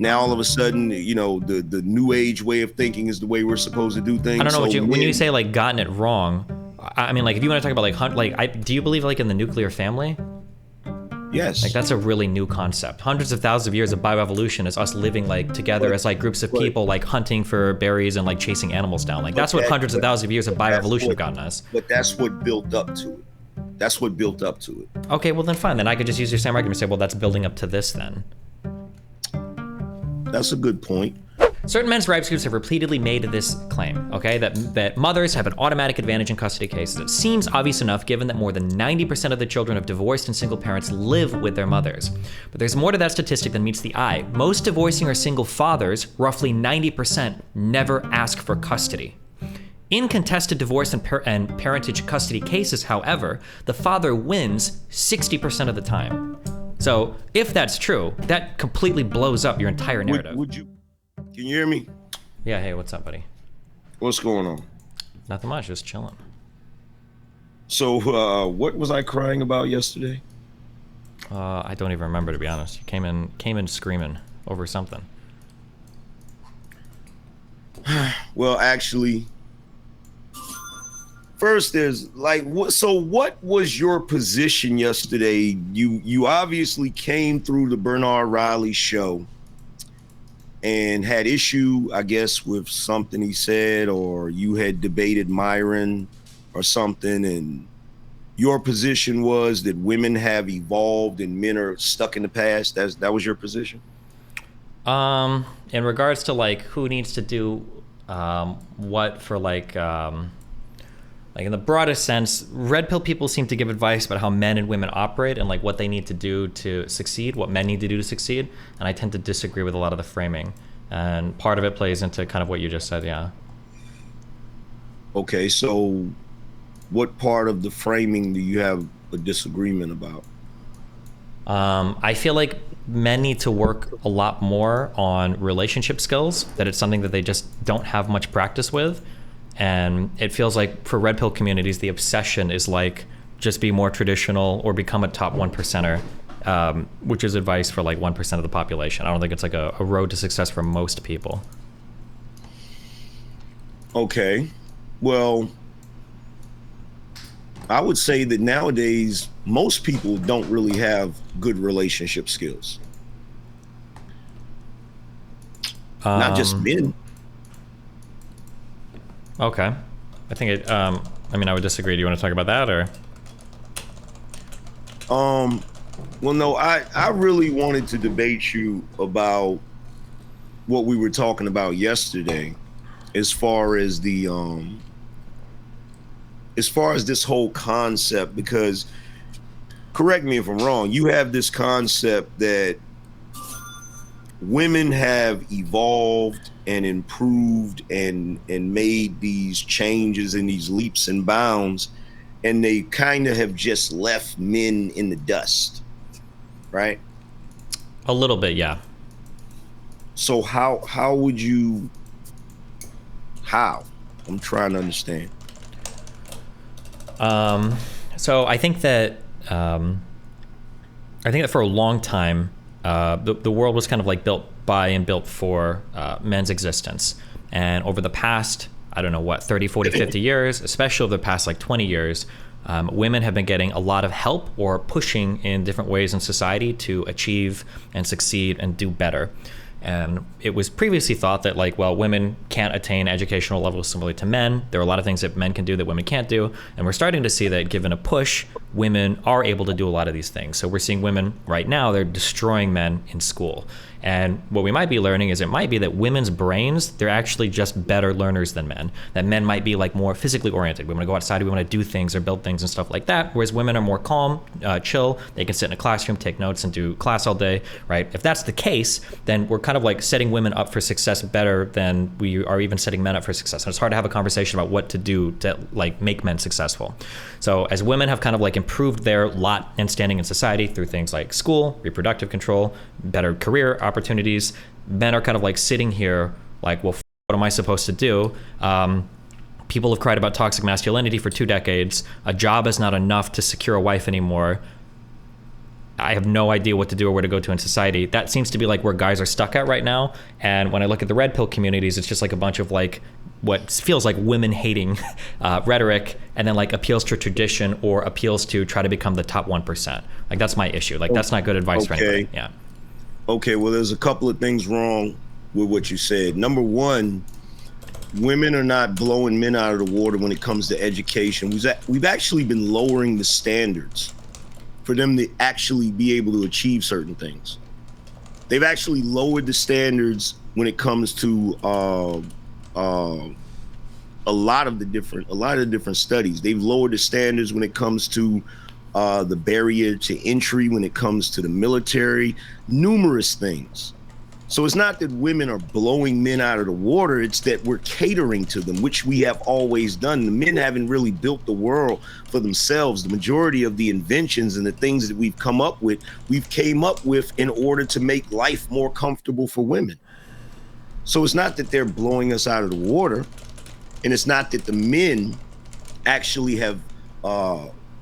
Now all of a sudden, you know, the new age way of thinking is the way we're supposed to do things. I don't know so what when you say like gotten it wrong. I mean, like if you want to talk about like do you believe like in the nuclear family? Yes. Like that's a really new concept. Hundreds of thousands of years of bioevolution is us living like together as like groups of people like hunting for berries and like chasing animals down. Like that's what hundreds of thousands of years of bioevolution have gotten us. But that's what built up to it. That's what built up to it. Okay, well then fine. Then I could just use your same argument and say, well, that's building up to this then. That's a good point. Certain men's rights groups have repeatedly made this claim, okay, that mothers have an automatic advantage in custody cases. It seems obvious enough given that more than 90% of the children of divorced and single parents live with their mothers. But there's more to that statistic than meets the eye. Most divorcing or single fathers, roughly 90%, never ask for custody. In contested divorce and parentage custody cases, however, the father wins 60% of the time. So if that's true, that completely blows up your entire narrative. Can you hear me? Yeah, hey, what's up, buddy? What's going on? Nothing much, just chilling. So, what was I crying about yesterday? I don't even remember, to be honest. You came in screaming over something. Well, actually, first there's like, what was your position yesterday? You obviously came through the Bernard Riley show and had issue, I guess, with something he said, or you had debated Myron or something, and your position was that women have evolved and men are stuck in the past. That was your position? In regards to like who needs to do what for like in the broadest sense, red pill people seem to give advice about how men and women operate and like what they need to do to succeed, what men need to do to succeed. And I tend to disagree with a lot of the framing. And part of it plays into kind of what you just said, yeah. Okay, so what part of the framing do you have a disagreement about? I feel like men need to work a lot more on relationship skills, that it's something that they just don't have much practice with. And it feels like for red pill communities, the obsession is like just be more traditional or become a top 1%er, which is advice for like 1% of the population. I don't think it's like a road to success for most people. Okay, well, I would say that nowadays, most people don't really have good relationship skills. Not just men. Okay. I think I mean, I would disagree. Do you want to talk about that or? Well, no, I really wanted to debate you about what we were talking about yesterday, as far as this whole concept, because correct me if I'm wrong, you have this concept that women have evolved and improved and made these changes and these leaps and bounds, and they kind of have just left men in the dust, right? A little bit, yeah. So how I'm trying to understand. So I think that for a long time, the world was kind of like built by and built for men's existence. And over the past, I don't know what, 30, 40, 50 years, especially over the past like 20 years, women have been getting a lot of help or pushing in different ways in society to achieve and succeed and do better. And it was previously thought that like, well, women can't attain educational levels similarly to men. There are a lot of things that men can do that women can't do. And we're starting to see that given a push, women are able to do a lot of these things. So we're seeing women right now, they're destroying men in school. And what we might be learning is it might be that women's brains, they're actually just better learners than men. That men might be like more physically oriented. We want to go outside, we want to do things or build things and stuff like that. Whereas women are more calm, chill. They can sit in a classroom, take notes and do class all day, right? If that's the case, then we're kind of like setting women up for success better than we are even setting men up for success. And it's hard to have a conversation about what to do to like make men successful. So as women have kind of like improved their lot and standing in society through things like school, reproductive control, better career opportunities, men are kind of like sitting here like, well, what am I supposed to do? People have cried about toxic masculinity for 2 decades. A job is not enough to secure a wife anymore. I have no idea what to do or where to go to in society. That seems to be like where guys are stuck at right now. And when I look at the red pill communities, it's just like a bunch of like what feels like women hating rhetoric, and then like appeals to tradition or appeals to try to become the top 1%. Like that's my issue. Like that's not good advice for anybody. Yeah. Okay, well, there's a couple of things wrong with what you said. Number one, women are not blowing men out of the water when it comes to education. We've actually been lowering the standards for them to actually be able to achieve certain things. They've actually lowered the standards when it comes to a lot of the different studies. They've lowered the standards when it comes to the barrier to entry, when it comes to the military, numerous things. So it's not that women are blowing men out of the water, it's that we're catering to them, which we have always done. The men haven't really built the world for themselves. The majority of the inventions and the things that we've come up with, we've came up with in order to make life more comfortable for women. So it's not that they're blowing us out of the water, and it's not that the men actually have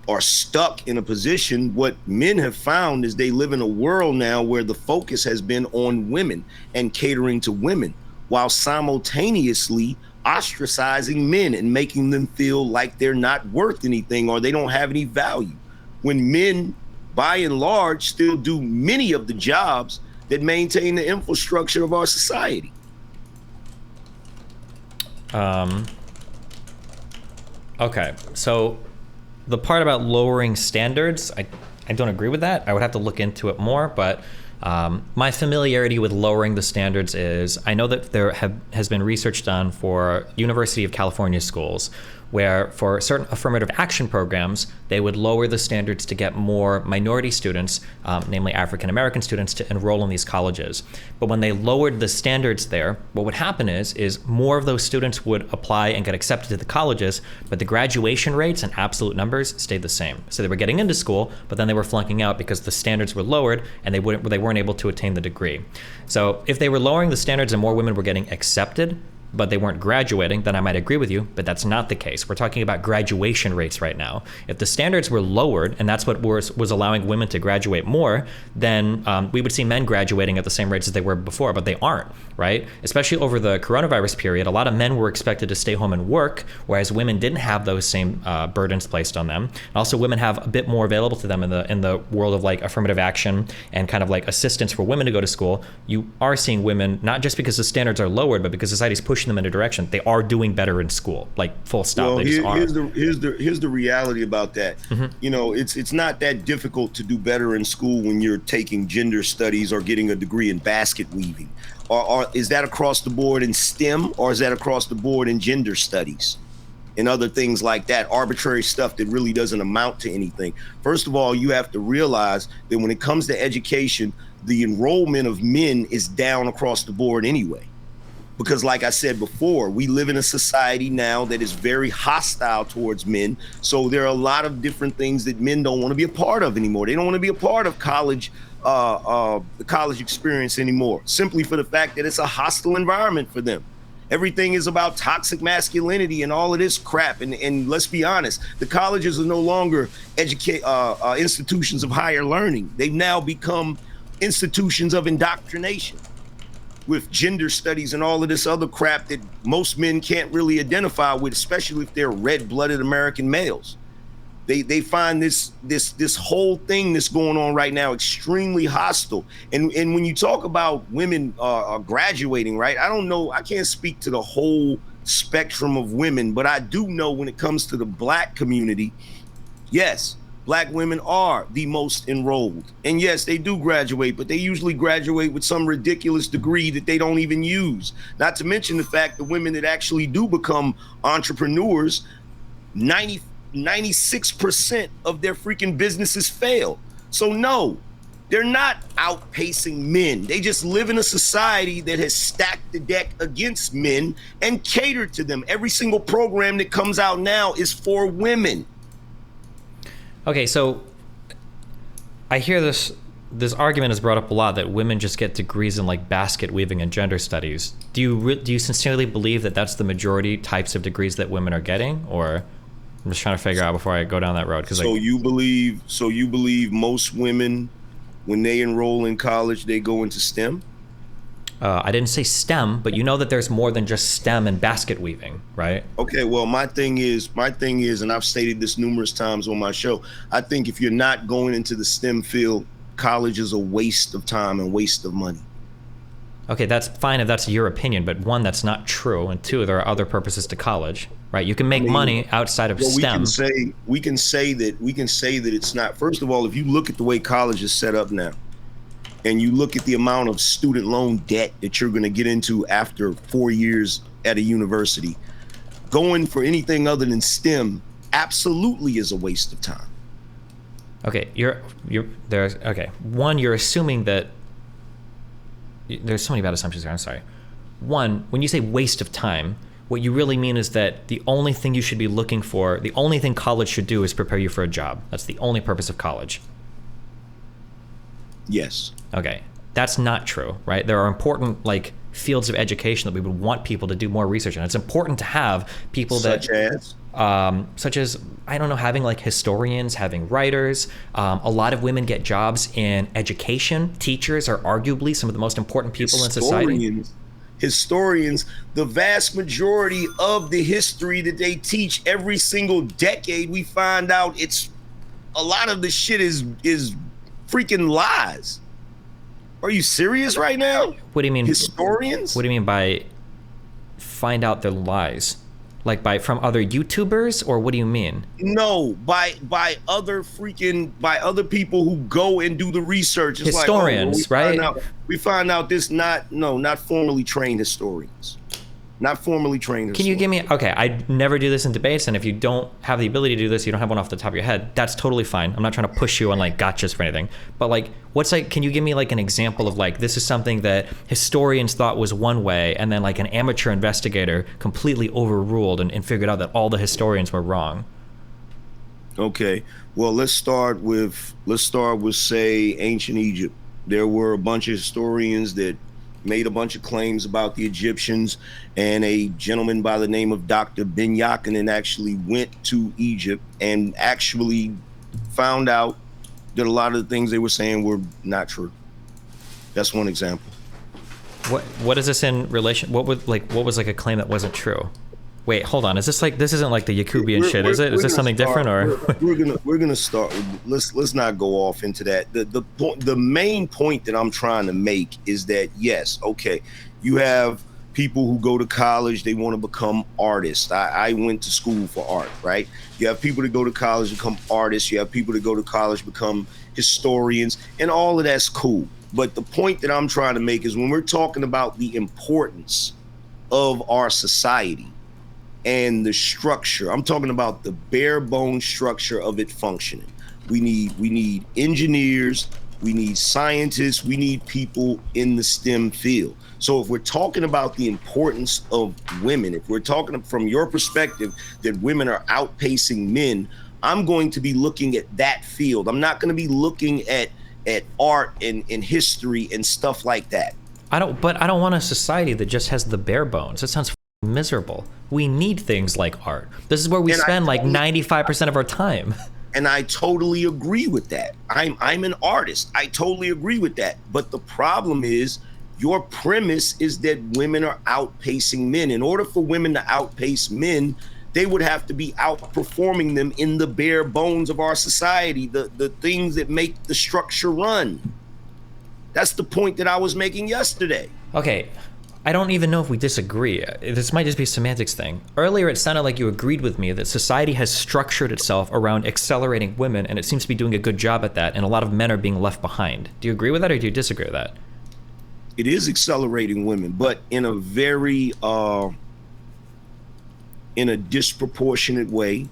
are stuck in a position. What men have found is they live in a world now where the focus has been on women and catering to women, while simultaneously ostracizing men and making them feel like they're not worth anything or they don't have any value, when men, by and large, still do many of the jobs that maintain the infrastructure of our society. Okay, so the part about lowering standards, I don't agree with that. I would have to look into it more, but my familiarity with lowering the standards is, I know that there has been research done for University of California schools where for certain affirmative action programs, they would lower the standards to get more minority students, namely African American students, to enroll in these colleges. But when they lowered the standards there, what would happen is more of those students would apply and get accepted to the colleges, but the graduation rates and absolute numbers stayed the same. So they were getting into school, but then they were flunking out because the standards were lowered and they weren't able to attain the degree. So if they were lowering the standards and more women were getting accepted, but they weren't graduating, then I might agree with you, but that's not the case. We're talking about graduation rates right now. If the standards were lowered, and that's what was allowing women to graduate more, then we would see men graduating at the same rates as they were before, but they aren't, right? Especially over the coronavirus period, a lot of men were expected to stay home and work, whereas women didn't have those same burdens placed on them. And also, women have a bit more available to them in the world of like affirmative action and kind of like assistance for women to go to school. You are seeing women, not just because the standards are lowered, but because society's pushing them in a direction, they are doing better in school, like full stop. Well, here's the reality about that. Mm-hmm. You know, it's not that difficult to do better in school when you're taking gender studies or getting a degree in basket weaving. Or is that across the board in STEM, or is that across the board in gender studies and other things like that, arbitrary stuff that really doesn't amount to anything? First of all, you have to realize that when it comes to education, the enrollment of men is down across the board anyway. Because like I said before, we live in a society now that is very hostile towards men. So there are a lot of different things that men don't want to be a part of anymore. They don't want to be a part of college, the college experience anymore, simply for the fact that it's a hostile environment for them. Everything is about toxic masculinity and all of this crap. And let's be honest, the colleges are no longer institutions of higher learning. They've now become institutions of indoctrination, with gender studies and all of this other crap that most men can't really identify with, especially if they're red-blooded American males. They find this whole thing that's going on right now extremely hostile. And when you talk about women graduating, right? I don't know, I can't speak to the whole spectrum of women, but I do know when it comes to the Black community, yes, Black women are the most enrolled. And yes, they do graduate, but they usually graduate with some ridiculous degree that they don't even use. Not to mention the fact that women that actually do become entrepreneurs, 96% of their freaking businesses fail. So no, they're not outpacing men. They just live in a society that has stacked the deck against men and catered to them. Every single program that comes out now is for women. Okay, so I hear this argument is brought up a lot that women just get degrees in like basket weaving and gender studies. Do you sincerely believe that that's the majority types of degrees that women are getting, or I'm just trying to figure out before I go down that road? You believe most women when they enroll in college, they go into STEM? I didn't say STEM, but you know that there's more than just STEM and basket weaving, right? Okay, well, my thing is, and I've stated this numerous times on my show, I think if you're not going into the STEM field, college is a waste of time and waste of money. Okay, that's fine if that's your opinion, but one, that's not true, and two, there are other purposes to college, right? You can make money outside of STEM. We can say that it's not. First of all, if you look at the way college is set up now, and you look at the amount of student loan debt that you're going to get into after 4 years at a university, going for anything other than STEM absolutely is a waste of time. Okay, one, you're assuming that there's so many bad assumptions here. I'm sorry. One, when you say waste of time, what you really mean is that the only thing you should be looking for, the only thing college should do is prepare you for a job. That's the only purpose of college. Yes. Okay, that's not true, right? There are important fields of education that we would want people to do more research in. It's important to have people such as I don't know, having historians, having writers. A lot of women get jobs in education. Teachers are arguably some of the most important people in society. Historians, the vast majority of the history that they teach every single decade, we find out it's a lot of the shit is freaking lies. Are you serious right now? What do you mean? Historians? What do you mean by find out their lies? From other YouTubers, or what do you mean? No, by other people who go and do the research. It's historians, right? We find out this not formally trained historians. Not formally trained. Can you give me, okay, I never do this in debates, and if you don't have the ability to do this, you don't have one off the top of your head, that's totally fine. I'm not trying to push you on gotchas for anything. But can you give me an example of this is something that historians thought was one way, and then an amateur investigator completely overruled and figured out that all the historians were wrong? Okay, well, let's start with say ancient Egypt. There were a bunch of historians that made a bunch of claims about the Egyptians, and a gentleman by the name of Dr. Ben Yakinen actually went to Egypt and actually found out that a lot of the things they were saying were not true. That's one example. What is this in relation? What was a claim that wasn't true? Wait, hold on. Is this this isn't the Yakubian shit, is it? Is this something different, or we're gonna start? Let's not go off into that. The main point that I'm trying to make is that yes, okay, you have people who go to college, they want to become artists. I went to school for art, right? You have people that go to college become artists. You have people that go to college become historians, and all of that's cool. But the point that I'm trying to make is when we're talking about the importance of our society and the structure, I'm talking about the bare bone structure of it functioning. We need engineers, we need scientists, we need people in the STEM field. So if we're talking about the importance of women, if we're talking from your perspective that women are outpacing men, I'm going to be looking at that field. I'm not going to be looking at art and history and stuff like that. I don't want a society that just has the bare bones. It sounds miserable. We need things like art. This is where we spend 95% of our time. And I totally agree with that. I'm an artist. I totally agree with that. But the problem is your premise is that women are outpacing men. In order for women to outpace men, they would have to be outperforming them in the bare bones of our society, the things that make the structure run. That's the point that I was making yesterday. Okay, I don't even know if we disagree. This might just be a semantics thing. Earlier, it sounded like you agreed with me that society has structured itself around accelerating women, and it seems to be doing a good job at that, and a lot of men are being left behind. Do you agree with that, or do you disagree with that? It is accelerating women, but in a very in a disproportionate way,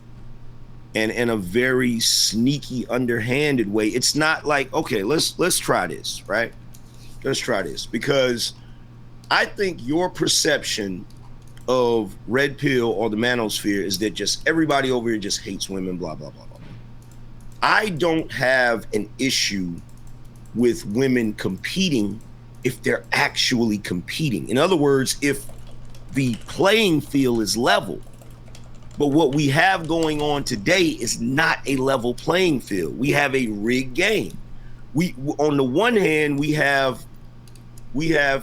and in a very sneaky, underhanded way. It's not like, okay, let's try this, right? Let's try this, because I think your perception of Redpill or the manosphere is that just everybody over here just hates women, blah, blah, blah, blah. I don't have an issue with women competing if they're actually competing. In other words, if the playing field is level. But what we have going on today is not a level playing field. We have a rigged game. on the one hand, we have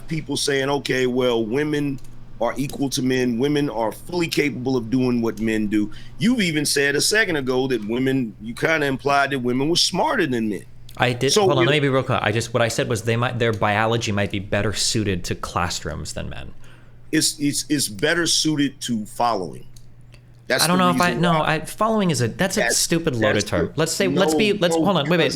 people saying, okay, well, women are equal to men. Women are fully capable of doing what men do. You've even said a second ago that women, you kind of implied that women were smarter than men. I did. So hold on, let me be real clear. What I said was their biology might be better suited to classrooms than men. It's better suited to following. That's I don't know if following is that's a stupid loaded term. Let's hold on, wait.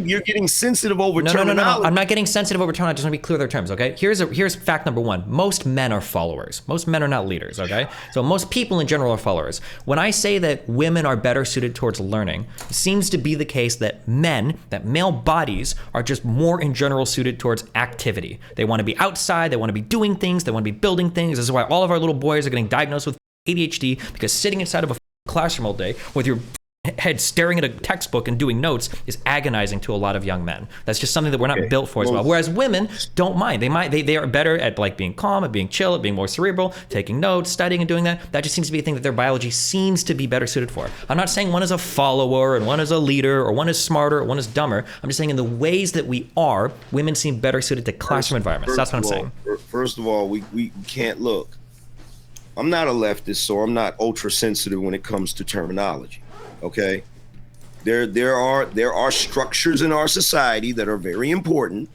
You're getting sensitive over terminology. No. I'm not getting sensitive over terminology. I just want to be clear with their terms, okay? Here's fact number one. Most men are followers. Most men are not leaders, okay? So most people in general are followers. When I say that women are better suited towards learning, it seems to be the case that male bodies are just more in general suited towards activity. They want to be outside, they want to be doing things, they want to be building things. This is why all of our little boys are getting diagnosed with ADHD, because sitting inside of a classroom all day with your head staring at a textbook and doing notes is agonizing to a lot of young men. That's just something that we're not built for as well. Whereas women don't mind. They are better at like being calm, at being chill, at being more cerebral, taking notes, studying and doing that. That just seems to be a thing that their biology seems to be better suited for. I'm not saying one is a follower and one is a leader or one is smarter or one is dumber. I'm just saying in the ways that we are, women seem better suited to classroom environments. That's what I'm saying. First of all, we can't look. I'm not a leftist, so I'm not ultra sensitive when it comes to terminology. Okay, there are structures in our society that are very important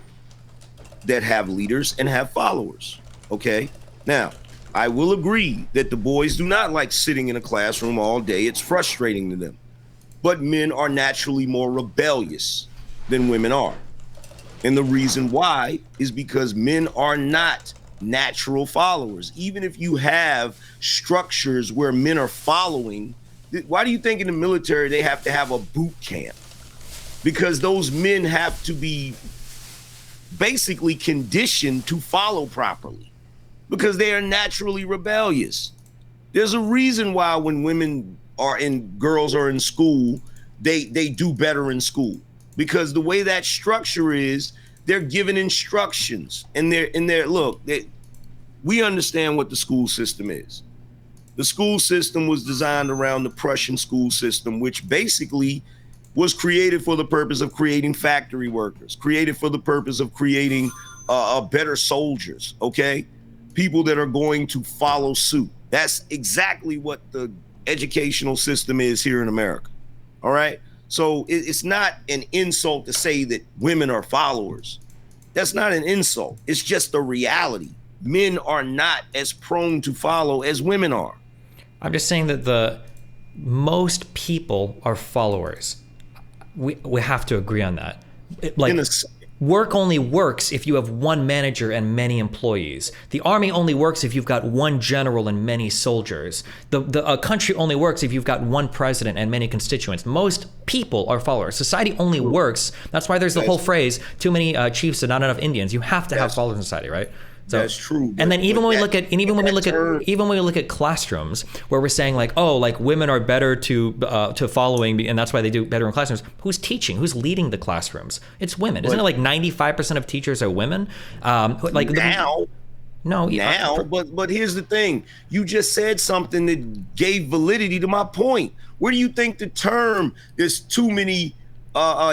that have leaders and have followers. Okay, now I will agree that the boys do not like sitting in a classroom all day. It's frustrating to them, but men are naturally more rebellious than women are, and the reason why is because men are not natural followers. Even if you have structures where men are following, why do you think in the military they have to have a boot camp? Because those men have to be basically conditioned to follow properly because they are naturally rebellious. There's a reason why when girls are in school, they do better in school, because the way that structure is, they're given instructions and we understand what the school system is. The school system was designed around the Prussian school system, which basically was created for the purpose of creating factory workers, created for the purpose of creating better soldiers, okay? People that are going to follow suit. That's exactly what the educational system is here in America, all right? So it's not an insult to say that women are followers. That's not an insult. It's just a reality. Men are not as prone to follow as women are. I'm just saying that most people are followers. We have to agree on that. Work only works if you have one manager and many employees. The army only works if you've got one general and many soldiers. A country only works if you've got one president and many constituents. Most people are followers. Society only works. That's why there's the whole phrase, too many chiefs and not enough Indians. You have to have followers in society, right? So, that's true. And then even when we look at classrooms where we're saying like, oh, like women are better to following, and that's why they do better in classrooms. Who's teaching? Who's leading the classrooms? It's women. Isn't it like 95% of teachers are women? But here's the thing. You just said something that gave validity to my point. Where do you think the term "there's too many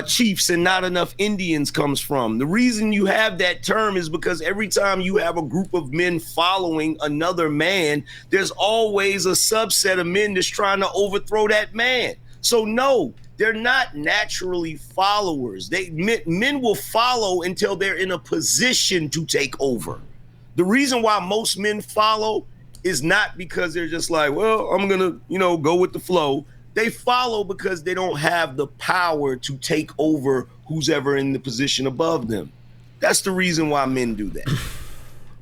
chiefs and not enough Indians" comes from? The reason you have that term is because every time you have a group of men following another man, there's always a subset of men that's trying to overthrow that man. So no, they're not naturally followers. Men will follow until they're in a position to take over. The reason why most men follow is not because they're just like, well, I'm gonna, go with the flow. They follow because they don't have the power to take over who's ever in the position above them. That's the reason why men do that.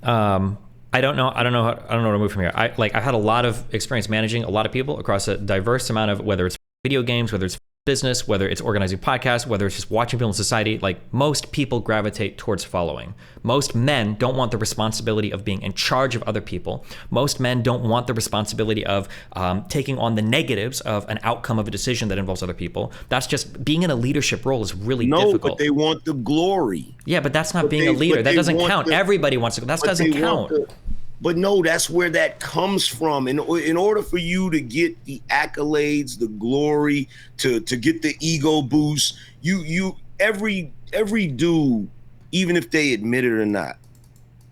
I don't know where to move from here. I've had a lot of experience managing a lot of people across a diverse amount of, whether it's video games, whether it's business, whether it's organizing podcasts, whether it's just watching people in society. Like, most people gravitate towards following. Most men don't want the responsibility of being in charge of other people. Most men don't want the responsibility of taking on the negatives of an outcome of a decision that involves other people. That's just, being in a leadership role is really difficult. No, but they want the glory. Yeah, but that's not being a leader. That doesn't count. Everybody wants to. That doesn't count. But no, that's where that comes from. In order for you to get the accolades, the glory, to get the ego boost, every dude, even if they admit it or not,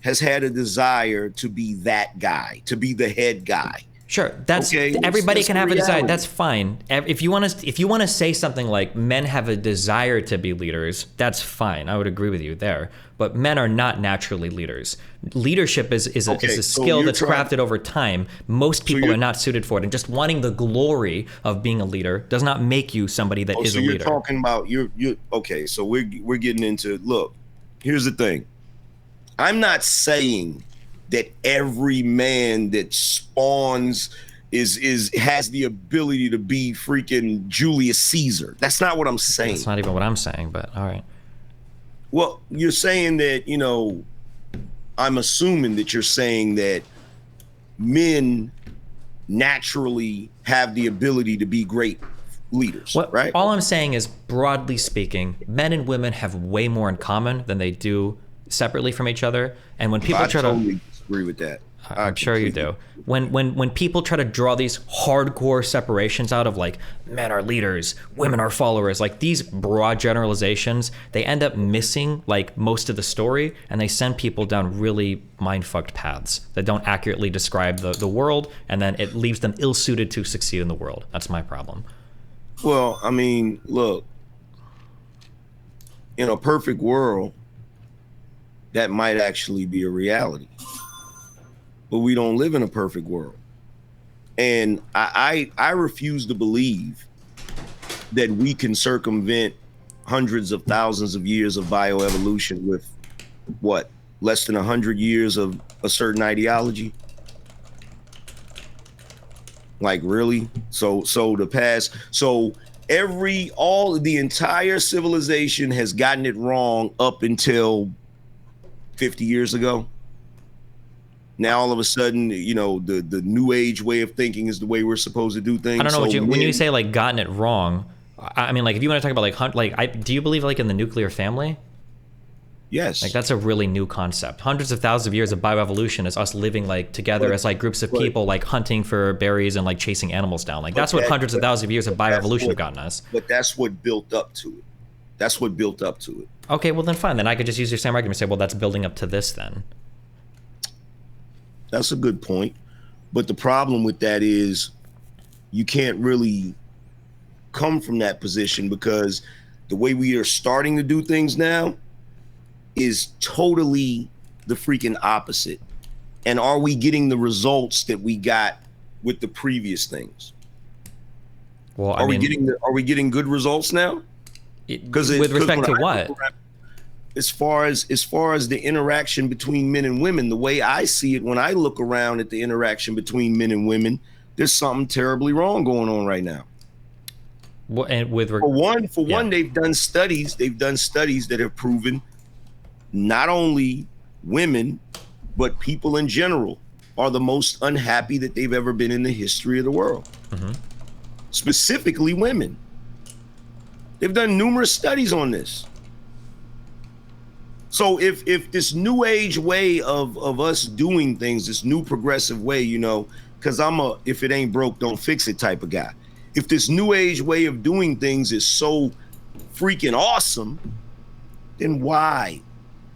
has had a desire to be that guy, to be the head guy. Sure, that's okay. Everybody can have a desire. That's fine. If you want to say something like men have a desire to be leaders, that's fine. I would agree with you there. But men are not naturally leaders. Leadership is a skill that's crafted over time. Most people are not suited for it, and just wanting the glory of being a leader does not make you somebody that is a leader. You're talking about you're okay. So we're getting into, look. Here's the thing. I'm not saying that every man that spawns has the ability to be freaking Julius Caesar. That's not what I'm saying. That's not even what I'm saying, but all right. Well, you're saying that, I'm assuming that you're saying that men naturally have the ability to be great leaders, right? All I'm saying is, broadly speaking, men and women have way more in common than they do separately from each other. And when people totally disagree with that. I'm sure you do. When people try to draw these hardcore separations out of, like, men are leaders, women are followers, like these broad generalizations, they end up missing like most of the story, and they send people down really mind-fucked paths that don't accurately describe the world, and then it leaves them ill-suited to succeed in the world. That's my problem. Well, I mean, look, in a perfect world, that might actually be a reality. But we don't live in a perfect world. And I refuse to believe that we can circumvent hundreds of thousands of years of bioevolution with what, less than 100 years of a certain ideology? Like, really? So the entire civilization has gotten it wrong up until 50 years ago. Now all of a sudden, the new age way of thinking is the way we're supposed to do things. I don't know when you say like gotten it wrong. I mean, like, if you want to talk about do you believe like in the nuclear family? Yes. Like, that's a really new concept. Hundreds of thousands of years of bioevolution is us living like together as like groups of people, like hunting for berries and like chasing animals down. Like, that's what hundreds of thousands of years of bioevolution have gotten us. But that's what built up to it. That's what built up to it. Okay, well then fine. Then I could just use your same argument and say, well, that's building up to this then. That's a good point. But the problem with that is you can't really come from that position, because the way we are starting to do things now is totally the freaking opposite. And are we getting the results that we got with the previous things? Well, are we getting good results now? With respect to what? As far as the interaction between men and women, the way I see it, when I look around at the interaction between men and women, there's something terribly wrong going on right now. Well, and for one, they've done studies that have proven not only women, but people in general are the most unhappy that they've ever been in the history of the world. Mm-hmm. Specifically women. They've done numerous studies on this. So if this new age way of us doing things, this new progressive way, because I'm a if it ain't broke, don't fix it type of guy. If this new age way of doing things is so freaking awesome, then why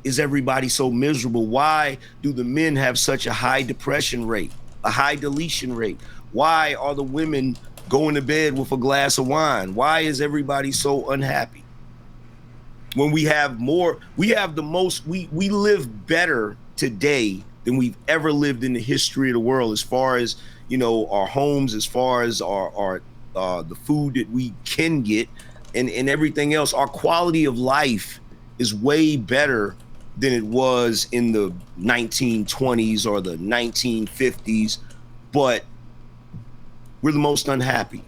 is everybody so miserable? Why do the men have such a high depression rate, a high deletion rate? Why are the women going to bed with a glass of wine? Why is everybody so unhappy? When we have the most, we live better today than we've ever lived in the history of the world, as far as, our homes, as far as our the food that we can get and everything else. Our quality of life is way better than it was in the 1920s or the 1950s, but we're the most unhappy.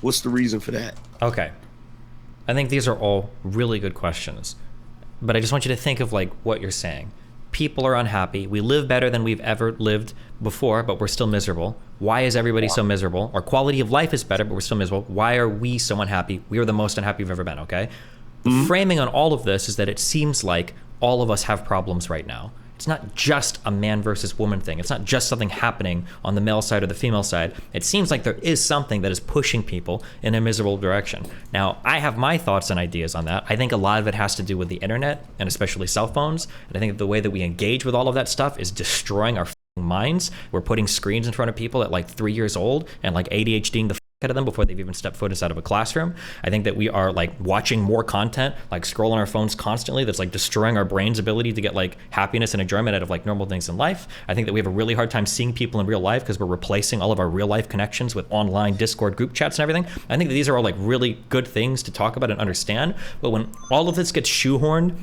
What's the reason for that? Okay. I think these are all really good questions, but I just want you to think of like what you're saying. People are unhappy. We live better than we've ever lived before, but we're still miserable. Why is everybody so miserable? Our quality of life is better, but we're still miserable. Why are we so unhappy? We are the most unhappy we've ever been, okay? The framing on all of this is that it seems like all of us have problems right now. it's not just a man versus woman thing. It's not just something happening on the male side or the female side. It seems like there is something that is pushing people in a miserable direction. Now, I have my thoughts and ideas on that. I think a lot of it has to do with the internet and especially cell phones. And I think the way that we engage with all of that stuff is destroying our minds. We're putting screens in front of people at like 3 years old and like ADHDing the out of them before they've even stepped foot inside of a classroom. I think that we are like watching more content, like scrolling our phones constantly, that's like destroying our brain's ability to get like happiness and enjoyment out of like normal things in life. I think that we have a really hard time seeing people in real life because we're replacing all of our real life connections with online Discord group chats and everything. I think that these are all like really good things to talk about and understand, but when all of this gets shoehorned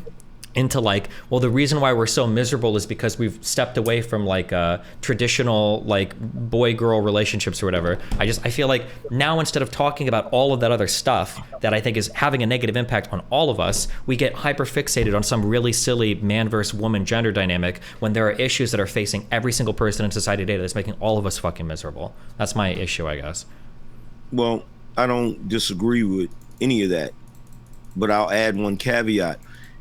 into like, well, the reason why we're so miserable is because we've stepped away from like traditional like boy-girl relationships or whatever. I feel like now instead of talking about all of that other stuff that I think is having a negative impact on all of us, we get hyper fixated on some really silly man versus woman gender dynamic when there are issues that are facing every single person in society today that's making all of us fucking miserable. That's my issue, I guess. Well, I don't disagree with any of that, but I'll add one caveat.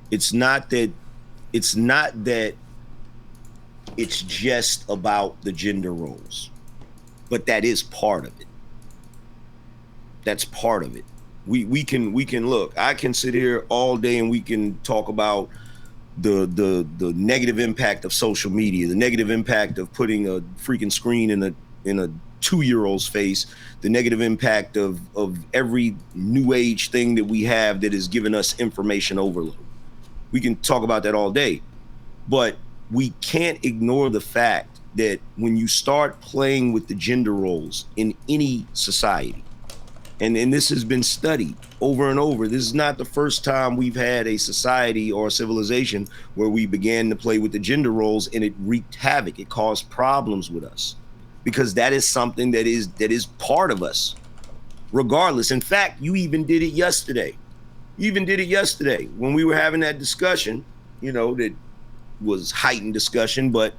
It's not that it's just about the gender roles, but that is part of it. That's part of it. We can look. I can sit here all day and we can talk about the negative impact of social media, the negative impact of putting a freaking screen in a 2-year-old's face, the negative impact of every new age thing that we have that has given us information overload. We can talk about that all day, but we can't ignore the fact that when you start playing with the gender roles in any society, and this has been studied over and over, this is not the first time we've had a society or a civilization where we began to play with the gender roles and it wreaked havoc. It caused problems with us because that is something that is part of us, regardless. In fact, you even did it yesterday. You even did it yesterday when we were having that discussion, that was heightened discussion. But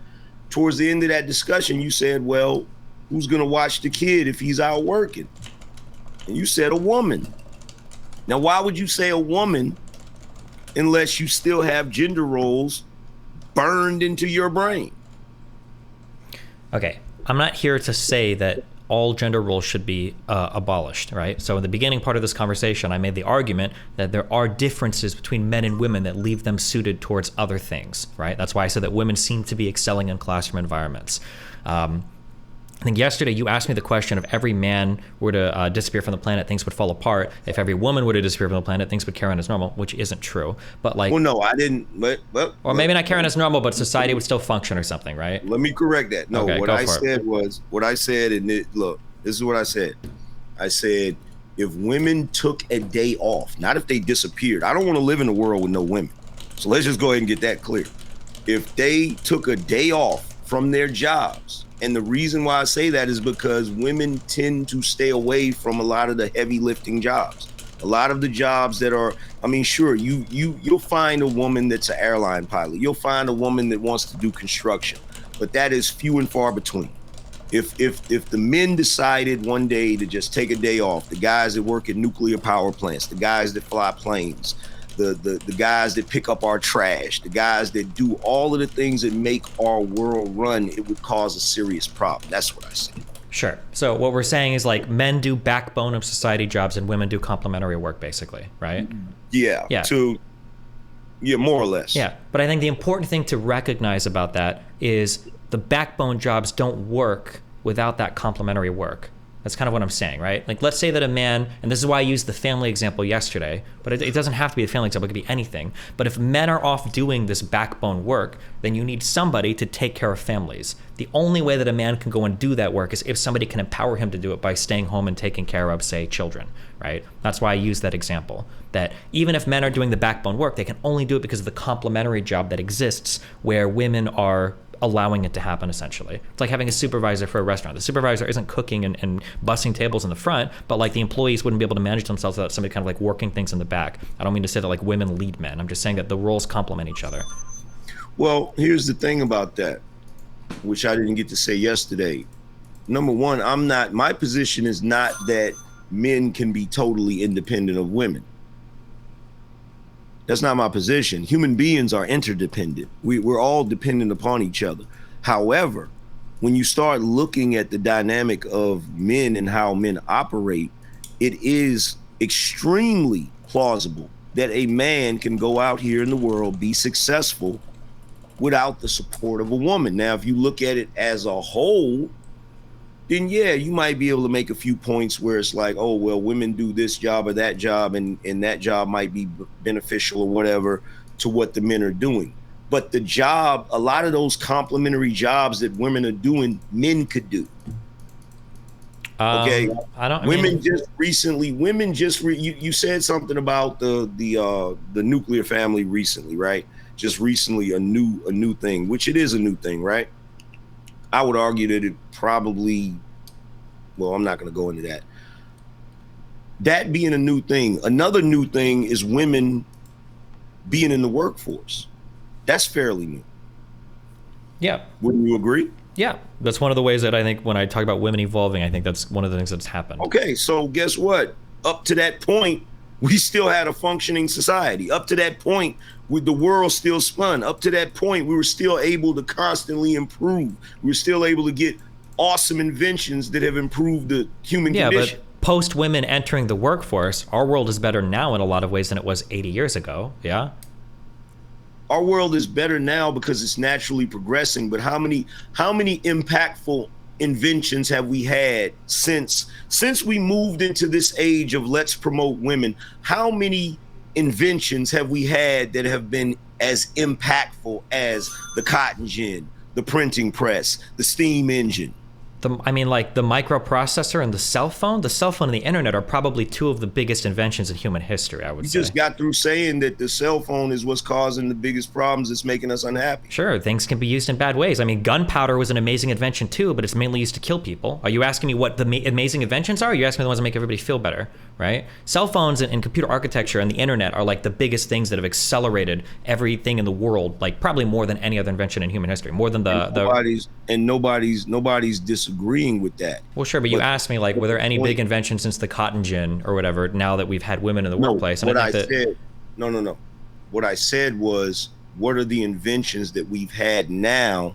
towards the end of that discussion, you said, well, who's going to watch the kid if he's out working? And you said a woman. Now, why would you say a woman unless you still have gender roles burned into your brain? Okay, I'm not here to say that all gender roles should be abolished, right? So in the beginning part of this conversation, I made the argument that there are differences between men and women that leave them suited towards other things, right? That's why I said that women seem to be excelling in classroom environments. I think yesterday you asked me the question: if every man were to disappear from the planet, things would fall apart. If every woman were to disappear from the planet, things would carry on as normal, which isn't true. But like, well, no, I didn't. Or maybe not carry on as normal, but society would still function or something, right? Let me correct that. No, okay, what I said, and look, this is what I said. I said if women took a day off, not if they disappeared. I don't want to live in a world with no women. So let's just go ahead and get that clear. If they took a day off from their jobs. And the reason why I say that is because women tend to stay away from a lot of the heavy lifting jobs. A lot of the jobs that are, sure, you'll find a woman that's an airline pilot. You'll find a woman that wants to do construction, but that is few and far between. If the men decided one day to just take a day off, the guys that work at nuclear power plants, the guys that fly planes, the guys that pick up our trash, the guys that do all of the things that make our world run, it would cause a serious problem. That's what I say. Sure. So what we're saying is like men do backbone of society jobs and women do complementary work, basically, right? Yeah. More or less. Yeah. But I think the important thing to recognize about that is the backbone jobs don't work without that complementary work. That's kind of what I'm saying, right? Like, let's say that a man, and this is why I used the family example yesterday, but it doesn't have to be a family example, it could be anything. But if men are off doing this backbone work, then you need somebody to take care of families. The only way that a man can go and do that work is if somebody can empower him to do it by staying home and taking care of, say, children, right? That's why I use that example, that even if men are doing the backbone work, they can only do it because of the complementary job that exists where women are allowing it to happen, essentially. It's like having a supervisor for a restaurant. The supervisor isn't cooking and bussing tables in the front, but like the employees wouldn't be able to manage themselves without somebody kind of like working things in the back. I don't mean to say that like women lead men. I'm just saying that the roles complement each other. Well, here's the thing about that, which I didn't get to say yesterday. Number one, my position is not that men can be totally independent of women. That's not my position. Human beings are interdependent. We're all dependent upon each other. However, when you start looking at the dynamic of men and how men operate, it is extremely plausible that a man can go out here in the world, be successful without the support of a woman. Now, if you look at it as a whole, then yeah, you might be able to make a few points where it's like, oh, well, women do this job or that job, and that job might be beneficial or whatever to what the men are doing. But the job, a lot of those complementary jobs that women are doing, men could do. Okay, women just recently. You said something about the nuclear family recently, right? Just recently, a new thing, which it is a new thing, right? I would argue that it probably, well, I'm not going to go into that. That being a new thing. Another new thing is women being in the workforce. That's fairly new. Yeah. Wouldn't you agree? Yeah. That's one of the ways that I think when I talk about women evolving, I think that's one of the things that's happened. Okay. So guess what? Up to that point, we still had a functioning society. Up to that point, with the world still spun. Up to that point, we were still able to constantly improve. We were still able to get awesome inventions that have improved the human condition. But post women entering the workforce, our world is better now in a lot of ways than it was 80 years ago. Yeah. Our world is better now because it's naturally progressing. But how many impactful inventions have we had since we moved into this age of let's promote women? How many inventions have we had that have been as impactful as the cotton gin, the printing press, the steam engine? The microprocessor and the cell phone and the internet are probably two of the biggest inventions in human history, I would say. You just got through saying that the cell phone is what's causing the biggest problems. It's making us unhappy. Sure, things can be used in bad ways. I mean, gunpowder was an amazing invention too, but it's mainly used to kill people. Are you asking me what the amazing inventions are? Or are you asking me the ones that make everybody feel better, right? Cell phones and computer architecture and the internet are like the biggest things that have accelerated everything in the world, like probably more than any other invention in human history, more than nobody's disagreeing with that. Well, sure, but you asked me, like, were there any big inventions since the cotton gin or whatever, now that we've had women in the workplace? And No. What I said was, what are the inventions that we've had now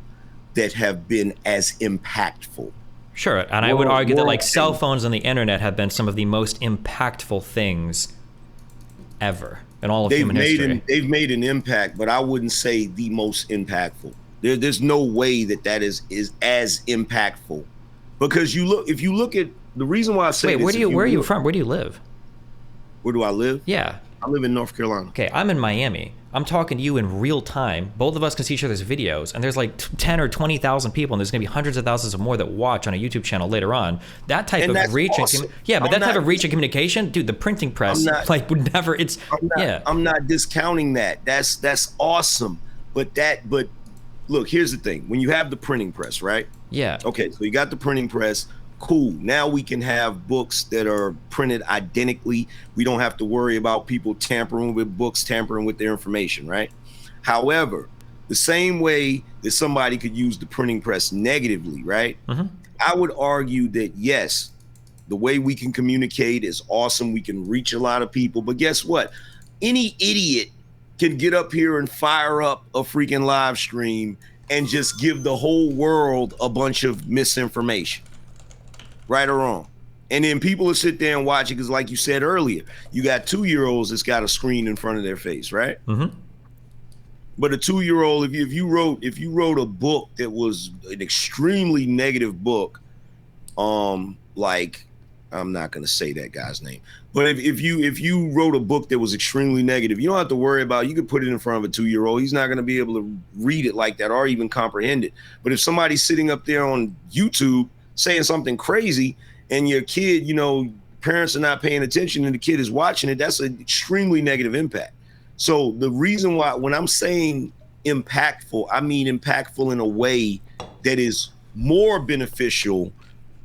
that have been as impactful? Sure, and I would argue that, like, cell phones and the internet have been some of the most impactful things ever in all of human history. They've made an impact, but I wouldn't say the most impactful. There's no way that is as impactful, because if you look at the reason why I say where are you from? Where do you live? Where do I live? Yeah. I live in North Carolina. Okay, I'm in Miami. I'm talking to you in real time. Both of us can see each other's videos, and there's like 10 or 20,000 people, and there's gonna be hundreds of thousands of more that watch on a YouTube channel later on. That type of reach, awesome. type of reach and communication, dude. The printing press, would never. I'm not discounting that. That's awesome, but look, here's the thing. When you have the printing press, right? Yeah. Okay, so you got the printing press. Cool. Now we can have books that are printed identically. We don't have to worry about people tampering with books, tampering with their information, right? However, the same way that somebody could use the printing press negatively, right? Mm-hmm. I would argue that, yes, the way we can communicate is awesome. We can reach a lot of people. But guess what? Any idiot can get up here and fire up a freaking live stream and just give the whole world a bunch of misinformation, right or wrong. And then people will sit there and watch it because, like you said earlier, you got 2-year-olds that's got a screen in front of their face, right? Mm-hmm. But a 2-year-old, if you wrote a book that was an extremely negative book, like, I'm not going to say that guy's name, but if you wrote a book that was extremely negative, you don't have to worry about, you could put it in front of a 2-year-old. He's not going to be able to read it like that or even comprehend it. But if somebody's sitting up there on YouTube saying something crazy and your kid, parents are not paying attention and the kid is watching it, that's an extremely negative impact. So the reason why, when I'm saying impactful, I mean impactful in a way that is more beneficial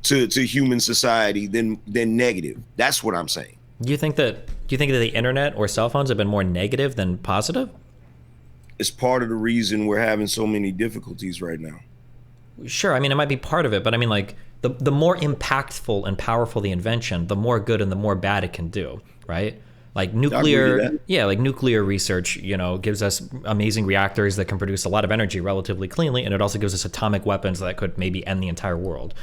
to human society than negative. That's what I'm saying. Do you think that the internet or cell phones have been more negative than positive? It's part of the reason we're having so many difficulties right now. Sure, I mean, it might be part of it, but I mean, like, the more impactful and powerful the invention, the more good and the more bad it can do, right? Like I agree to nuclear, that. yeah, like nuclear research, you know, gives us amazing reactors that can produce a lot of energy relatively cleanly, and it also gives us atomic weapons that could maybe end the entire world,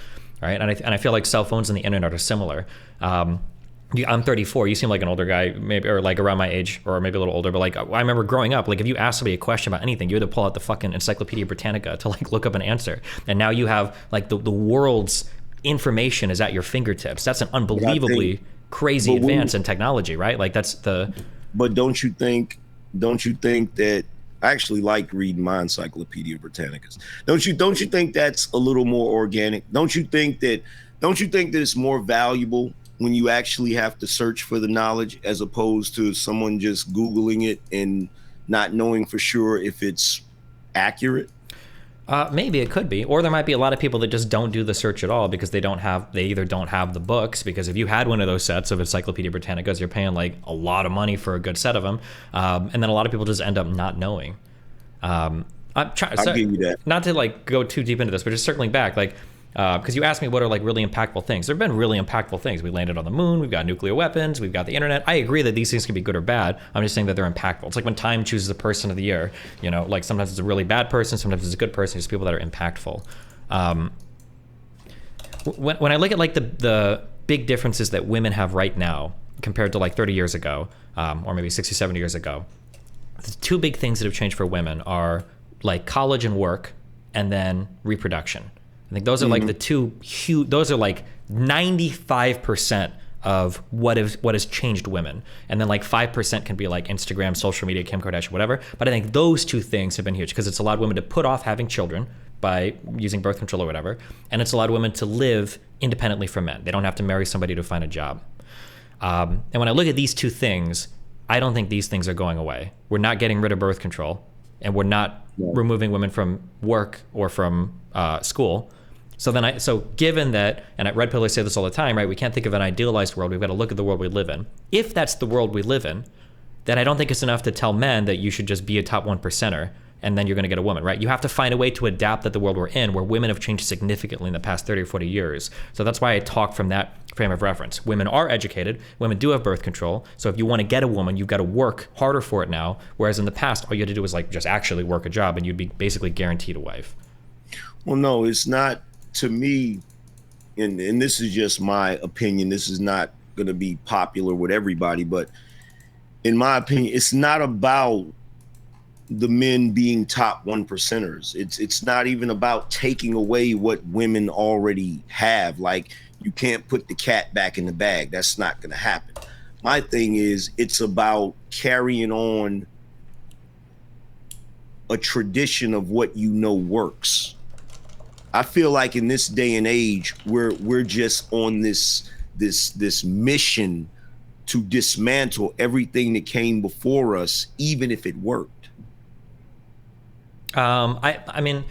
right? And I feel like cell phones and the internet are similar. I'm 34. You seem like an older guy, maybe, or like around my age, or maybe a little older. But like, I remember growing up, like if you asked somebody a question about anything, you had to pull out the fucking Encyclopedia Britannica to like look up an answer. And now you have like the world's information is at your fingertips. That's an unbelievably crazy advance in technology, right? Like that's the. But don't you think that I actually like reading my Encyclopedia Britannicas? Don't you think that's a little more organic? Don't you think that it's more valuable when you actually have to search for the knowledge as opposed to someone just Googling it and not knowing for sure if it's accurate? Maybe it could be, or there might be a lot of people that just don't do the search at all because they either don't have the books. Because if you had one of those sets of Encyclopedia Britannicas, you're paying like a lot of money for a good set of them, and then a lot of people just end up not knowing. I'm trying. I'll give you that. Not to like go too deep into this, but just circling back, like. Because you asked me what are like really impactful things. There have been really impactful things. We landed on the moon. We've got nuclear weapons. We've got the internet. I agree that these things can be good or bad. I'm just saying that they're impactful. It's like when Time chooses a person of the year. You know, like sometimes it's a really bad person. Sometimes it's a good person. It's people that are impactful. When I look at like the big differences that women have right now compared to like 30 years ago, or maybe 60, 70 years ago, the two big things that have changed for women are like college and work, and then reproduction. I think those are like the two huge, those are like 95% of what has changed women. And then like 5% can be like Instagram, social media, Kim Kardashian, whatever. But I think those two things have been huge because it's allowed women to put off having children by using birth control or whatever. And it's allowed women to live independently from men. They don't have to marry somebody to find a job. And when I look at these two things, I don't think these things are going away. We're not getting rid of birth control, and we're not removing women from work or from school. So given that, and at Redpill I say this all the time, right? We can't think of an idealized world. We've got to look at the world we live in. If that's the world we live in, then I don't think it's enough to tell men that you should just be a top 1%er and then you're going to get a woman, right? You have to find a way to adapt that the world we're in, where women have changed significantly in the past 30 or 40 years. So that's why I talk from that frame of reference. Women are educated. Women do have birth control. So if you want to get a woman, you've got to work harder for it now. Whereas in the past, all you had to do was like just actually work a job and you'd be basically guaranteed a wife. Well, no, it's not. To me, and this is just my opinion, this is not going to be popular with everybody, but in my opinion, it's not about the men being top 1%ers. It's not even about taking away what women already have. Like, you can't put the cat back in the bag. That's not going to happen. My thing is, it's about carrying on a tradition of what you know works. I feel like in this day and age, we're just on this mission to dismantle everything that came before us, even if it worked. I mean,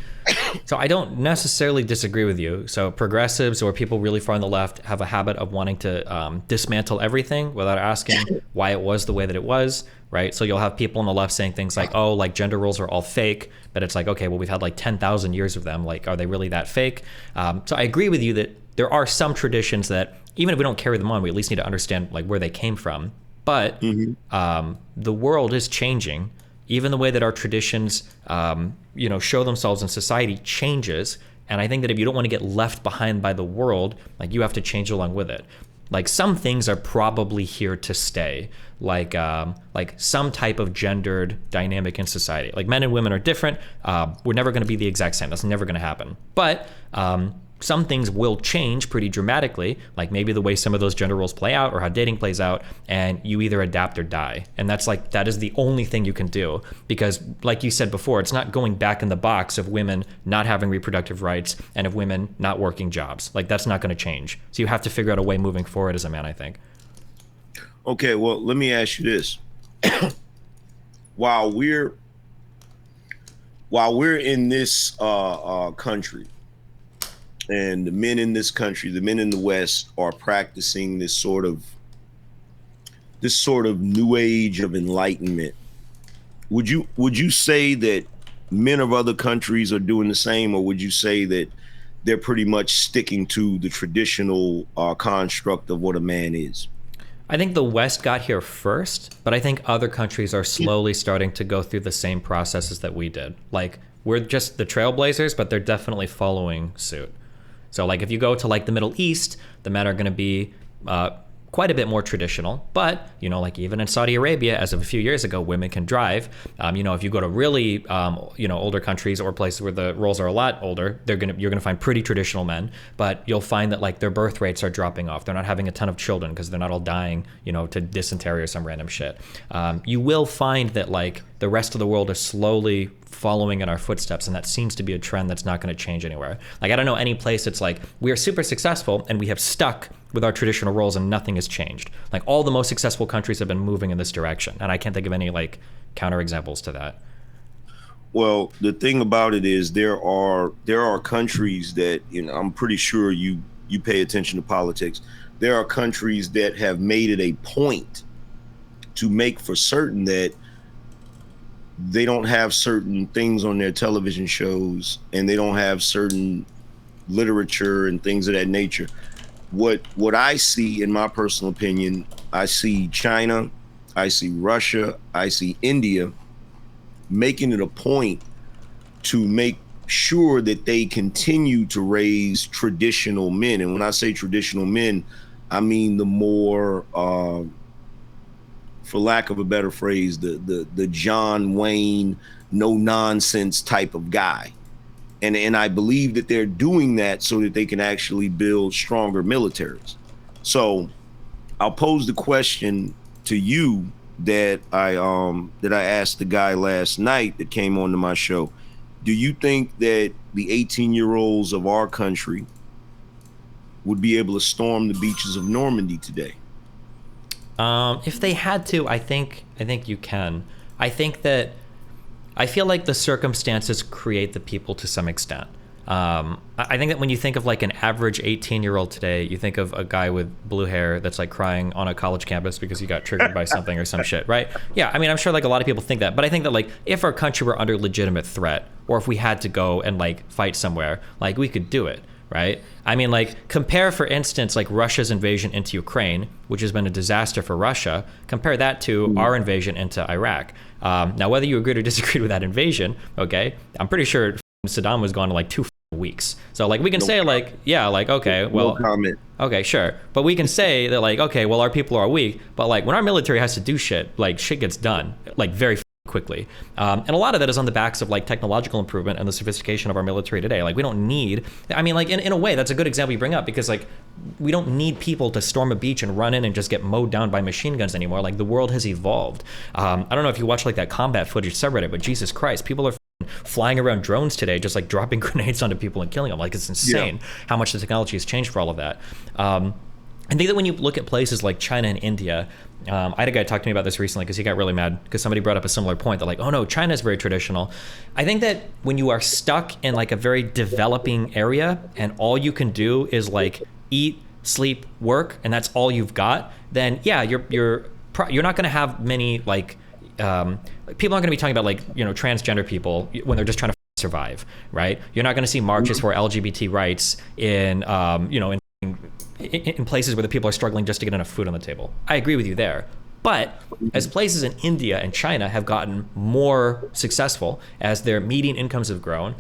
so I don't necessarily disagree with you. So progressives or people really far on the left have a habit of wanting to dismantle everything without asking why it was the way that it was, right? So you'll have people on the left saying things like, oh, like gender roles are all fake, but it's like, okay, well, we've had like 10,000 years of them. Like, are they really that fake? So I agree with you that there are some traditions that even if we don't carry them on, we at least need to understand like where they came from. But the world is changing. Even the way that our traditions, show themselves in society changes. And I think that if you don't want to get left behind by the world, like you have to change along with it. Like some things are probably here to stay, like some type of gendered dynamic in society. Like men and women are different. We're never going to be the exact same. That's never going to happen. But some things will change pretty dramatically, like maybe the way some of those gender roles play out or how dating plays out, and you either adapt or die. And that is the only thing you can do, because like you said before, it's not going back in the box of women not having reproductive rights and of women not working jobs. Like that's not going to change. So you have to figure out a way moving forward as a man, I think. Okay, well, let me ask you this. While we're in this country, and the men in this country, the men in the West, are practicing this sort of new age of enlightenment, would you say that men of other countries are doing the same, or would you say that they're pretty much sticking to the traditional construct of what a man is? I think the West got here first, but I think other countries are slowly starting to go through the same processes that we did. Like, we're just the trailblazers, but they're definitely following suit. So, like, if you go to like the Middle East, the men are going to be quite a bit more traditional. But, you know, like even in Saudi Arabia, as of a few years ago, women can drive. You know, if you go to really, older countries or places where the roles are a lot older, you're gonna find pretty traditional men. But you'll find that like their birth rates are dropping off. They're not having a ton of children because they're not all dying, you know, to dysentery or some random shit. You will find that like the rest of the world is slowly following in our footsteps, and that seems to be a trend that's not going to change anywhere. Like, I don't know any place that's like, we are super successful and we have stuck with our traditional roles and nothing has changed. Like, all the most successful countries have been moving in this direction, and I can't think of any like counter examples to that. Well, the thing about it is there are countries that, you know, I'm pretty sure you pay attention to politics. There are countries that have made it a point to make for certain that they don't have certain things on their television shows and they don't have certain literature and things of that nature. What I see, in my personal opinion, I see China, I see Russia, I see India making it a point to make sure that they continue to raise traditional men. And when I say traditional men, I mean the more for lack of a better phrase, the John Wayne, no nonsense type of guy. And I believe that they're doing that so that they can actually build stronger militaries. So I'll pose the question to you that I asked the guy last night that came onto my show. Do you think that the 18-year-olds of our country would be able to storm the beaches of Normandy today? If they had to, I think you can. I feel like the circumstances create the people to some extent. I think that when you think of like an average 18-year-old today, you think of a guy with blue hair that's like crying on a college campus because he got triggered by something or some shit, right? Yeah, I mean, I'm sure like a lot of people think that, but I think that like if our country were under legitimate threat, or if we had to go and like fight somewhere, like we could do it. Right? I mean, like, compare, for instance, like Russia's invasion into Ukraine, which has been a disaster for Russia. Compare that to our invasion into Iraq. Now, whether you agreed or disagreed with that invasion, okay, I'm pretty sure Saddam was gone in like 2 weeks. So, like, we can say, like, yeah, like, okay, well, no comment. Okay, sure. But we can say that, like, okay, well, our people are weak. But, like, when our military has to do shit, like, shit gets done, like, very quickly. And a lot of that is on the backs of like technological improvement and the sophistication of our military today. Like, we don't need, I mean, like in a way, that's a good example you bring up, because like we don't need people to storm a beach and run in and just get mowed down by machine guns anymore. Like, the world has evolved. I don't know if you watch like that combat footage subreddit, but Jesus Christ, people are flying around drones today, just like dropping grenades onto people and killing them. Like, it's insane how much the technology has changed for all of that. I think that when you look at places like China and India, I had a guy talk to me about this recently because he got really mad because somebody brought up a similar point that like, oh no, China is very traditional. I think that when you are stuck in like a very developing area and all you can do is like eat, sleep, work, and that's all you've got, then yeah, you're not going to have many like people aren't going to be talking about like, you know, transgender people when they're just trying to survive, right? You're not going to see marches for LGBT rights in in places where the people are struggling just to get enough food on the table. I agree with you there. But as places in India and China have gotten more successful, as their median incomes have grown,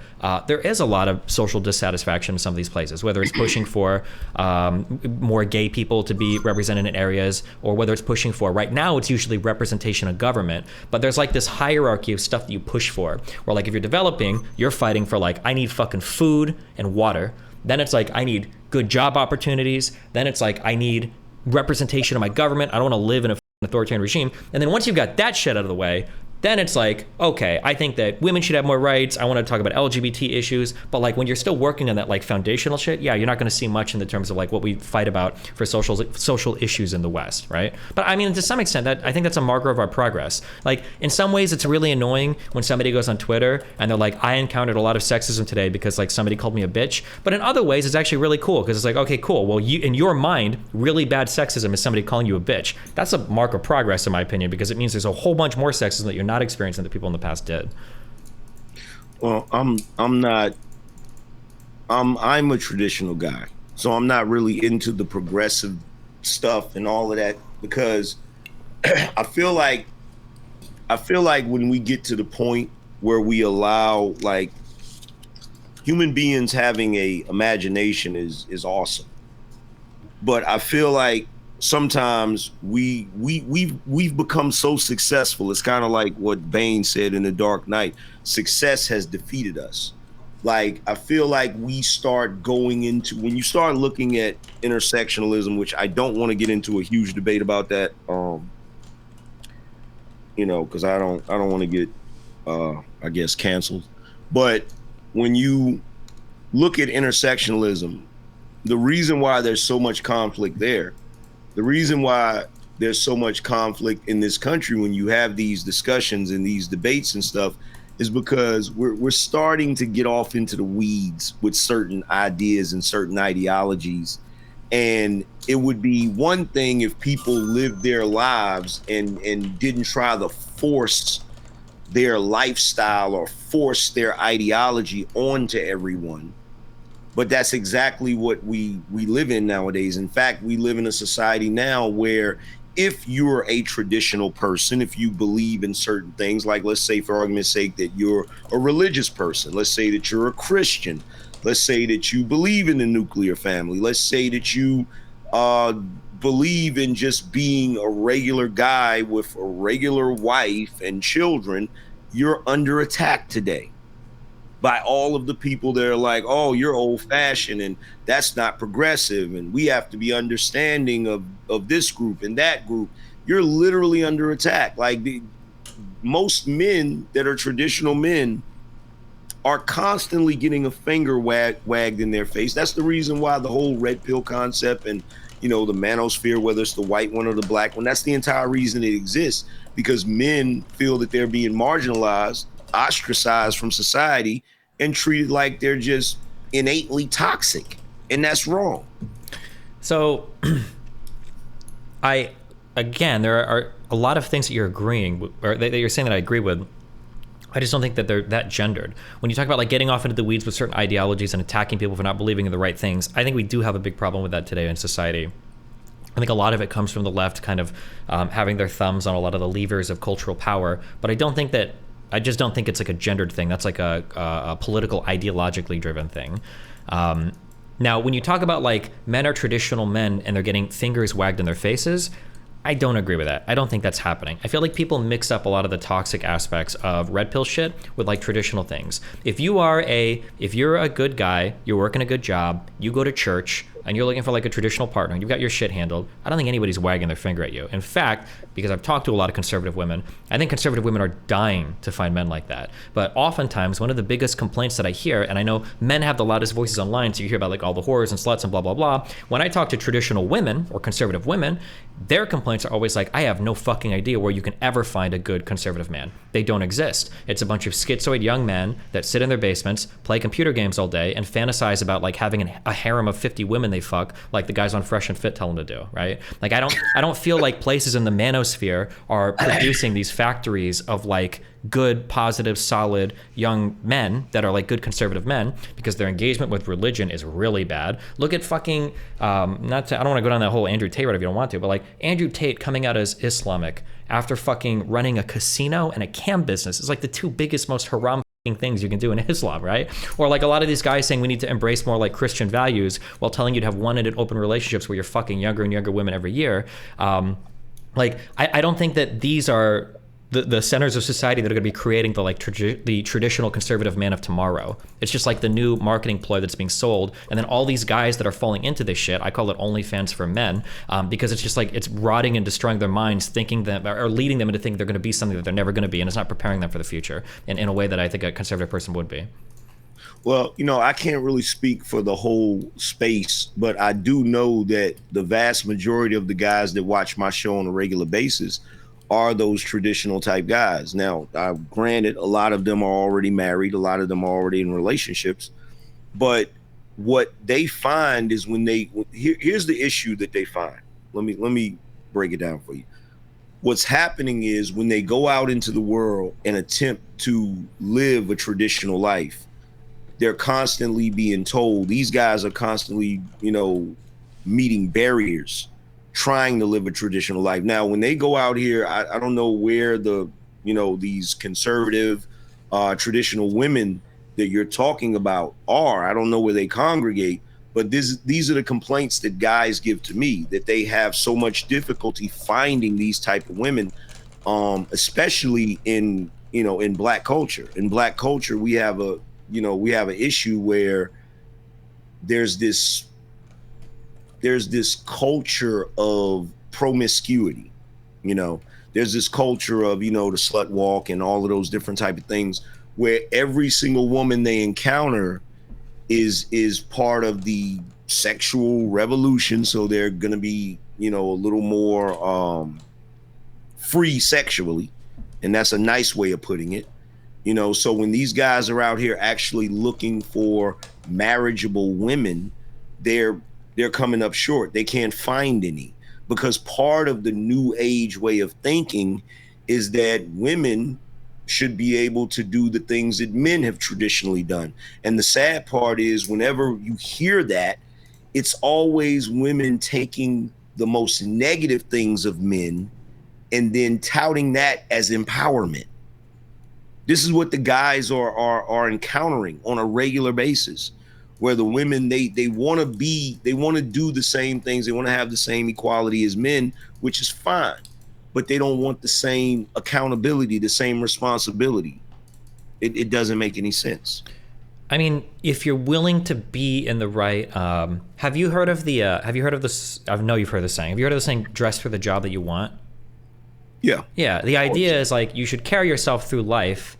there is a lot of social dissatisfaction in some of these places, whether it's pushing for more gay people to be represented in areas, or whether it's pushing for, right now it's usually representation of government, but there's like this hierarchy of stuff that you push for, where like if you're developing, you're fighting for like, I need fucking food and water. Then it's like, I need good job opportunities. Then it's like, I need representation of my government. I don't want to live in a authoritarian regime. And then once you've got that shit out of the way, then it's like, okay, I think that women should have more rights. I want to talk about LGBT issues. But like when you're still working on that like foundational shit, yeah, you're not going to see much in the terms of like what we fight about for social issues in the West, right? But I mean, to some extent, that I think that's a marker of our progress. Like in some ways, it's really annoying when somebody goes on Twitter and they're like, I encountered a lot of sexism today because like somebody called me a bitch. But in other ways, it's actually really cool because it's like, okay, cool. Well, you, in your mind, really bad sexism is somebody calling you a bitch. That's a mark of progress, in my opinion, because it means there's a whole bunch more sexism that you're not experiencing that people in the past did. Well, I'm a traditional guy, so I'm not really into the progressive stuff and all of that because I feel like when we get to the point where we allow, like, human beings having a imagination is awesome, but I feel like sometimes we've become so successful. It's kind of like what Bane said in The Dark Knight: success has defeated us. Like, I feel like we start going into, when you start looking at intersectionalism, which I don't want to get into a huge debate about that, because I don't want to get I guess canceled. But when you look at intersectionalism, the reason why there's so much conflict there, the reason why there's so much conflict in this country when you have these discussions and these debates and stuff, is because we're starting to get off into the weeds with certain ideas and certain ideologies. And it would be one thing if people lived their lives and didn't try to force their lifestyle or force their ideology onto everyone. But that's exactly what we live in nowadays. In fact, we live in a society now where if you're a traditional person, if you believe in certain things, like, let's say for argument's sake that you're a religious person, let's say that you're a Christian, let's say that you believe in the nuclear family, let's say that you believe in just being a regular guy with a regular wife and children, you're under attack today by all of the people that are like, oh, you're old fashioned and that's not progressive. And we have to be understanding of this group and that group. You're literally under attack. Like, most men that are traditional men are constantly getting a finger wagged in their face. That's the reason why the whole red pill concept and, the manosphere, whether it's the white one or the black one, that's the entire reason it exists, because men feel that they're being marginalized, ostracized from society, and treated like they're just innately toxic. And that's wrong. So again, there are a lot of things that you're agreeing with, or that you're saying that I agree with. I just don't think that they're that gendered. When you talk about, like, getting off into the weeds with certain ideologies and attacking people for not believing in the right things, I think we do have a big problem with that today in society. I think a lot of it comes from the left kind of having their thumbs on a lot of the levers of cultural power. But I just don't think it's like a gendered thing. That's like a political, ideologically driven thing. Now, when you talk about, like, men are traditional men and they're getting fingers wagged in their faces, I don't agree with that. I don't think that's happening. I feel like people mix up a lot of the toxic aspects of red pill shit with, like, traditional things. If you're a good guy, you're working a good job, you go to church, and you're looking for, like, a traditional partner, you've got your shit handled, I don't think anybody's wagging their finger at you. In fact, because I've talked to a lot of conservative women, I think conservative women are dying to find men like that. But oftentimes, one of the biggest complaints that I hear, and I know men have the loudest voices online, so you hear about, like, all the whores and sluts and blah, blah, blah. When I talk to traditional women or conservative women, their complaints are always like, I have no fucking idea where you can ever find a good conservative man. They don't exist. It's a bunch of schizoid young men that sit in their basements, play computer games all day, and fantasize about, like, having a harem of 50 women they fuck, like the guys on Fresh and Fit tell them to do, right? Like, I don't feel like places in the manosphere are producing these factories of, like, good, positive, solid young men that are, like, good conservative men, because their engagement with religion is really bad. Look at fucking I don't want to go down that whole Andrew Tate route if you don't want to, but, like, Andrew Tate coming out as Islamic after fucking running a casino and a cam business is, like, the two biggest, most haram things you can do in Islam, right? Or, like, a lot of these guys saying we need to embrace more, like, Christian values while telling you to have one-ended open relationships where you're fucking younger and younger women every year. Like, I don't think that these are the centers of society that are going to be creating the, like, the traditional conservative man of tomorrow. It's just like the new marketing ploy that's being sold, and then all these guys that are falling into this shit, I call it OnlyFans for men, because it's just like it's rotting and destroying their minds, thinking that, or leading them into thinking they're going to be something that they're never going to be, and it's not preparing them for the future in a way that I think a conservative person would be. Well, I can't really speak for the whole space, but I do know that the vast majority of the guys that watch my show on a regular basis are those traditional type guys. Now, granted, a lot of them are already married, a lot of them are already in relationships, but what they find is here's the issue that they find. Let me break it down for you. What's happening is when they go out into the world and attempt to live a traditional life, they're constantly being told, these guys are constantly, meeting barriers trying to live a traditional life. Now, when they go out here, I don't know where these conservative, traditional women that you're talking about are. I don't know where they congregate, but these are the complaints that guys give to me, that they have so much difficulty finding these type of women, especially in Black culture. In Black culture, we have an issue where there's this culture of promiscuity. There's this culture of the slut walk and all of those different type of things, where every single woman they encounter is part of the sexual revolution. So they're gonna be a little more free sexually, and that's a nice way of putting it. So when these guys are out here actually looking for marriageable women, they're coming up short. They can't find any, because part of the new age way of thinking is that women should be able to do the things that men have traditionally done. And the sad part is, whenever you hear that, it's always women taking the most negative things of men and then touting that as empowerment. This is what the guys are encountering on a regular basis, where the women, they want to do the same things. They want to have the same equality as men, which is fine, but they don't want the same accountability, the same responsibility. It doesn't make any sense. I mean, if you're willing to be in the right, have you heard of this? I know you've heard the saying. Have you heard of the saying, dress for the job that you want? Yeah. Yeah. The idea is like, you should carry yourself through life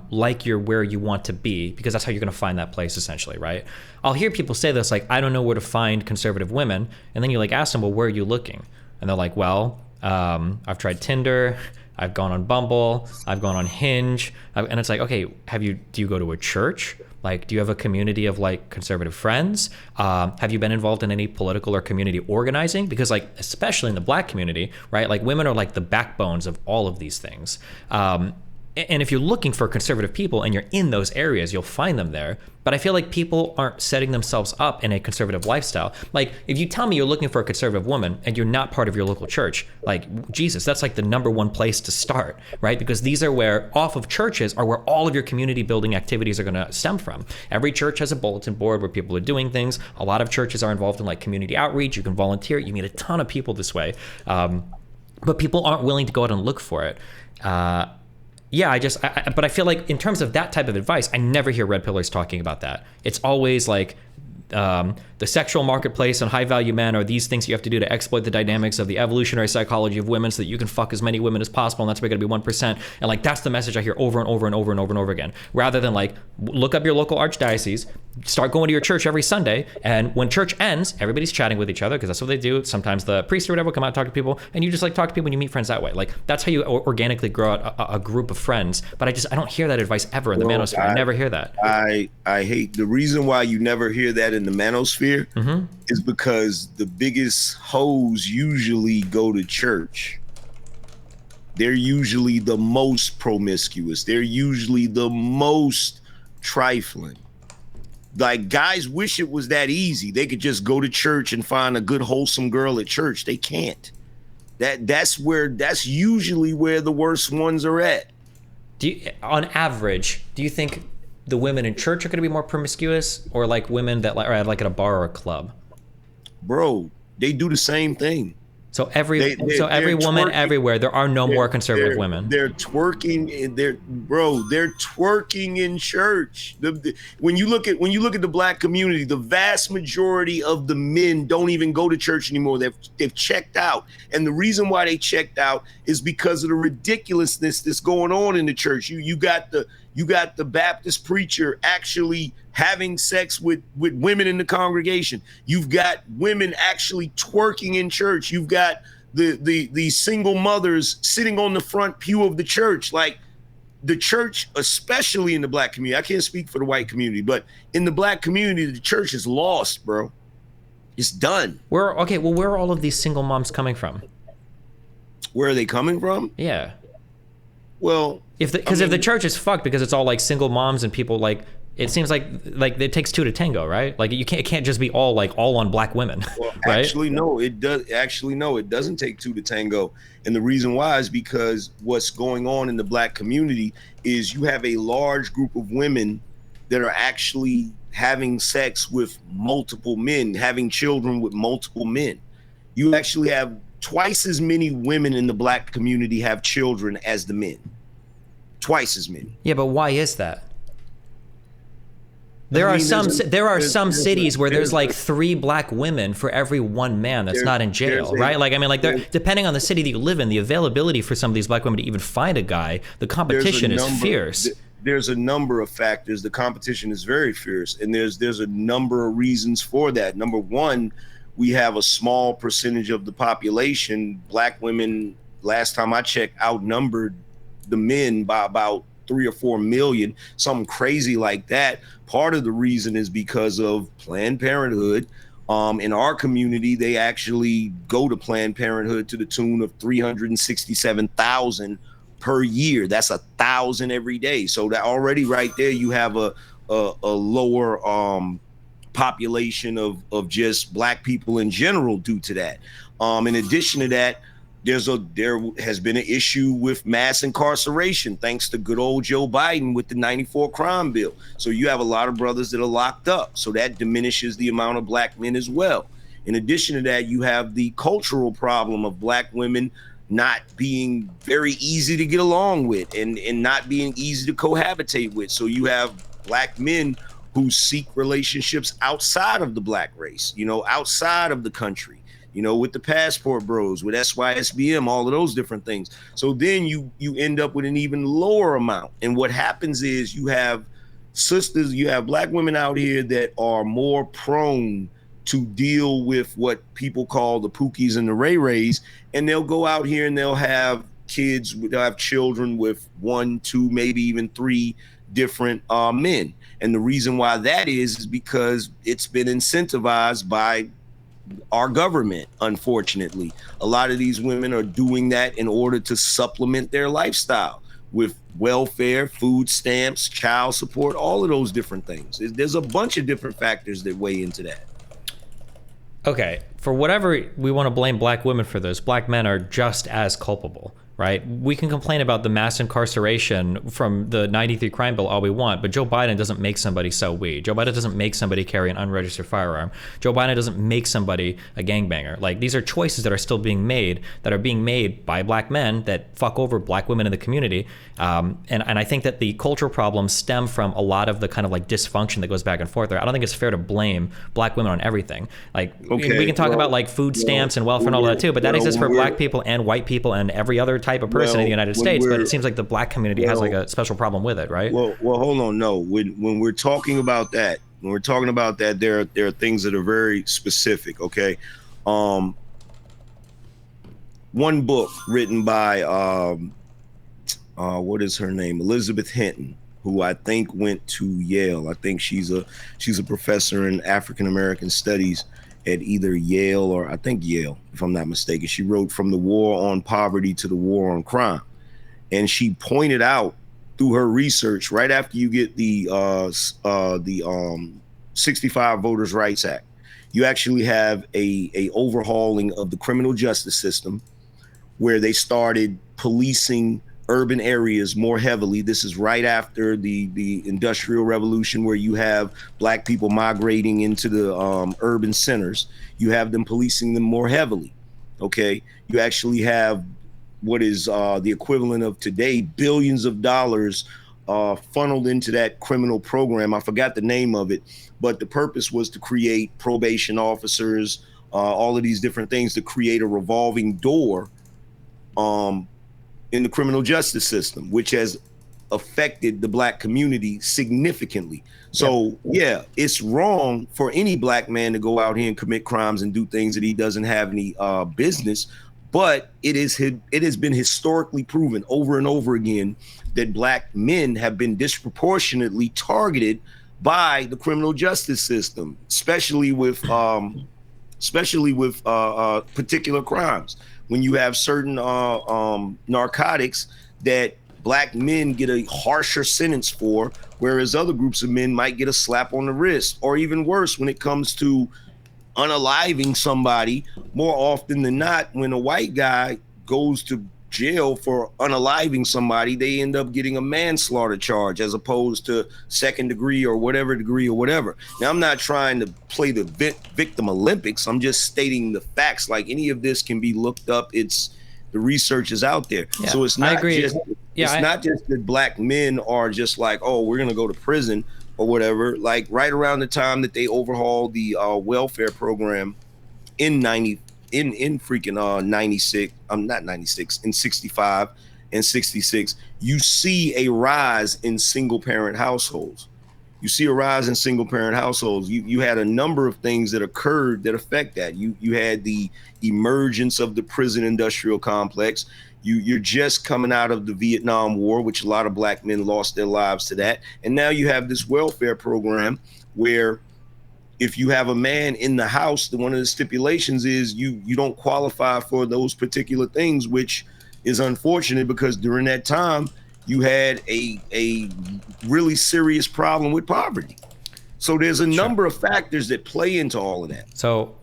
like you're where you want to be, because that's how you're going to find that place, essentially, right? I'll hear people say this, like, I don't know where to find conservative women. And then you like ask them, well, where are you looking? And they're like, well, I've tried Tinder, I've gone on Bumble, I've gone on Hinge. And it's like, okay, do you go to a church? Like, do you have a community of like conservative friends? Have you been involved in any political or community organizing? Because like, especially in the Black community, right? Like, women are like the backbones of all of these things. And if you're looking for conservative people and you're in those areas, you'll find them there. But I feel like people aren't setting themselves up in a conservative lifestyle. Like, if you tell me you're looking for a conservative woman and you're not part of your local church, like, Jesus, that's like the number one place to start, right? Because these are off of churches are where all of your community building activities are going to stem from. Every church has a bulletin board where people are doing things. A lot of churches are involved in like community outreach. You can volunteer. You meet a ton of people this way. But people aren't willing to go out and look for it. Yeah, but I feel like in terms of that type of advice, I never hear red pillars talking about that. It's always like the sexual marketplace and high value men are these things you have to do to exploit the dynamics of the evolutionary psychology of women so that you can fuck as many women as possible, and that's why you're gonna be 1%. And like, that's the message I hear over and over and over and over and over again. Rather than like, look up your local archdiocese, start going to your church every Sunday, and when church ends, everybody's chatting with each other, because that's what they do. Sometimes the priest or whatever will come out and talk to people, and you just like talk to people and you meet friends that way. Like, that's how you organically grow out a group of friends. But I don't hear that advice ever in the manosphere. I never hear that. I hate the reason why you never hear that in the manosphere is because the biggest hoes usually go to church. They're usually the most promiscuous. They're usually the most trifling. Like, guys wish it was that easy. They could just go to church and find a good wholesome girl at church. They can't. That's usually where the worst ones are at. On average, do you think the women in church are going to be more promiscuous, or like women that are like at a bar or a club? Bro, they do the same thing. So every woman everywhere, there are no more conservative women. They're twerking. They're twerking in church. When you look at the Black community, the vast majority of the men don't even go to church anymore. They've checked out, and the reason why they checked out is because of the ridiculousness that's going on in the church. You got the Baptist preacher actually having sex with women in the congregation. You've got women actually twerking in church. You've got the single mothers sitting on the front pew of the church. Like, the church, especially in the Black community, I can't speak for the white community, but in the Black community, the church is lost, bro. It's done. Where are all of these single moms coming from? Where are they coming from? Yeah. Well, if the church is fucked because it's all like single moms and people like It seems like it takes two to tango, right? Like it can't just be all on black women, Well, right? actually, no, it does. Actually, no, it doesn't take two to tango. And the reason why is because what's going on in the black community is you have a large group of women that are actually having sex with multiple men, having children with multiple men. You actually have twice as many women in the black community have children as the men. Twice as many. Yeah, but why is that? There are some cities where there's like 3 black women for every 1 man that's not in jail, right? Like, I mean, like, depending on the city that you live in, the availability for some of these black women to even find a guy, the competition is fierce. There's a number of factors. The competition is very fierce, and there's a number of reasons for that. Number one, we have a small percentage of the population. Black women, last time I checked, outnumbered the men by about 3 or 4 million, something crazy like that. Part of the reason is because of Planned Parenthood. In our community, they actually go to Planned Parenthood to the tune of 367,000 per year. That's 1,000 every day. So that already right there, you have a lower population of just black people in general due to that. In addition to that, there has been an issue with mass incarceration thanks to good old Joe Biden with the 94 crime bill. So you have a lot of brothers that are locked up. So that diminishes the amount of black men as well. In addition to that, you have the cultural problem of black women not being very easy to get along with and not being easy to cohabitate with. So you have black men who seek relationships outside of the black race, outside of the country. With the passport bros, with SYSBM, all of those different things. So then you end up with an even lower amount. And what happens is you have black women out here that are more prone to deal with what people call the Pookies and the Ray Rays, and they'll go out here and they'll have they'll have children with 1, 2, maybe even 3 different men. And the reason why that is because it's been incentivized by our government. Unfortunately, a lot of these women are doing that in order to supplement their lifestyle with welfare, food stamps, child support, all of those different things. There's a bunch of different factors that weigh into that. Okay, for whatever we want to blame black women for this, black men are just as culpable, right? We can complain about the mass incarceration from the 93 crime bill all we want, but Joe Biden doesn't make somebody sell weed. Joe Biden doesn't make somebody carry an unregistered firearm. Joe Biden doesn't make somebody a gangbanger. Like, these are choices that are still being made, that are being made by black men that fuck over black women in the community. And I think that the cultural problems stem from a lot of the kind of like dysfunction that goes back and forth there. I don't think it's fair to blame black women on everything. Like, we can talk about like food stamps and welfare and all that too, but that exists for black people and white people and every other type of person in the United States. But it seems like the black community has like a special problem with it, right? Well, hold on. No, when we're talking about that, there are things that are very specific. Okay, one book written by what is her name? Elizabeth Hinton, who I think went to Yale. I think she's a professor in African American studies at either Yale or I think Yale, if I'm not mistaken. She wrote From the War on Poverty to the War on Crime. And she pointed out through her research, right after you get the 65 Voters' Rights Act, you actually have a overhauling of the criminal justice system where they started policing urban areas more heavily. This is right after the Industrial Revolution, where you have black people migrating into the urban centers. You have them policing them more heavily. Okay, you actually have what is the equivalent of today billions of dollars funneled into that criminal program. I forgot the name of it, but the purpose was to create probation officers, all of these different things to create a revolving door in the criminal justice system, which has affected the black community significantly. So yeah, it's wrong for any black man to go out here and commit crimes and do things that he doesn't have any business. But it has been historically proven over and over again that black men have been disproportionately targeted by the criminal justice system, especially with particular crimes. When you have certain narcotics that black men get a harsher sentence for, whereas other groups of men might get a slap on the wrist, or even worse when it comes to unaliving somebody. More often than not, when a white guy goes to jail for unaliving somebody, they end up getting a manslaughter charge as opposed to second degree or whatever degree or whatever. Now, I'm not trying to play the victim Olympics. I'm just stating the facts. Like, any of this can be looked up. The research is out there. Yeah, so it's not I agree. not just that black men are just like, oh, we're going to go to prison or whatever. Like, right around the time that they overhauled the welfare program in 96, not 96, in 65 and 66, you see a rise in single parent households. You see a rise in single parent households. You had a number of things that occurred that affect that. You had the emergence of the prison industrial complex. You're just coming out of the Vietnam War, which a lot of black men lost their lives to that. And now you have this welfare program where if you have a man in the house, one of the stipulations is you don't qualify for those particular things, which is unfortunate because during that time you had a really serious problem with poverty. So there's a number of factors that play into all of that. So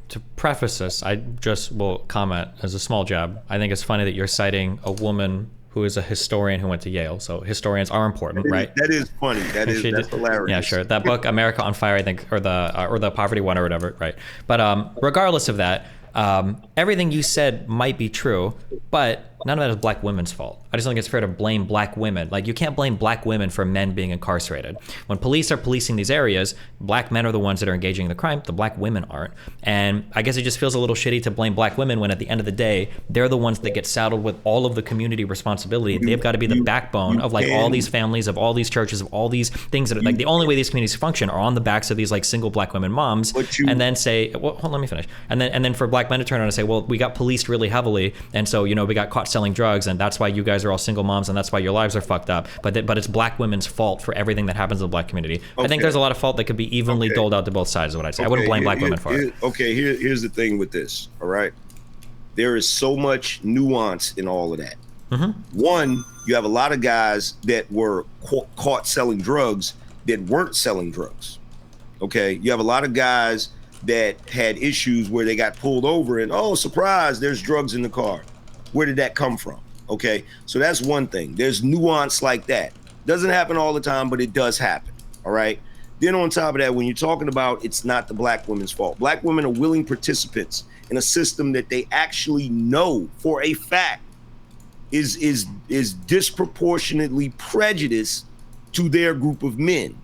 to preface this, I just will comment as a small jab. I think it's funny that you're citing a woman who is a historian who went to Yale. So historians are important, right? That is funny. That's hilarious. Yeah, sure. That book, America on Fire, I think, or the Poverty One or whatever, right? But regardless of that, everything you said might be true, but none of that is black women's fault. I just don't think it's fair to blame black women. Like, you can't blame black women for men being incarcerated. When police are policing these areas, black men are the ones that are engaging in the crime. The black women aren't. And I guess it just feels a little shitty to blame black women when at the end of the day, they're the ones that get saddled with all of the community responsibility. They've got to be the backbone of like all these families, of all these churches, of all these things that are like the only way these communities function are on the backs of these like single black women moms. And then say, well, hold on, let me finish. And then for black men to turn around and say, well, we got policed really heavily. And so, we got caught selling drugs, and that's why you guys are all single moms, and that's why your lives are fucked up. But it's black women's fault for everything that happens in the black community. Okay. I think there's a lot of fault that could be evenly doled out to both sides, is what I'd say. I wouldn't blame black women for it. Here's the thing with this, all right? There is so much nuance in all of that. Mm-hmm. One, you have a lot of guys that were caught selling drugs that weren't selling drugs, okay? You have a lot of guys that had issues where they got pulled over and, oh, surprise, there's drugs in the car. Where did that come from? Okay, so that's one thing. There's nuance like that. Doesn't happen all the time, but it does happen, all right? Then on top of that, when you're talking about it's not the black women's fault, black women are willing participants in a system that they actually know for a fact is disproportionately prejudiced to their group of men,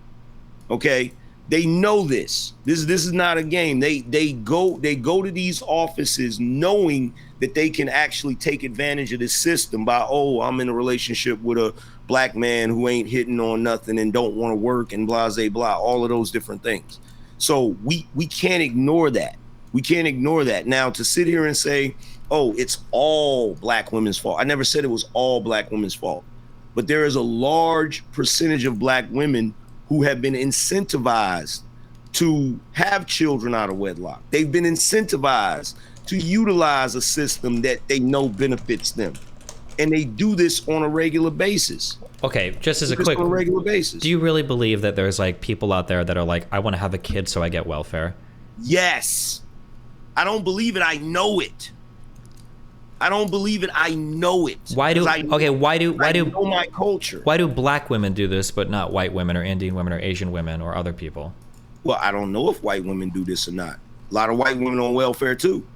okay? They know this. This is not a game. They go to these offices knowing that they can actually take advantage of this system by, oh, I'm in a relationship with a black man who ain't hitting on nothing and don't want to work and blah, blah, blah, all of those different things. So we can't ignore that. We can't ignore that. Now, to sit here and say, oh, it's all black women's fault. I never said it was all black women's fault, but there is a large percentage of black women who have been incentivized to have children out of wedlock. They've been incentivized to utilize a system that they know benefits them. And they do this on a regular basis. Okay, just as a quick, on a regular basis. Do you really believe that there's like people out there that are like, I want to have a kid so I get welfare? Yes. I don't believe it. I know it. I don't believe it. I know it. Why do I know my culture? Why do black women do this, but not white women or Indian women or Asian women or other people? Well, I don't know if white women do this or not. A lot of white women on welfare too.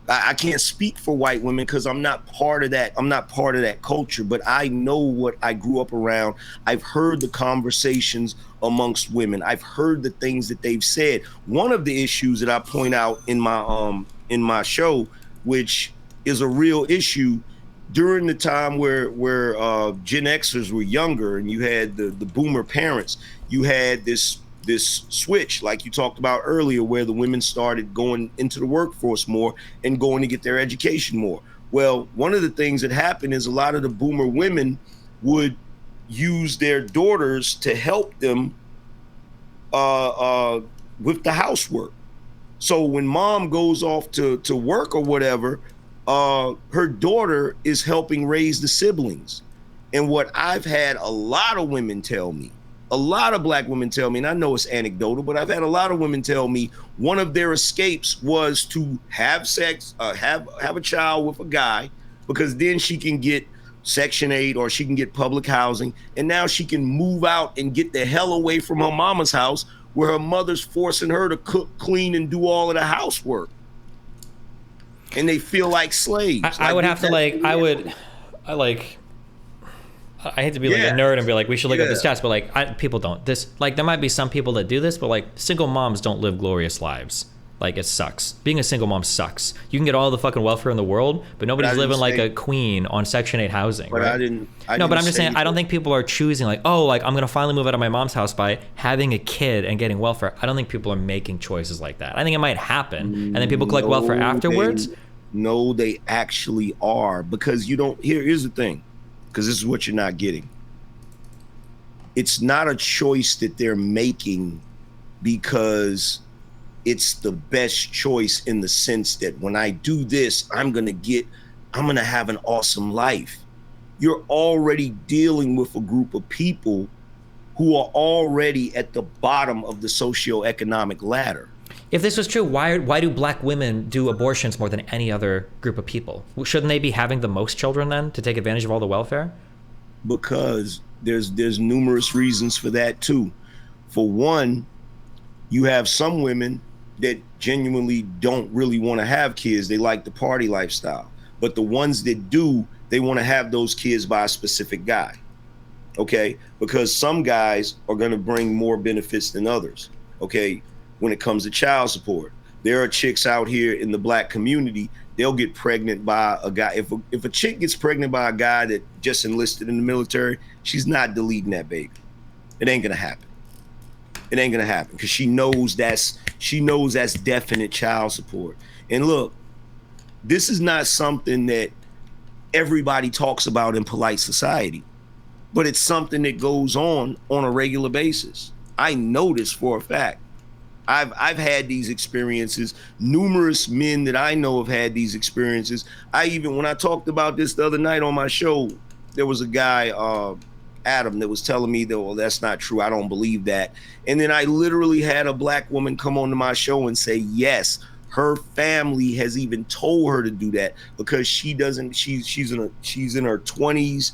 I can't speak for white women because I'm not part of that. I'm not part of that culture, but I know what I grew up around. I've heard the conversations amongst women. I've heard the things that they've said. One of the issues that I point out in my show, which is a real issue during the time where Gen Xers were younger and you had the boomer parents, you had this switch like you talked about earlier where the women started going into the workforce more and going to get their education more. Well, one of the things that happened is a lot of the boomer women would use their daughters to help them with the housework. So when mom goes off to work or whatever, her daughter is helping raise the siblings. And what I've had a lot of women tell me, a lot of black women tell me, and I know it's anecdotal, but I've had a lot of women tell me one of their escapes was to have sex, have a child with a guy, because then she can get Section 8 or she can get public housing, and now she can move out and get the hell away from her mama's house where her mother's forcing her to cook, clean, and do all of the housework. And they feel like slaves. I would have to I hate to be like a nerd and be like, we should look up the stats, but like people don't. This, like, there might be some people that do this, but like single moms don't live glorious lives. Like, it sucks. Being a single mom sucks. You can get all the fucking welfare in the world, but nobody's living like a queen on Section 8 housing. But right? No, but I'm just saying, I don't think people are choosing like, oh, like I'm gonna finally move out of my mom's house by having a kid and getting welfare. I don't think people are making choices like that. I think it might happen, and then people collect welfare afterwards. No, they actually are, because you don't. Here's the thing. Because this is what you're not getting. It's not a choice that they're making because it's the best choice, in the sense that when I do this, I'm gonna have an awesome life. You're already dealing with a group of people who are already at the bottom of the socioeconomic ladder. If this was true, why do black women do abortions more than any other group of people? Shouldn't they be having the most children then to take advantage of all the welfare? Because there's numerous reasons for that too. For one, you have some women that genuinely don't really want to have kids. They like the party lifestyle. But the ones that do, they want to have those kids by a specific guy. Okay? Because some guys are going to bring more benefits than others. Okay? When it comes to child support, there are chicks out here in the black community, they'll get pregnant by a guy. If a chick gets pregnant by a guy that just enlisted in the military, she's not deleting that baby. It ain't gonna happen. It ain't gonna happen, because she knows that's definite child support. And look, this is not something that everybody talks about in polite society, but it's something that goes on a regular basis. I know this for a fact. I've had these experiences. Numerous men that I know have had these experiences. When I talked about this the other night on my show, there was a guy, Adam, that was telling me that, well, that's not true. I don't believe that. And then I literally had a black woman come onto my show and say, yes, her family has even told her to do that, because she's in her 20s.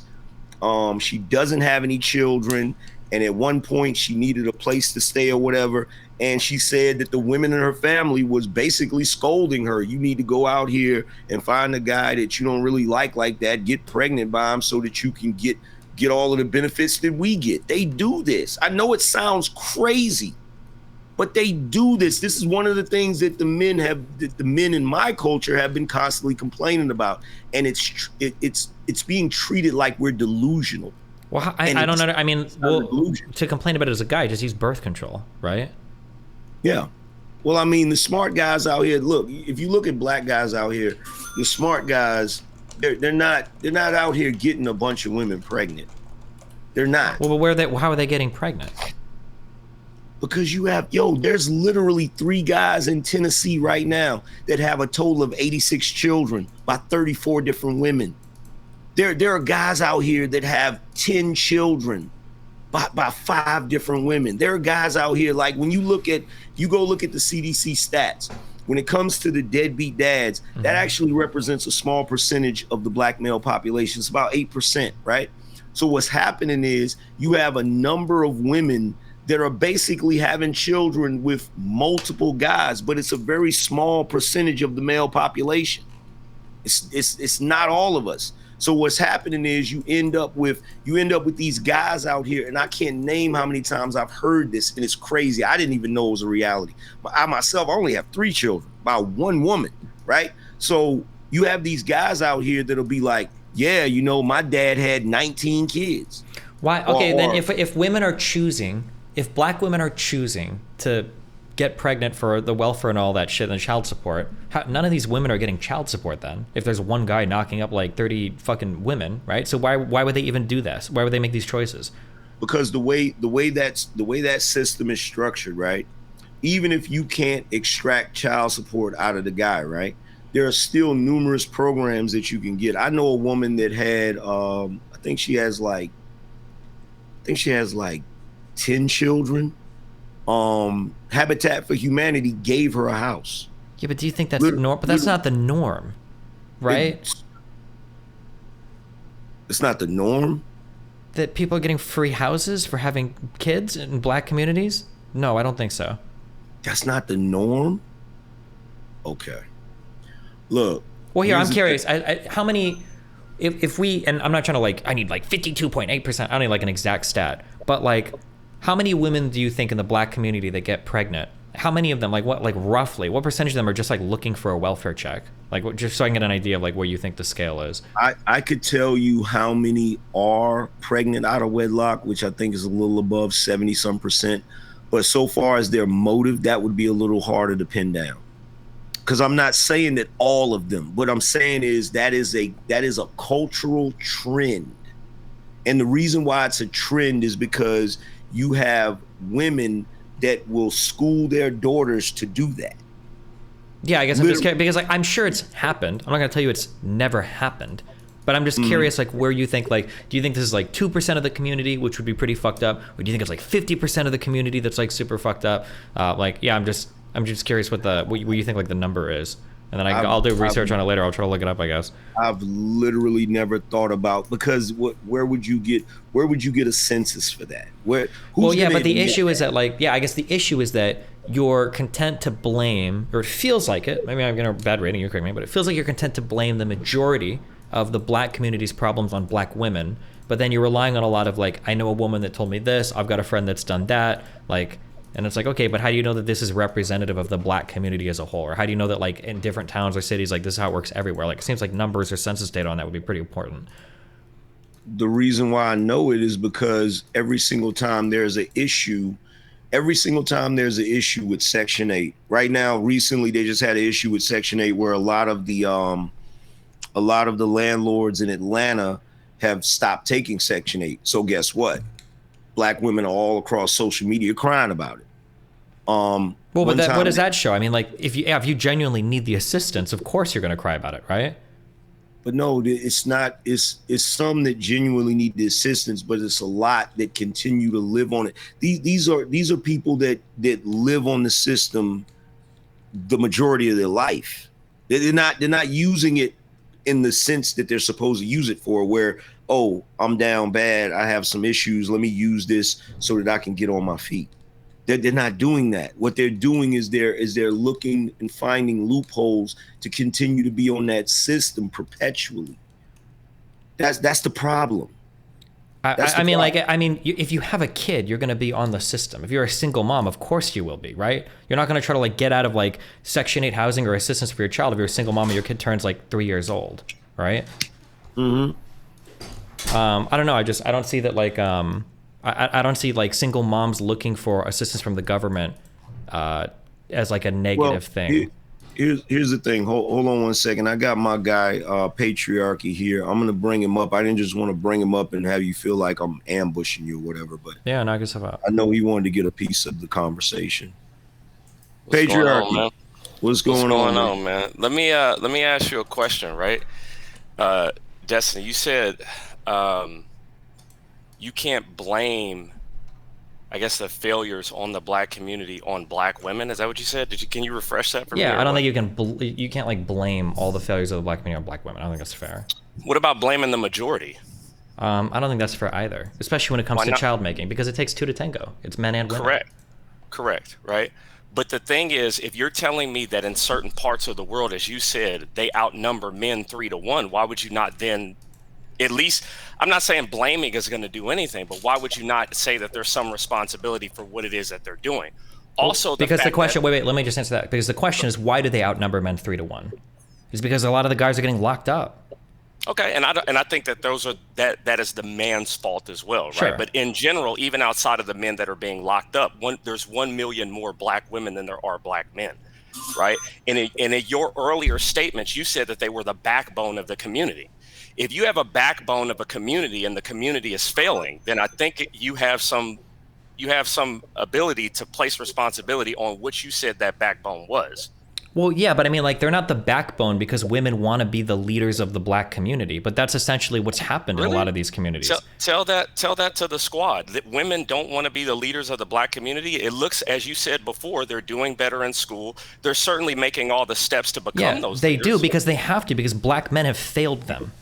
She doesn't have any children. And at one point she needed a place to stay or whatever. And she said that the women in her family was basically scolding her. You need to go out here and find a guy that you don't really like that, get pregnant by him so that you can get all of the benefits that we get. They do this. I know it sounds crazy, but they do this. This is one of the things that the men in my culture have been constantly complaining about. And it's being treated like we're delusional. Well, I don't know. I mean, to complain about it as a guy, just use birth control, right? Yeah. Well, I mean, the smart guys out here, look, if you look at black guys out here, the smart guys, they're not out here getting a bunch of women pregnant. They're not. Well, but how are they getting pregnant? Because there's literally 3 guys in Tennessee right now that have a total of 86 children by 34 different women. There are guys out here that have 10 children by 5 different women. There are guys out here, like when you go look at the CDC stats, when it comes to the deadbeat dads, mm-hmm. that actually represents a small percentage of the black male population. It's about 8%, right? So what's happening is you have a number of women that are basically having children with multiple guys, but it's a very small percentage of the male population. It's not all of us. So what's happening is you end up with these guys out here, and I can't name how many times I've heard this, and it's crazy. I didn't even know it was a reality. But I myself only have 3 children by 1 woman, right? So you have these guys out here that'll be like, yeah, my dad had 19 kids. Why? Okay, then if women are choosing, if black women are choosing to get pregnant for the welfare and all that shit and child support, none of these women are getting child support then, if there's one guy knocking up like 30 fucking women, right? So why would they even do this? Why would they make these choices? Because the way that system is structured, right? Even if you can't extract child support out of the guy, right? There are still numerous programs that you can get. I know a woman that had, I think she has like 10 children. Habitat for Humanity gave her a house. Yeah, but do you think that's norm? But that's not the norm, right? It's not the norm. That people are getting free houses for having kids in black communities? No, I don't think so. That's not the norm. Okay. Look. Well, here, I'm curious. How many, if we, and I'm not trying to like, I need like 52.8%. I don't need like an exact stat, but like, how many women do you think in the black community that get pregnant? How many of them, like what, like roughly, what percentage of them are just like looking for a welfare check? Like, just so I can get an idea of like where you think the scale is. I could tell you how many are pregnant out of wedlock, which I think is a little above 70-some%. But so far as their motive, that would be a little harder to pin down. Because I'm not saying that all of them. What I'm saying is that is a cultural trend. And the reason why it's a trend is because you have women that will school their daughters to do that. Yeah, I guess I'm just curious because like I'm sure it's happened. I'm not gonna tell you it's never happened, but I'm just curious like where you think like do you think this is like 2% of the community, which would be pretty fucked up, or do you think it's like 50% of the community that's like super fucked up? Like yeah, I'm just curious what you think like the number is, and then I'll do research on it later. I'll try to look it up, I guess. I've literally never thought about because where would you get a census for that? But the issue is that like I guess the issue is that you're content to blame, or it feels like it. Maybe I'm getting a bad rating. You correct me, but it feels like you're content to blame the majority of the black community's problems on black women. But then you're relying on a lot of like, I know a woman that told me this. I've got a friend that's done that. Like, and it's like, okay, but how do you know that this is representative of the black community as a whole? Or how do you know that like in different towns or cities, like this is how it works everywhere? Like it seems like numbers or census data on that would be pretty important. The reason why I know it is because every single time there's an issue with Section 8. Right now, recently they just had an issue with Section 8 where a lot of the landlords in Atlanta have stopped taking Section 8. So guess what? Black women are all across social media crying about it. Well, but what does that show? I mean, like if you genuinely need the assistance, of course you're going to cry about it, right? But no, it's not. It's some that genuinely need the assistance, but it's a lot that continue to live on it. These are people that live on the system the majority of their life. They're not using it in the sense that they're supposed to use it for, where, oh, I'm down bad, I have some issues, let me use this so that I can get on my feet. They're not doing that. What they're doing is they're looking and finding loopholes to continue to be on that system perpetually. That's the problem. If you have a kid, you're going to be on the system. If you're a single mom, of course you will be, right? You're not going to try to like get out of like Section 8 housing or assistance for your child if you're a single mom and your kid turns like 3 years old, right? Mm-hmm. I don't know. I don't see that like I don't see like single moms looking for assistance from the government as like a negative thing. Here's the thing. Hold on one second. I got my guy Patriarchy here. I'm gonna bring him up. I didn't just want to bring him up and have you feel like I'm ambushing you or whatever. But yeah, knock yourself out. I know he wanted to get a piece of the conversation. Patriarchy, what's going on, man? Let me ask you a question, right? Destiny, you said you can't blame, I guess, the failures on the black community on black women. Is that what you said? Can you refresh that for me? Yeah, I don't think you can't like blame all the failures of the black community on black women. I don't think that's fair. What about blaming the majority? I don't think that's fair either, especially when it comes to child making, because it takes two to tango. It's men and women. Correct, right? But the thing is, if you're telling me that in certain parts of the world, as you said, they outnumber men 3-1, why would you not then at least, I'm not saying blaming is going to do anything, but why would you not say that there's some responsibility for what it is that they're doing? Also, because the question, wait, let me just answer that. Because the question is, why do they outnumber men 3-1? It's because a lot of the guys are getting locked up. Okay, and I think that that is the man's fault as well, right? Sure. But in general, even outside of the men that are being locked up, there's 1 million more black women than there are black men, right? And in your earlier statements, you said that they were the backbone of the community. If you have a backbone of a community and the community is failing, then I think you have some ability to place responsibility on what you said that backbone was. Well, yeah, but I mean, like, they're not the backbone because women want to be the leaders of the black community. But that's essentially what's happened in a lot of these communities. Tell that to the squad that women don't want to be the leaders of the black community. It looks, as you said before, they're doing better in school. They're certainly making all the steps to become those they leaders. do, because they have to, because black men have failed them.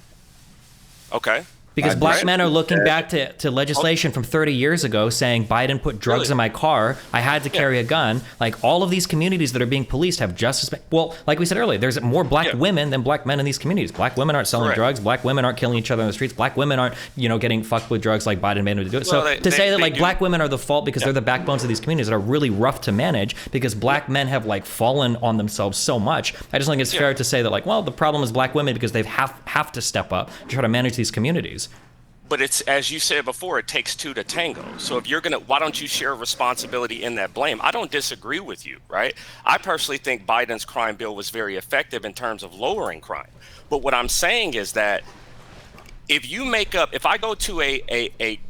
Okay. Because black men are looking back to legislation from 30 years ago saying Biden put drugs in my car, I had to carry a gun. Like, all of these communities that are being policed have just as, well, like we said earlier, there's more black women than black men in these communities. Black women aren't selling drugs. Black women aren't killing each other in the streets. Black women aren't, getting fucked with drugs like Biden made them to do it. Well, so to say that like black women are the fault because they're the backbones of these communities that are really rough to manage because black men have like fallen on themselves so much. I just think it's fair to say that like, well, the problem is black women because they have to step up to try to manage these communities. But it's, as you said before, it takes two to tango. So if you're why don't you share responsibility in that blame? I don't disagree with you, right? I personally think Biden's crime bill was very effective in terms of lowering crime. But what I'm saying is that if I go to a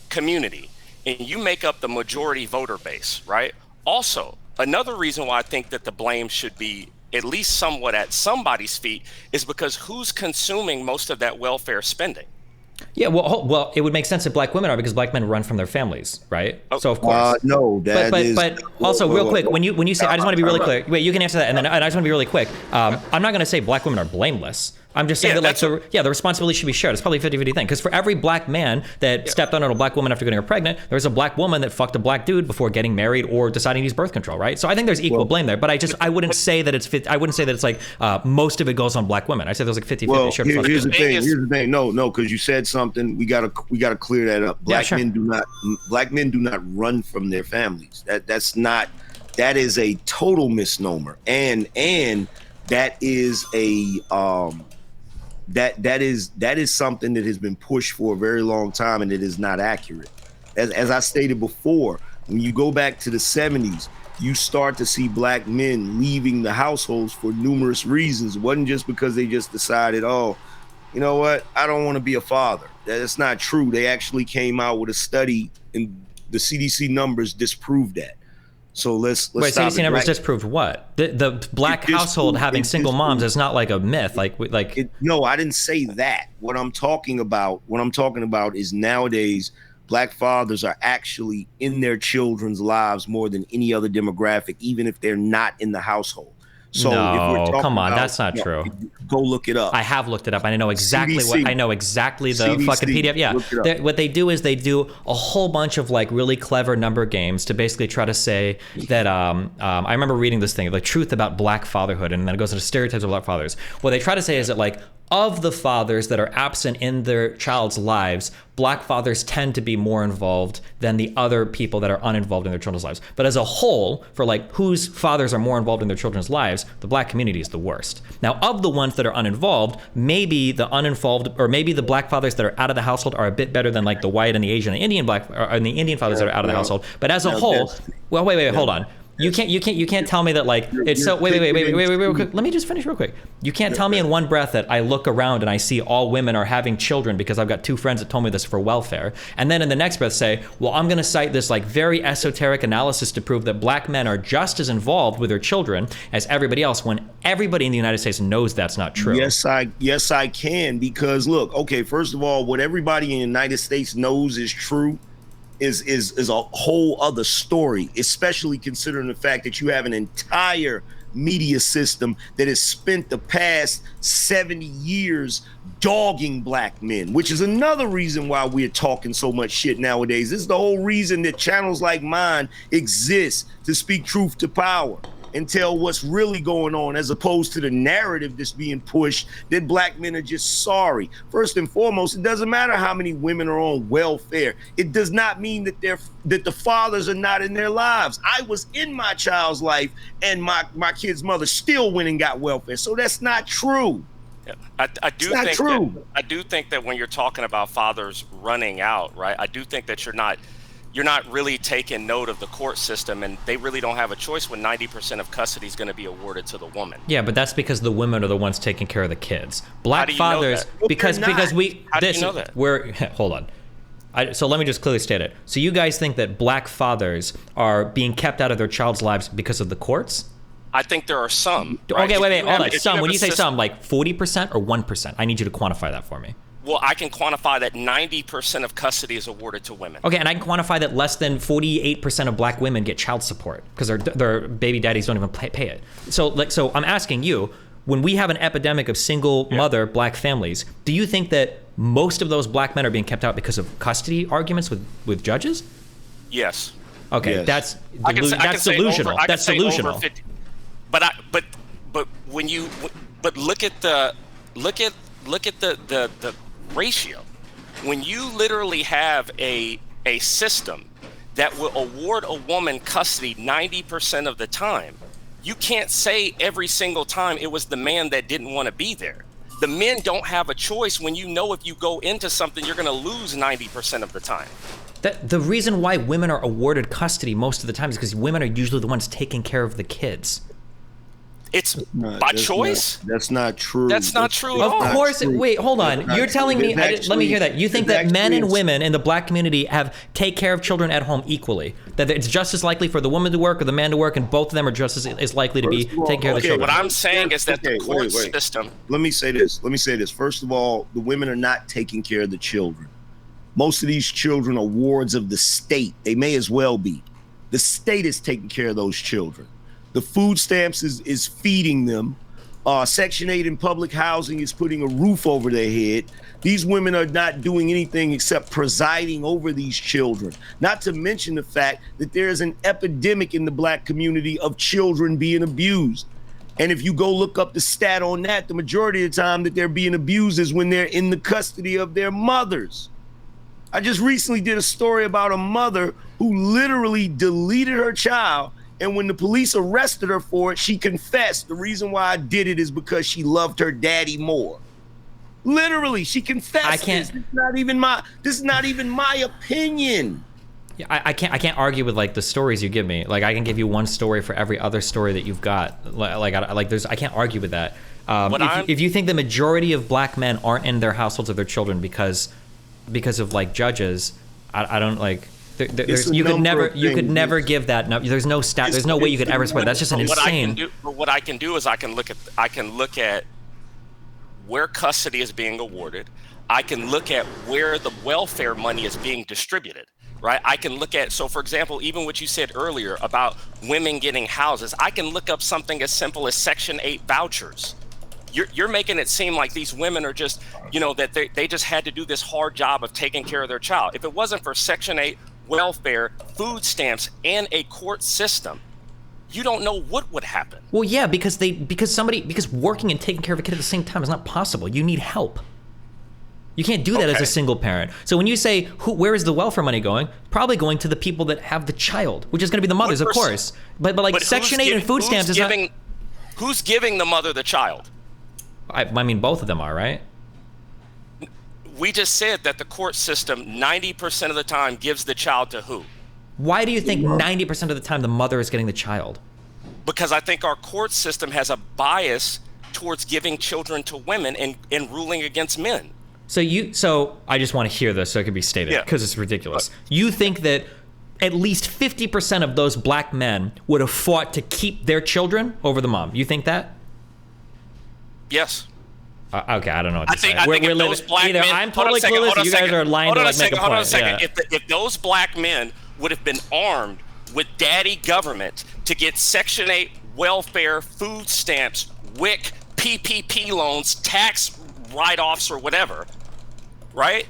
community and you make up the majority voter base, right? Also, another reason why I think that the blame should be at least somewhat at somebody's feet is because who's consuming most of that welfare spending? Yeah, well, it would make sense that black women are because black men run from their families, right? So of course, no, but also real quick, when you say, I just want to be really clear. Wait, you can answer that, and I just want to be really quick. I'm not going to say black women are blameless. I'm just saying that the responsibility should be shared. It's probably a 50-50 thing. Because for every black man that stepped on a black woman after getting her pregnant, there's a black woman that fucked a black dude before getting married or deciding to use birth control, right? So I think there's equal blame there. But I wouldn't say that it's like most of it goes on black women. I say there's like 50-50. Well, here's the thing. No, because you said something. We gotta clear that up. Black men do not run from their families. That is a total misnomer. And that is that is something that has been pushed for a very long time, and it is not accurate. As I stated before, when you go back to the 70s, you start to see black men leaving the households for numerous reasons. It wasn't just because they just decided, oh, you know what, I don't want to be a father. That's not true. They actually came out with a study, and the CDC numbers disproved that. So let's wait. CDC numbers disproved what? The black household having single moms is not like a myth. No, I didn't say that. What I'm talking about is nowadays black fathers are actually in their children's lives more than any other demographic, even if they're not in the household. So no, if we're come on, that's not true. Go look it up. I have looked it up, and I know exactly CDC. I know exactly the CDC. fucking PDF. Yeah, what they do is they do a whole bunch of like really clever number games to basically try to say that. I remember reading this thing, the truth about black fatherhood, and then it goes into stereotypes of black fathers. What they try to say is that like, of the fathers that are absent in their child's lives, black fathers tend to be more involved than the other people that are uninvolved in their children's lives. But as a whole, for like whose fathers are more involved in their children's lives, the black community is the worst. Now, of the ones that are uninvolved, maybe the uninvolved, or maybe the black fathers that are out of the household are a bit better than like the white and the Asian and Indian and the Indian fathers that are out of the household. But as a whole, well, wait, hold on. You can't tell me that like it's so wait real quick. Let me just finish real quick. You can't tell me in one breath that I look around and I see all women are having children because I've got two friends that told me this for welfare, and then in the next breath say, well, I'm going to cite this like very esoteric analysis to prove that black men are just as involved with their children as everybody else, when everybody in the United States knows that's not true. Yes, I can, because look, okay, first of all, what everybody in the United States knows is true is a whole other story, especially considering the fact that you have an entire media system that has spent the past 70 years dogging black men, which is another reason why we're talking so much shit nowadays. This is the whole reason that channels like mine exist, to speak truth to power and tell what's really going on, as opposed to the narrative that's being pushed that black men are just sorry. First and foremost, it doesn't matter how many women are on welfare. It does not mean that the fathers are not in their lives. I was in my child's life, and my kid's mother still went and got welfare. So that's not true. Yeah. I do think that when you're talking about fathers running out, right, I do think that you're not really taking note of the court system, and they really don't have a choice when 90% of custody is going to be awarded to the woman. Yeah, but that's because the women are the ones taking care of the kids. Black fathers, because we. How do you know that? Hold on. So let me just clearly state it. So you guys think that black fathers are being kept out of their child's lives because of the courts? I think there are some. Right? Okay, wait, hold on. If Some. When you say system, some, like 40% or 1%? I need you to quantify that for me. Well, I can quantify that 90% of custody is awarded to women. Okay, and I can quantify that less than 48% of black women get child support because their baby daddies don't even pay it. So I'm asking you, when we have an epidemic of single mother black families, do you think that most of those black men are being kept out because of custody arguments with judges? Yes. Okay, yes. That's delusional. That's delusional. But when you look at the ratio, when you literally have a system that will award a woman custody 90% of the time, you can't say every single time it was the man that didn't want to be there. The men don't have a choice when you know if you go into something you're going to lose 90% of the time. The reason why women are awarded custody most of the time is because women are usually the ones taking care of the kids. It's by choice? That's not true. That's not true at all. Of course. Wait, hold on. You're telling me, let me hear that. You think that men and women in the black community take care of children at home equally? That it's just as likely for the woman to work or the man to work, and both of them are just as likely to be taking care of the children? What I'm saying is that the court system... Let me say this. First of all, the women are not taking care of the children. Most of these children are wards of the state. They may as well be. The state is taking care of those children. The food stamps is feeding them. Section 8 in public housing is putting a roof over their head. These women are not doing anything except presiding over these children. Not to mention the fact that there is an epidemic in the black community of children being abused. And if you go look up the stat on that, the majority of the time that they're being abused is when they're in the custody of their mothers. I just recently did a story about a mother who literally deleted her child, and when the police arrested her for it, she confessed. The reason why I did it is because she loved her daddy more. Literally, she confessed. I can't. This is not even my opinion. Yeah, I can't argue with like the stories you give me. Like I can give you one story for every other story that you've got. I can't argue with that. If you think the majority of black men aren't in their households of their children because of like judges, I don't like. You could never give that. No, there's no stat. There's no way you could ever spread. That's just an insane. What I can do is I can look at where custody is being awarded. I can look at where the welfare money is being distributed. Right. I can look at, so for example, even what you said earlier about women getting houses, I can look up something as simple as Section 8 vouchers. You're making it seem like these women are just, that they just had to do this hard job of taking care of their child. If it wasn't for Section 8 welfare, food stamps, and a court system, you don't know what would happen. Well, yeah, because working and taking care of a kid at the same time is not possible. You need help. You can't do that as a single parent. So when you say, where is the welfare money going? Probably going to the people that have the child, which is going to be the mothers, of course. But Section 8 and food stamps is not... Who's giving the mother the child? I mean, both of them are, right? We just said that the court system 90% of the time gives the child to who? Why do you think 90% of the time the mother is getting the child? Because I think our court system has a bias towards giving children to women and ruling against men. So I just want to hear this so it can be stated because it's ridiculous. You think that at least 50% of those black men would have fought to keep their children over the mom. You think that? Yes. Okay, I don't know what to say. I think if those black men, I'm totally clueless, or you guys are lying to like make a point. Hold on a second. Yeah. If those black men would have been armed with daddy government to get Section 8 welfare, food stamps, WIC, PPP loans, tax write-offs, or whatever, right?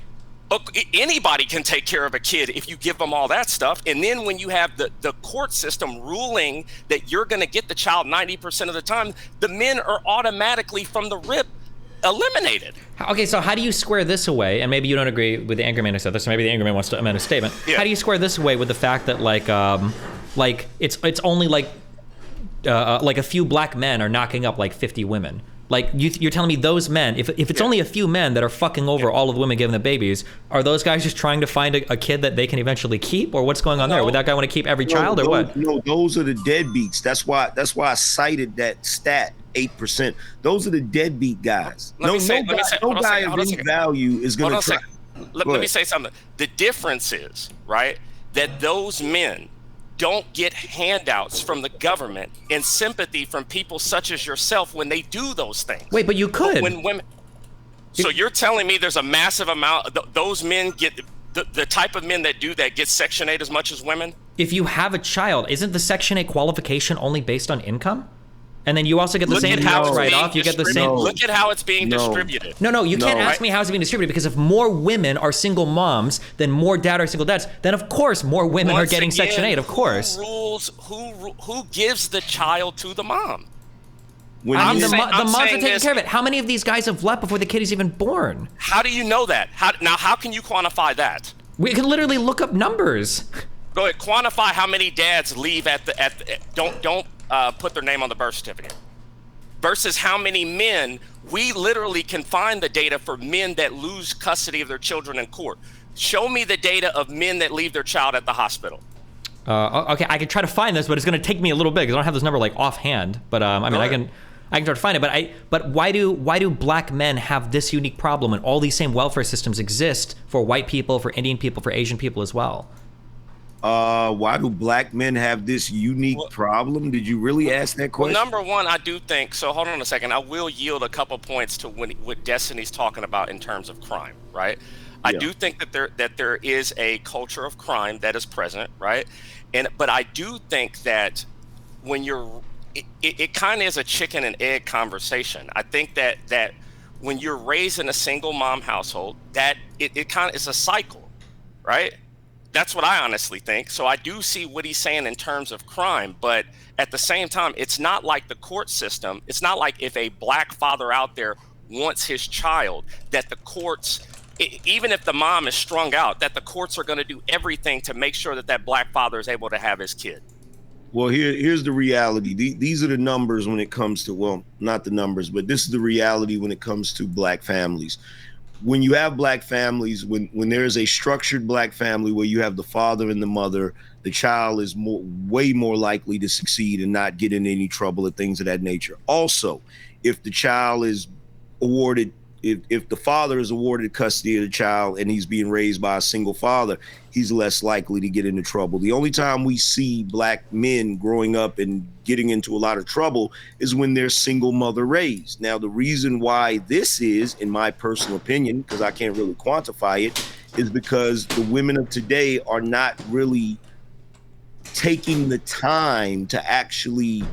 Look, anybody can take care of a kid if you give them all that stuff. And then when you have the court system ruling that you're going to get the child 90% of the time, the men are automatically from the rip eliminated. Okay, so how do you square this away? And maybe you don't agree with the Angryman who said this, so maybe the Angryman wants to amend a statement. Yeah. How do you square this away with the fact that like it's only like a few black men are knocking up like 50 women? Like you're telling me those men, if it's only a few men that are fucking over all of the women giving the babies, are those guys just trying to find a kid that they can eventually keep, or what's going on there? Would that guy want to keep every child, or what? No, those are the deadbeats. That's why I cited that stat. 8%. Those are the deadbeat guys. No guy of any value is going to try. Let me say something. The difference is, right, that those men don't get handouts from the government and sympathy from people such as yourself when they do those things. Wait, but you could. But when women, so you're telling me there's a massive amount, those men get, the type of men that do that get Section 8 as much as women? If you have a child, isn't the Section 8 qualification only based on income? And then you also get the same tax write-off. You get the same. Look at how it's being distributed. No, you can't ask me how it's being distributed, because if more women are single moms than more dad are single dads, then of course more women are getting Section 8. Of course. Who gives the child to the mom? The moms are taking care of it. How many of these guys have left before the kid is even born? How do you know that? How can you quantify that? We can literally look up numbers. Go ahead, quantify how many dads leave don't put their name on the birth certificate, versus how many men. We literally can find the data for men that lose custody of their children in court. Show me the data of men that leave their child at the hospital. Okay, I can try to find this, but it's going to take me a little bit because I don't have this number like offhand. But I mean, I can try to find it. But why do black men have this unique problem when all these same welfare systems exist for white people, for Indian people, for Asian people as well? Why do black men have this unique problem? Did you really ask that question? Well, number one, I do think so. Hold on a second. I will yield a couple points to what Destiny's talking about in terms of crime, right? I do think that there is a culture of crime that is present, right? But I do think that when it kind of is a chicken and egg conversation. I think that when you're raised in a single mom household, that it kind of is a cycle, right? That's what I honestly think. So I do see what he's saying in terms of crime, but at the same time, it's not like the court system. It's not like if a black father out there wants his child, that the courts, even if the mom is strung out, that the courts are going to do everything to make sure that black father is able to have his kid. Well, here's the reality. These are the numbers when it comes to, well, not the numbers, but this is the reality when it comes to black families. When you have black families, when there is a structured black family where you have the father and the mother, the child is way more likely to succeed and not get in any trouble or things of that nature. Also, if the child is awarded, if the father is awarded custody of the child and he's being raised by a single father, he's less likely to get into trouble. The only time we see black men growing up and getting into a lot of trouble is when they're single mother raised. Now, the reason why this is, in my personal opinion, because I can't really quantify it, is because the women of today are not really taking the time to actually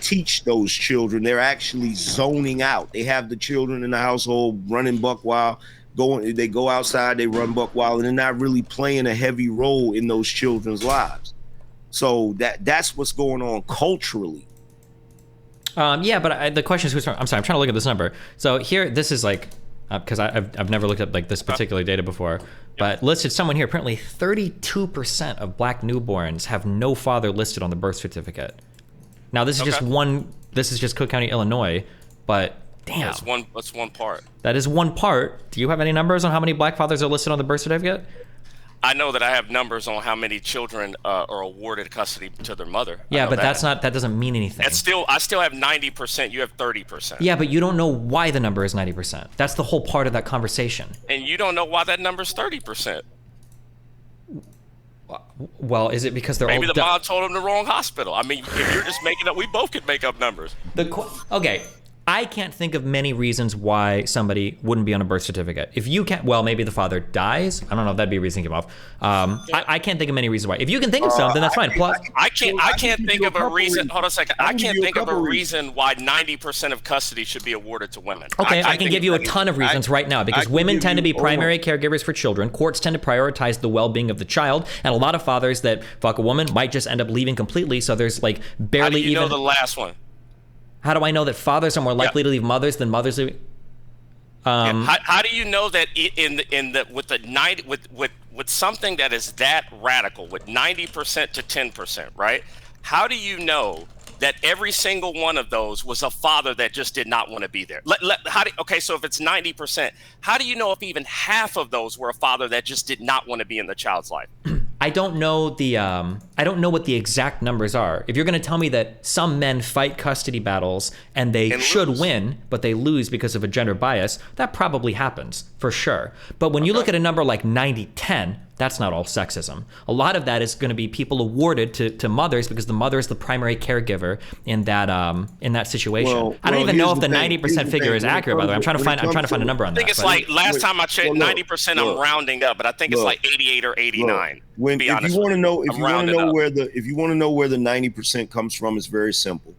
teach those children. They're actually zoning out. They have the children in the household running buck wild, they go outside, they run buck wild, and they're not really playing a heavy role in those children's lives. So that's what's going on culturally. Yeah, but the question is, I'm sorry, I'm trying to look at this number. So here, this is like, because I've never looked at like this particular data before, but listed someone here. Apparently 32% of black newborns have no father listed on the birth certificate. Now this is just one. This is just Cook County, Illinois, but damn, that's one part. That is one part. Do you have any numbers on how many black fathers are listed on the birth certificate? I know that I have numbers on how many children are awarded custody to their mother. Yeah, but that doesn't mean anything. I still have 90%. You have 30%. Yeah, but you don't know why the number is 90%. That's the whole part of that conversation. And you don't know why that number is 30%. Well, is it because they're maybe the mom told him the wrong hospital? I mean, if you're just making up, we both could make up numbers. Okay, I can't think of many reasons why somebody wouldn't be on a birth certificate. If you can't, well, maybe the father dies. I don't know if that'd be a reason to give off. I can't think of many reasons why. If you can think of some, then that's fine. Plus, I can't think of a reason. Hold on a second. I can't think of a reason why 90% of custody should be awarded to women. Okay, I can give you a ton of reasons right now, because women tend to be primary caregivers for children. Courts tend to prioritize the well-being of the child, and a lot of fathers that fuck a woman might just end up leaving completely. So there's like barely How do you even. know the last one? How do I know that fathers are more likely to leave mothers than mothers leave? How do you know that with something that is that radical, with 90% to 10%, right? How do you know that every single one of those was a father that just did not want to be there? Okay, so if it's 90%, how do you know if even half of those were a father that just did not want to be in the child's life? I don't know I don't know what the exact numbers are. If you're going to tell me that some men fight custody battles and they should win, but they lose because of a gender bias, that probably happens for sure. But when you look at a number like 90-10, That's not all sexism. A lot of that is going to be people awarded to mothers because the mother is the primary caregiver in that situation. I don't even know if the 90% figure is accurate. By the way, I'm trying to find a number on that. I think it's like last time I checked, 90%. I'm rounding up, but I think it's like 88 or 89. If you want to know where the 90% comes from, it's very simple.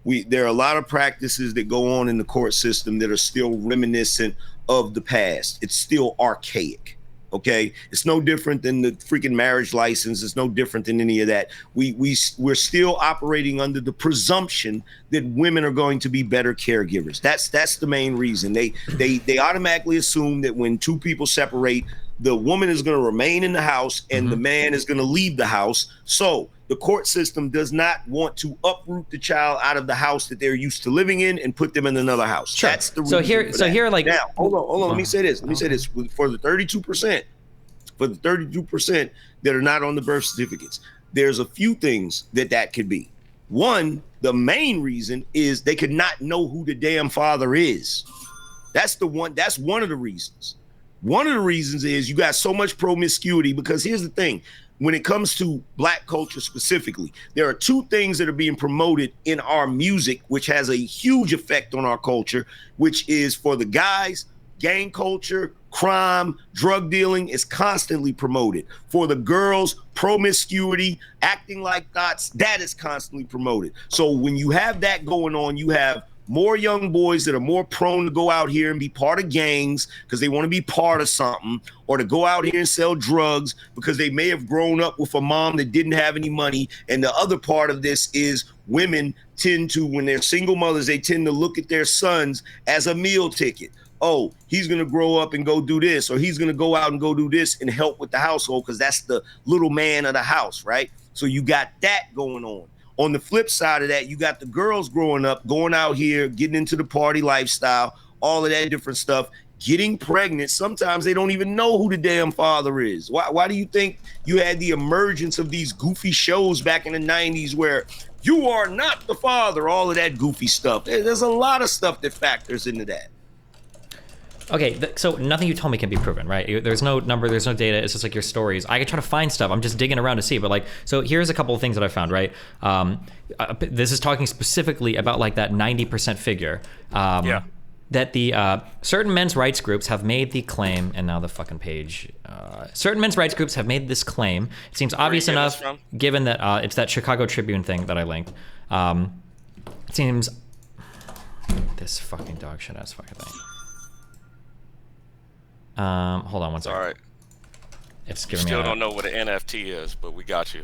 There are a lot of practices that go on in the court system that are still reminiscent of the past. It's still archaic. Okay, it's no different than the freaking marriage license. It's no different than any of that. We're still operating under the presumption that women are going to be better caregivers. That's the main reason. They automatically assume that when two people separate, the woman is going to remain in the house and the man is going to leave the house. So the court system does not want to uproot the child out of the house that they're used to living in and put them in another house. Sure. That's the reason. Now, hold on. Let me say this. For the 32%, that are not on the birth certificates, there's a few things that could be. One, the main reason is they could not know who the damn father is. That's one of the reasons. One of the reasons is you got so much promiscuity, because here's the thing. When it comes to Black culture specifically, there are two things that are being promoted in our music, which has a huge effect on our culture, which is for the guys, gang culture, crime, drug dealing is constantly promoted. For the girls, promiscuity, acting like thoughts, that is constantly promoted. So when you have that going on, you have more young boys that are more prone to go out here and be part of gangs because they want to be part of something, or to go out here and sell drugs because they may have grown up with a mom that didn't have any money. And the other part of this is women tend to, when they're single mothers, they tend to look at their sons as a meal ticket. Oh, he's going to grow up and go do this, or he's going to go out and go do this and help with the household because that's the little man of the house, right? So you got that going on. On the flip side of that, you got the girls growing up, going out here, getting into the party lifestyle, all of that different stuff, getting pregnant. Sometimes they don't even know who the damn father is. Why do you think you had the emergence of these goofy shows back in the 90s where you are not the father, all of that goofy stuff? There's a lot of stuff that factors into that. Okay, so nothing you told me can be proven, right? There's no number, there's no data. It's just like your stories. I could try to find stuff. I'm just digging around to see. But like, so here's a couple of things that I found, right? This is talking specifically about like that 90% figure. That the certain men's rights groups have made the claim, and now the fucking page. Certain men's rights groups have made this claim. It seems obvious enough, given that it's that Chicago Tribune thing that I linked. It seems this fucking dog shit ass fucking thing. Hold on one second. All right. It's giving me. Still don't know what an NFT is, but we got you.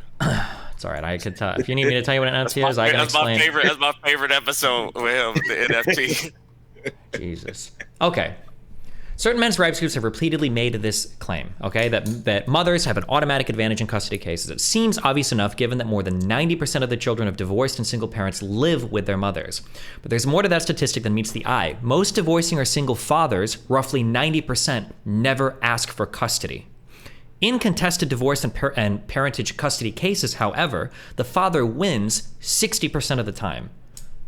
It's all right. I could tell. If you need me to tell you what an NFT is, I can explain. That's my favorite episode with him, the NFT. Jesus. Okay. Certain men's rights groups have repeatedly made this claim, okay, that mothers have an automatic advantage in custody cases. It seems obvious enough given that more than 90% of the children of divorced and single parents live with their mothers. But there's more to that statistic than meets the eye. Most divorcing or single fathers, roughly 90%, never ask for custody. In contested divorce and parentage custody cases, however, the father wins 60% of the time.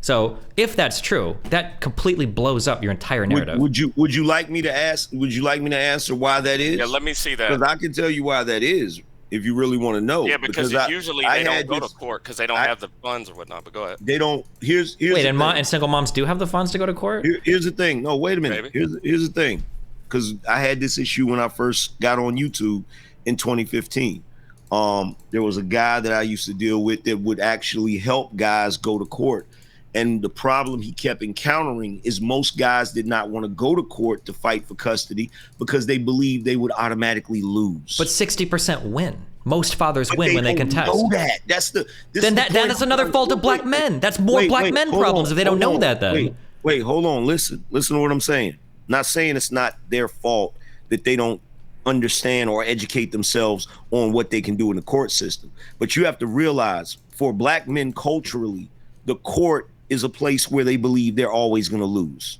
So if that's true, that completely blows up your entire narrative. Would you like me to ask? Would you like me to answer why that is? Yeah, let me see that. Because I can tell you why that is if you really want to know. Yeah, because usually they don't go to court because they don't have the funds or whatnot. But go ahead. They don't. Here's wait, and single moms do have the funds to go to court? Here's the thing. No, wait a minute. Here's the thing. Because I had this issue when I first got on YouTube in 2015. There was a guy that I used to deal with that would actually help guys go to court. And the problem he kept encountering is most guys did not want to go to court to fight for custody because they believed they would automatically lose. But 60% win. Most fathers win when they contest. Know that. That is another fault of black men. That's more black men problems if they don't know that then. Wait, hold on. Listen to what I'm saying. Not saying it's not their fault that they don't understand or educate themselves on what they can do in the court system. But you have to realize, for black men culturally, the court is a place where they believe they're always going to lose.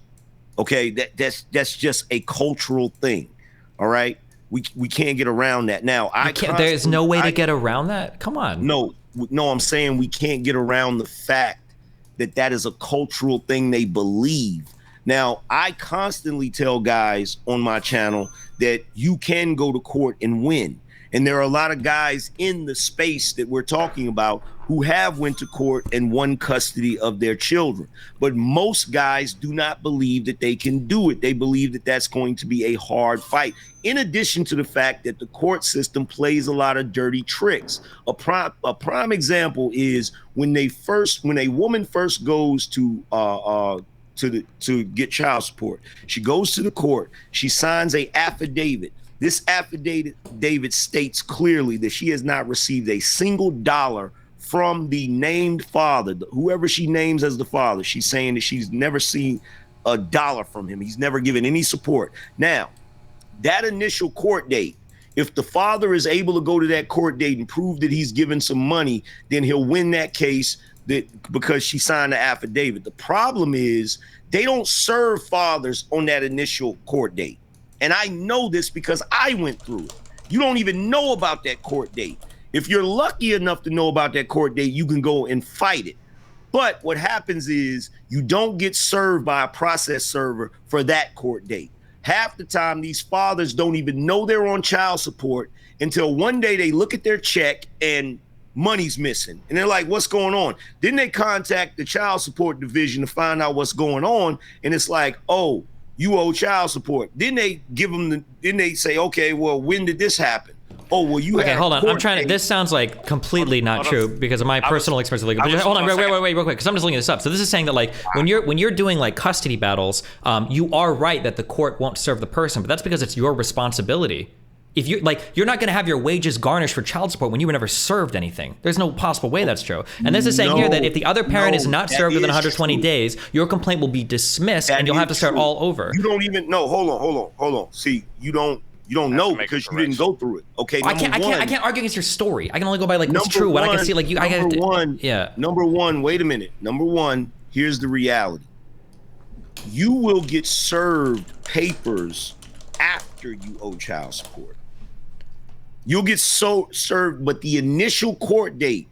Okay, that's just a cultural thing. All right, we can't get around that. Now, there's no way to get around that. Come on. No, I'm saying we can't get around the fact that is a cultural thing they believe. Now, I constantly tell guys on my channel that you can go to court and win. And there are a lot of guys in the space that we're talking about who have went to court and won custody of their children. But most guys do not believe that they can do it. They believe that that's going to be a hard fight. In addition to the fact that the court system plays a lot of dirty tricks. A prime example is when a woman first goes to get child support. She goes to the court. She signs a affidavit. This affidavit states clearly that she has not received a single dollar from the named father, whoever she names as the father. She's saying that she's never seen a dollar from him. He's never given any support. Now, that initial court date, if the father is able to go to that court date and prove that he's given some money, then he'll win that case because she signed the affidavit. The problem is they don't serve fathers on that initial court date. And I know this because I went through it. You don't even know about that court date. If you're lucky enough to know about that court date, you can go and fight it. But what happens is you don't get served by a process server for that court date. Half the time, these fathers don't even know they're on child support until one day they look at their check and money's missing. And they're like, what's going on? Then they contact the child support division to find out what's going on. And it's like, oh, you owe child support. Then they then they say, okay, well, when did this happen? Oh, well, you okay, hold on. I'm trying to, this sounds like completely not true because of my personal experience with legal. Hold on, wait, real quick, because I'm just looking this up. So this is saying that like when you're doing like custody battles, you are right that the court won't serve the person, but that's because it's your responsibility. If you like, you're not going to have your wages garnished for child support when you were never served anything. There's no possible way that's true. And this is saying here that if the other parent is not served within 120 days, your complaint will be dismissed and you'll have to start all over. You don't even know. Hold on. See, you don't know because you didn't go through it. Okay, I can't argue against your story. I can only go by like what's true. What I can see, like you. Number one. Wait a minute. Number one. Here's the reality. You will get served papers after you owe child support. You'll get served, but the initial court date,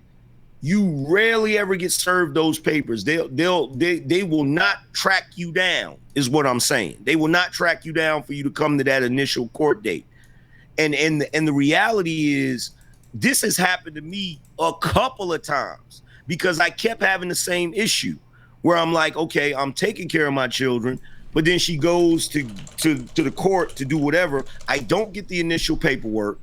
you rarely ever get served those papers. They will not track you down, is what I'm saying. They will not track you down for you to come to that initial court date. And the reality is, this has happened to me a couple of times because I kept having the same issue where I'm like, okay, I'm taking care of my children, but then she goes to the court to do whatever. I don't get the initial paperwork.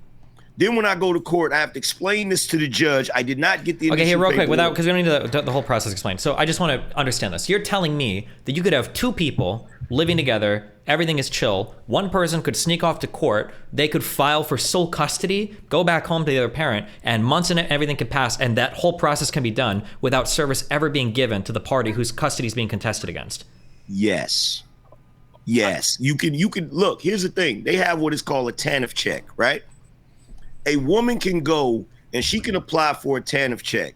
Then when I go to court, I have to explain this to the judge. I did not get the initial Okay, here, real quick, paperwork. because we don't need the whole process explained. So I just want to understand this. You're telling me that you could have two people living together, everything is chill. One person could sneak off to court. They could file for sole custody, go back home to the other parent, and months and everything could pass, and that whole process can be done without service ever being given to the party whose custody is being contested against. Yes. You can look, here's the thing. They have what is called a TANF check, right? A woman can go and she can apply for a TANF check.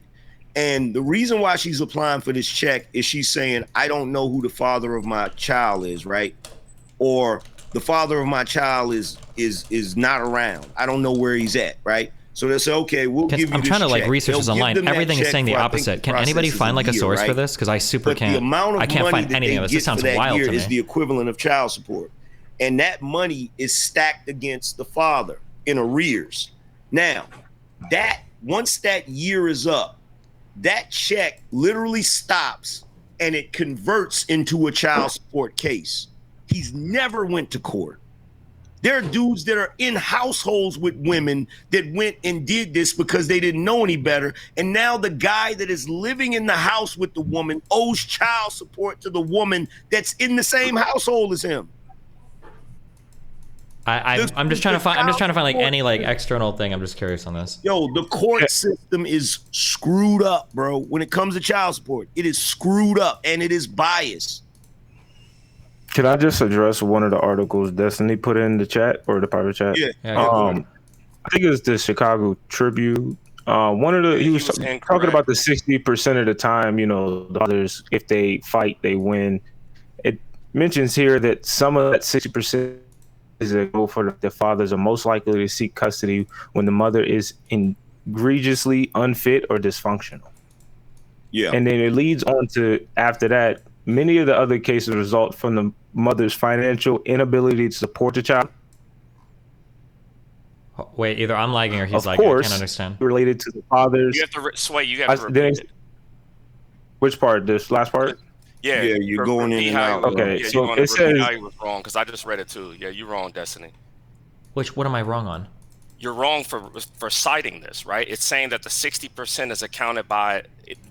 And the reason why she's applying for this check is she's saying, I don't know who the father of my child is, right? Or the father of my child is not around. I don't know where he's at, right? So they say, okay, we'll give you this I'm trying to like check. research this online. Everything is saying the opposite. Can anybody find like a source for this? Because I can't find anything of this. This sounds wild to me. Is the equivalent of child support. And that money is stacked against the father in arrears. Now, once that year is up, that check literally stops and it converts into a child support case. He's never went to court. There are dudes that are in households with women that went and did this because they didn't know any better. And now the guy that is living in the house with the woman owes child support to the woman that's in the same household as him. I'm just trying to find like any like external thing. I'm just curious on this. Yo, the court system is screwed up, bro. When it comes to child support, it is screwed up and it is biased. Can I just address one of the articles Destiny put in the chat or the private chat? Yeah. I think it was the Chicago Tribune. He was talking about the 60% of the time, the fathers, if they fight, they win. It mentions here that some of that 60% is a goal for the fathers are most likely to seek custody when the mother is egregiously unfit or dysfunctional. Yeah. And then it leads on to, after that, many of the other cases result from the mother's financial inability to support the child. Wait, either I'm lagging or he's of lagging. course, I can't understand. related to the father's. You have to Sway. You have to repeat it. Which part? This last part? Yeah, you're going in and out. Okay, Yeah, so it says how you was wrong because I just read it too. Yeah, you're wrong, Destiny. What am I wrong on? You're wrong for citing this, right? It's saying that the 60% is accounted by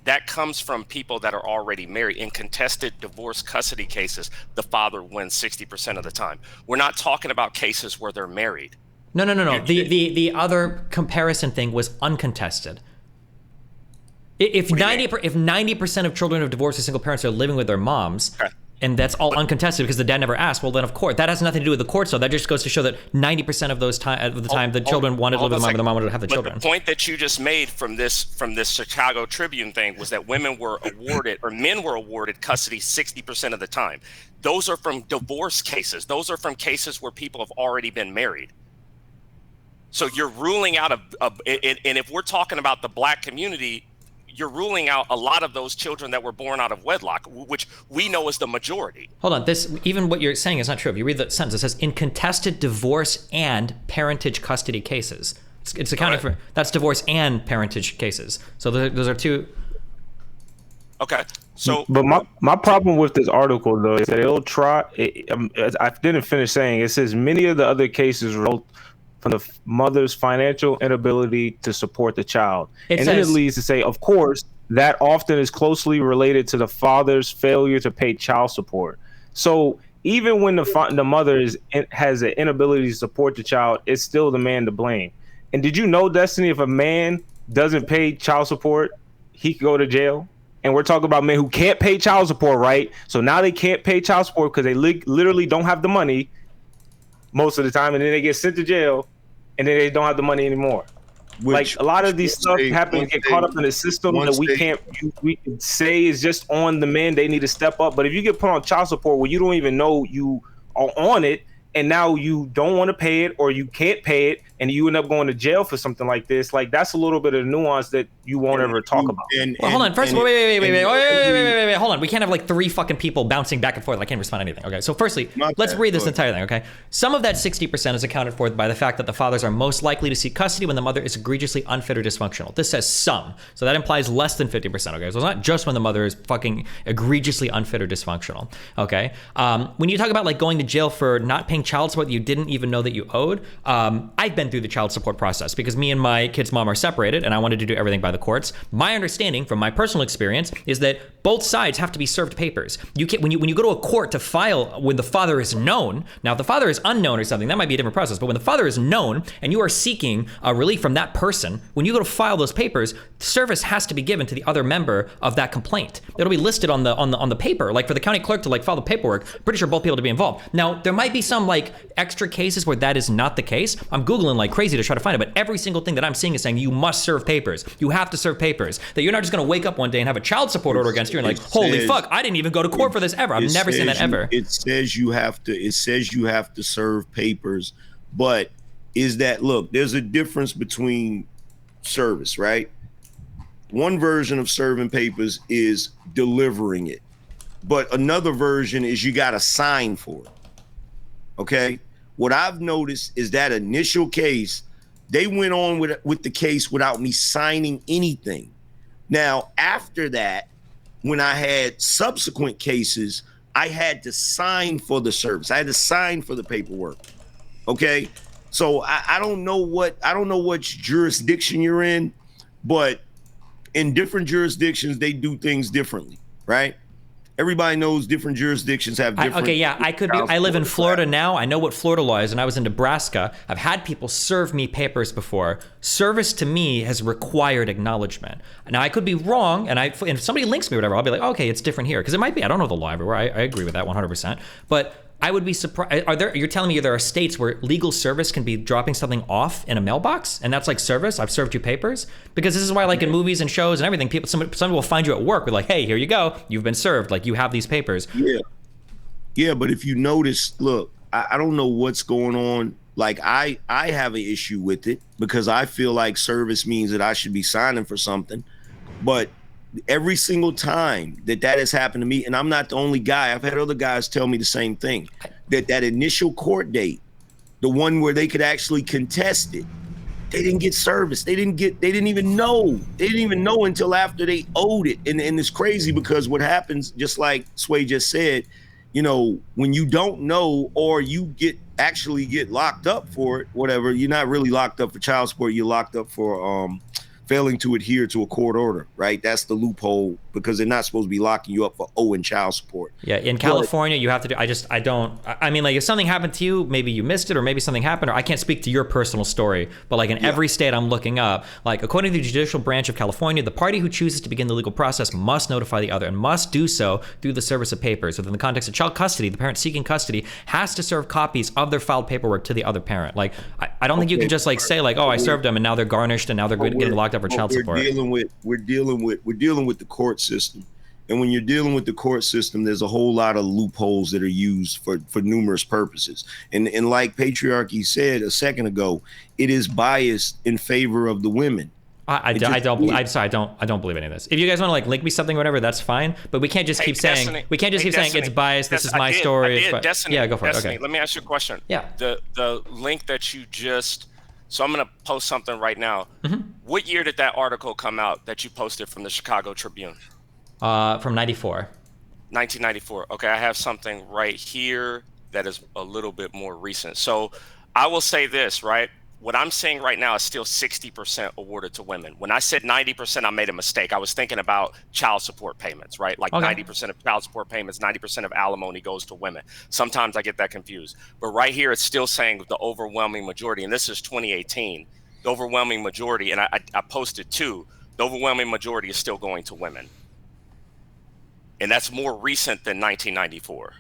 that comes from people that are already married. In contested divorce custody cases, the father wins 60% of the time. We're not talking about cases where they're married. No. The other comparison thing was uncontested. If 90% of children of divorced or single parents are living with their moms, okay, and that's all uncontested because the dad never asked, well then of course that has nothing to do with the court. So that just goes to show that 90% of those the children wanted to live with the mom, and the mom wanted to have the children. The point that you just made from this Chicago Tribune thing was that women were awarded or men were awarded custody 60% of the time. Those are from divorce cases. Those are from cases where people have already been married. So you're ruling out and if we're talking about the black community, you're ruling out a lot of those children that were born out of wedlock, which we know is the majority. Hold on, even what you're saying is not true. If you read the sentence, it says in contested divorce and parentage custody cases. It's accounting for that's divorce and parentage cases. So those are two. Okay. So, but my problem with this article though is that it'll try. I didn't finish saying. It says many of the other cases result from the mother's financial inability to support the child. Then it leads to say, of course, that often is closely related to the father's failure to pay child support. So even when the mother has an inability to support the child, it's still the man to blame. And did you know, Destiny, if a man doesn't pay child support, he could go to jail? And we're talking about men who can't pay child support, right? So now they can't pay child support because they literally don't have the money most of the time, and then they get sent to jail, and then they don't have the money anymore. Like a lot of these stuff happen to get caught up in a system that we can say is just on the men. They need to step up. But if you get put on child support where you don't even know you are on it, and now you don't want to pay it or you can't pay it, and you end up going to jail for something like this, like that's a little bit of nuance that you won't ever talk about. Hold on. First, wait. Hold on. We can't have like three fucking people bouncing back and forth. I can't respond to anything. Okay. So firstly, let's read this entire thing. Okay. Some of that 60% is accounted for by the fact that the fathers are most likely to seek custody when the mother is egregiously unfit or dysfunctional. This says some, so that implies less than 50%. Okay. So it's not just when the mother is fucking egregiously unfit or dysfunctional. Okay. When you talk about like going to jail for not paying child support that you didn't even know that you owed, I've been through the child support process because me and my kid's mom are separated and I wanted to do everything by the courts. My understanding from my personal experience is that both sides have to be served papers. You can't, when you go to a court to file when the father is known, now if the father is unknown or something, that might be a different process, but when the father is known and you are seeking relief from that person, when you go to file those papers, service has to be given to the other member of that complaint. It'll be listed on the paper, like for the county clerk to like file the paperwork, pretty sure both people to be involved. Now, there might be some like extra cases where that is not the case. I'm Googling like crazy to try to find it, but every single thing that I'm seeing is saying you must serve papers. You have to serve papers. That you're not just gonna wake up one day and have a child support order against you and like, holy fuck, I didn't even go to court for this ever. I've never seen that ever. It says you have to serve papers, but is that, look, there's a difference between service, right? One version of serving papers is delivering it, but another version is you gotta sign for it. Okay, what I've noticed is that initial case, they went on with the case without me signing anything. Now, after that, when I had subsequent cases, I had to sign for the service. I had to sign for the paperwork. Okay, so I don't know which jurisdiction you're in, but in different jurisdictions, they do things differently, right? Everybody knows different jurisdictions have different. I live in Florida now. I know what Florida law is, and I was in Nebraska. I've had people serve me papers before. Service to me has required acknowledgement. Now I could be wrong, and if somebody links me or whatever, I'll be like, okay, it's different here, because it might be. I don't know the law everywhere. I agree with that 100%. But I would be surprised. You're telling me there are states where legal service can be dropping something off in a mailbox, and that's like service? I've served you papers? Because this is why, like in movies and shows and everything, somebody will find you at work with like, hey, here you go, you've been served. Like you have these papers. Yeah. But if you notice, look, I don't know what's going on. Like I have an issue with it because I feel like service means that I should be signing for something, but every single time that has happened to me, and I'm not the only guy, I've had other guys tell me the same thing, that initial court date, the one where they could actually contest it. They didn't get service. They didn't even know. They didn't even know until after they owed it. And it's crazy because what happens, just like Sway just said, you know, when you don't know or you actually get locked up for it, whatever, you're not really locked up for child support. You're locked up for failing to adhere to a court order, right? That's the loophole, because they're not supposed to be locking you up for owing child support. Yeah, in California, you have to do, I mean, like, if something happened to you, maybe you missed it, or maybe something happened, or I can't speak to your personal story, but like in every state I'm looking up, like according to the judicial branch of California, the party who chooses to begin the legal process must notify the other and must do so through the service of papers. Within the context of child custody, the parent seeking custody has to serve copies of their filed paperwork to the other parent. Like, I don't think you can just like say like, oh, I served them and now they're garnished and now they're getting locked up for child support. We're dealing with the court system. And when you're dealing with the court system, there's a whole lot of loopholes that are used for numerous purposes. And like Patriarchy said a second ago, it is biased in favor of the women. I don't believe any of this. If you guys want to like link me something or whatever, that's fine. But we can't just keep saying it's biased. This is my story. Destiny, yeah, go for Destiny, it. Okay. Let me ask you a question. Yeah. The link that you just. So I'm going to post something right now. Mm-hmm. What year did that article come out that you posted from the Chicago Tribune? From 94. 1994. Okay, I have something right here that is a little bit more recent. So I will say this, right? What I'm saying right now is still 60% awarded to women. When I said 90%, I made a mistake. I was thinking about child support payments, right? Like 90% of child support payments, 90% of alimony goes to women. Sometimes I get that confused. But right here, it's still saying the overwhelming majority, and this is 2018, the overwhelming majority, and I posted too, the overwhelming majority is still going to women. And that's more recent than 1994.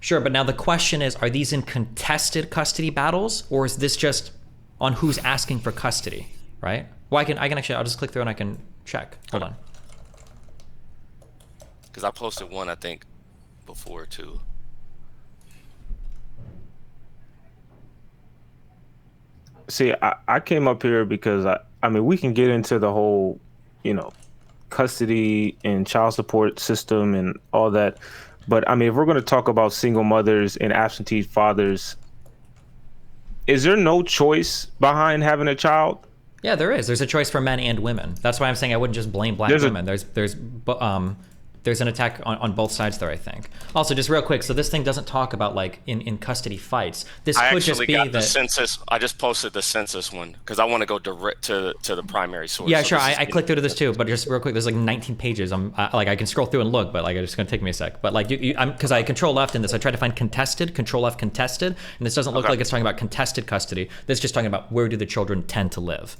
Sure, but now the question is, are these in contested custody battles, or is this just on who's asking for custody, right? Well, I can actually, I'll just click through and I can check. Hold on. Because I posted one, I think, before too. See, I came up here because I mean, we can get into the whole, you know, custody and child support system and all that. But I mean, if we're going to talk about single mothers and absentee fathers, is there no choice behind having a child? Yeah, there is. There's a choice for men and women. That's why I'm saying I wouldn't just blame black women. There's an attack on both sides there, I think. Also, just real quick, so this thing doesn't talk about like in custody fights. This could just be the census. I just posted the census one because I want to go direct to the primary source. Yeah, so sure. I clicked through this too, but just real quick, there's like 19 pages. I can scroll through and look, but like it's gonna take me a sec. But like because I control left in this, I tried to find contested, control F contested, and this doesn't look like it's talking about contested custody. This is just talking about where do the children tend to live.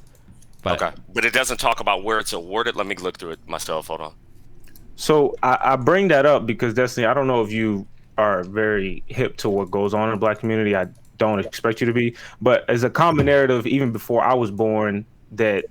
But it doesn't talk about where it's awarded. Let me look through it myself. Hold on. So I bring that up because Destiny, I don't know if you are very hip to what goes on in the black community. I don't expect you to be, but as a common narrative, even before I was born, that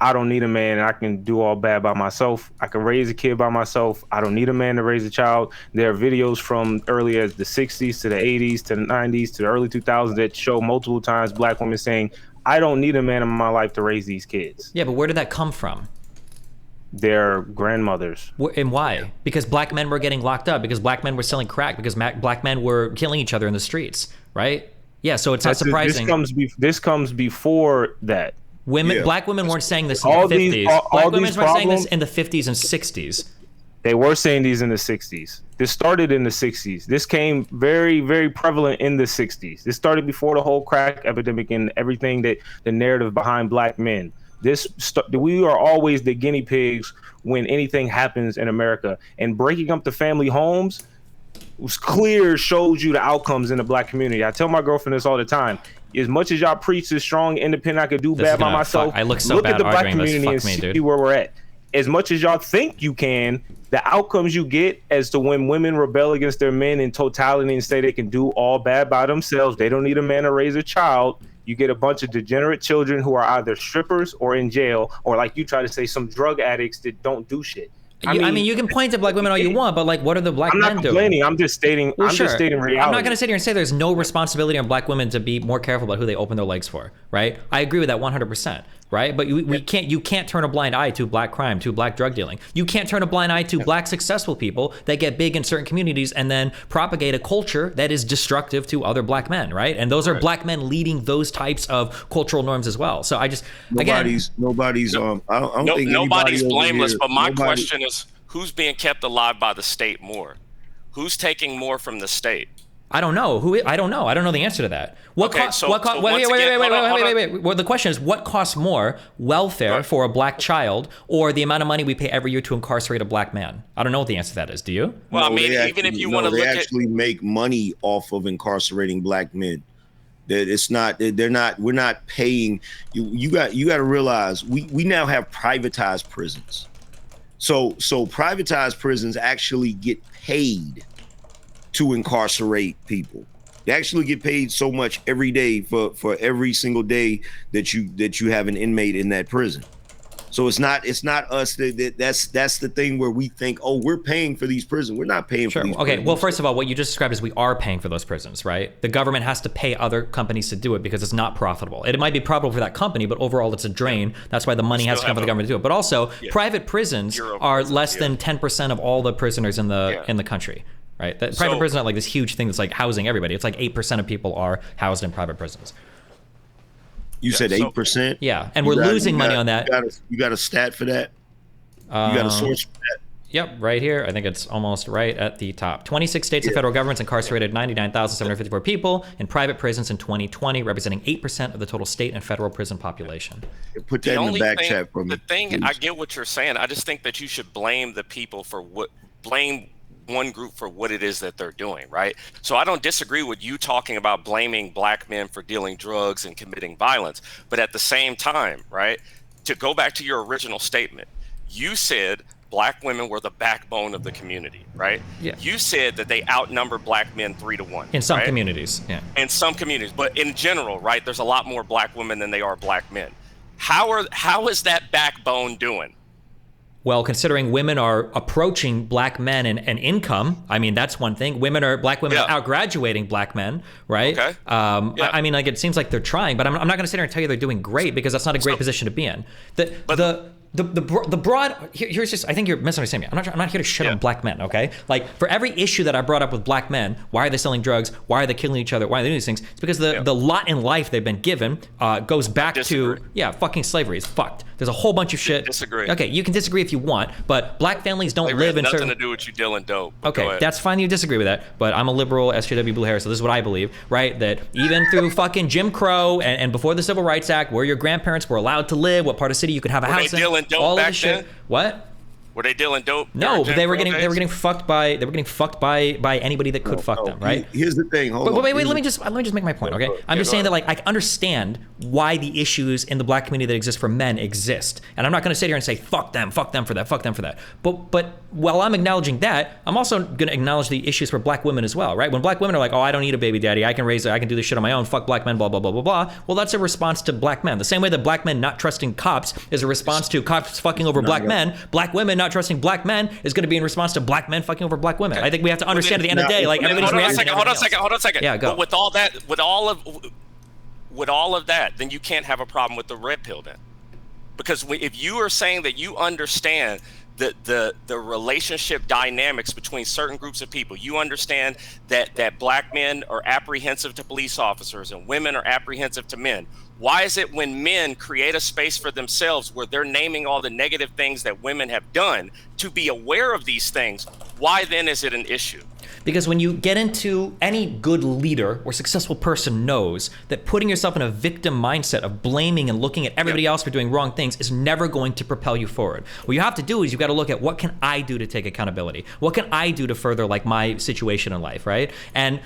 I don't need a man and I can do all bad by myself. I can raise a kid by myself. I don't need a man to raise a child. There are videos from early as the 60s to the 80s to the 90s to the early 2000s that show multiple times black women saying, I don't need a man in my life to raise these kids. Yeah, but where did that come from? Their grandmothers. And why? Because black men were getting locked up, because black men were selling crack, because black men were killing each other in the streets, right? Yeah, so it's not surprising. This comes before that. Black women weren't saying this in the 50s. Black women were saying this in the 50s and 60s. They were saying these in the 60s. This started in the 60s. This came very, very prevalent in the 60s. This started before the whole crack epidemic and everything that the narrative behind black men. We are always the guinea pigs when anything happens in America, and breaking up the family homes was clear, shows you the outcomes in the black community. I tell my girlfriend this all the time. As much as y'all preach this strong, independent, I could do bad by myself. I look so look bad at the black arguing community and see where we're at. As much as y'all think you can, the outcomes you get as to when women rebel against their men in totality and say they can do all bad by themselves, they don't need a man to raise a child. You get a bunch of degenerate children who are either strippers or in jail, or like you try to say, some drug addicts that don't do shit. I mean, you can point to black women all you want, but like, what are the black men doing? I'm not complaining. I'm just stating. Well, just stating reality. I'm not going to sit here and say there's no responsibility on black women to be more careful about who they open their legs for, right? I agree with that 100%. right? But we can't. You can't turn a blind eye to black crime, to black drug dealing. You can't turn a blind eye to black successful people that get big in certain communities and then propagate a culture that is destructive to other black men, right? And those are black men leading those types of cultural norms as well. So I just nobody's. I don't think nobody's blameless. But my question is, who's being kept alive by the state more? Who's taking more from the state? I don't know. I don't know. I don't know the answer to that. Wait. Well, the question is, what costs more, welfare for a black child or the amount of money we pay every year to incarcerate a black man? I don't know what the answer to that is. Do you? Well, I mean, even if you want to look at... They actually make money off of incarcerating black men. That it's not, they're not, we're not paying. You got to realize we now have privatized prisons. So privatized prisons actually get paid to incarcerate people. They actually get paid so much every day for every single day that you have an inmate in that prison. So it's not us that's the thing where we think, oh, we're paying for these prisons. We're not paying for these prisons. Well, first of all, what you just described is we are paying for those prisons, right? The government has to pay other companies to do it because it's not profitable. It might be profitable for that company, but overall it's a drain. That's why the money has to come from the government to do it. But also, private prisons are less than 10% of all the prisoners in the country. Right, private prison is not like this huge thing that's like housing everybody. It's like 8% of people are housed in private prisons. You said 8%? Yeah, and we're losing money on that. You got a stat for that? You got a source for that? Yep, right here. I think it's almost right at the top. 26 states and federal governments incarcerated 99,754 people in private prisons in 2020, representing 8% of the total state and federal prison population. Put that in the back chat for me. The thing, please. I get what you're saying. I just think that you should blame the people for blame one group for what it is that they're doing, right? So I don't disagree with you talking about blaming black men for dealing drugs and committing violence. But at the same time, right, to go back to your original statement, you said black women were the backbone of the community, right? Yeah. You said that they outnumber black men 3-1. In some communities, yeah. In some communities, but in general, right, there's a lot more black women than they are black men. How is that backbone doing? Well, considering women are approaching black men in income, I mean, that's one thing. Black women are out-graduating black men, right? Okay. I mean, like, it seems like they're trying, but I'm not going to sit here and tell you they're doing great because that's not a great position to be in. The broad here's just, I think you're misunderstanding me. I'm not here to shit on black men, okay? Like, for every issue that I brought up with black men, why are they selling drugs? Why are they killing each other? Why are they doing these things? It's because the lot in life they've been given goes back to fucking slavery. It's fucked. There's a whole bunch of shit. Disagree. Okay, you can disagree if you want, but black families don't live in nothing certain... to do with you dealing dope. Okay, that's fine. You disagree with that, but I'm a liberal, SJW blue hair, so this is what I believe, right? That even through fucking Jim Crow and before the Civil Rights Act, where your grandparents were allowed to live, what part of city you could have a house in, all of this shit. What? Were they dealing dope? No, but they were getting fucked by anybody that could fuck them, right? Here's the thing. Wait, let me just make my point, okay? I'm just saying that, like, I understand why the issues in the black community that exist for men exist, and I'm not going to sit here and say fuck them for that. But while I'm acknowledging that, I'm also going to acknowledge the issues for black women as well, right? When black women are like, oh, I don't need a baby daddy, I can do this shit on my own, fuck black men, blah blah blah blah blah. Well, that's a response to black men. The same way that black men not trusting cops is a response to cops fucking over black men. Black women not trusting black men is going to be in response to black men fucking over black women. I think we have to understand at the end of the day, like, everybody's reacting. Hold on a second. Yeah, go. But with all of that, then you can't have a problem with the red pill then, because if you are saying that you understand the relationship dynamics between certain groups of people, you understand that black men are apprehensive to police officers and women are apprehensive to men. Why is it when men create a space for themselves where they're naming all the negative things that women have done to be aware of these things, why then is it an issue? Because when you get into, any good leader or successful person knows that putting yourself in a victim mindset of blaming and looking at everybody else for doing wrong things is never going to propel you forward. What you have to do is you've got to look at, what can I do to take accountability? What can I do to further, like, my situation in life, right? And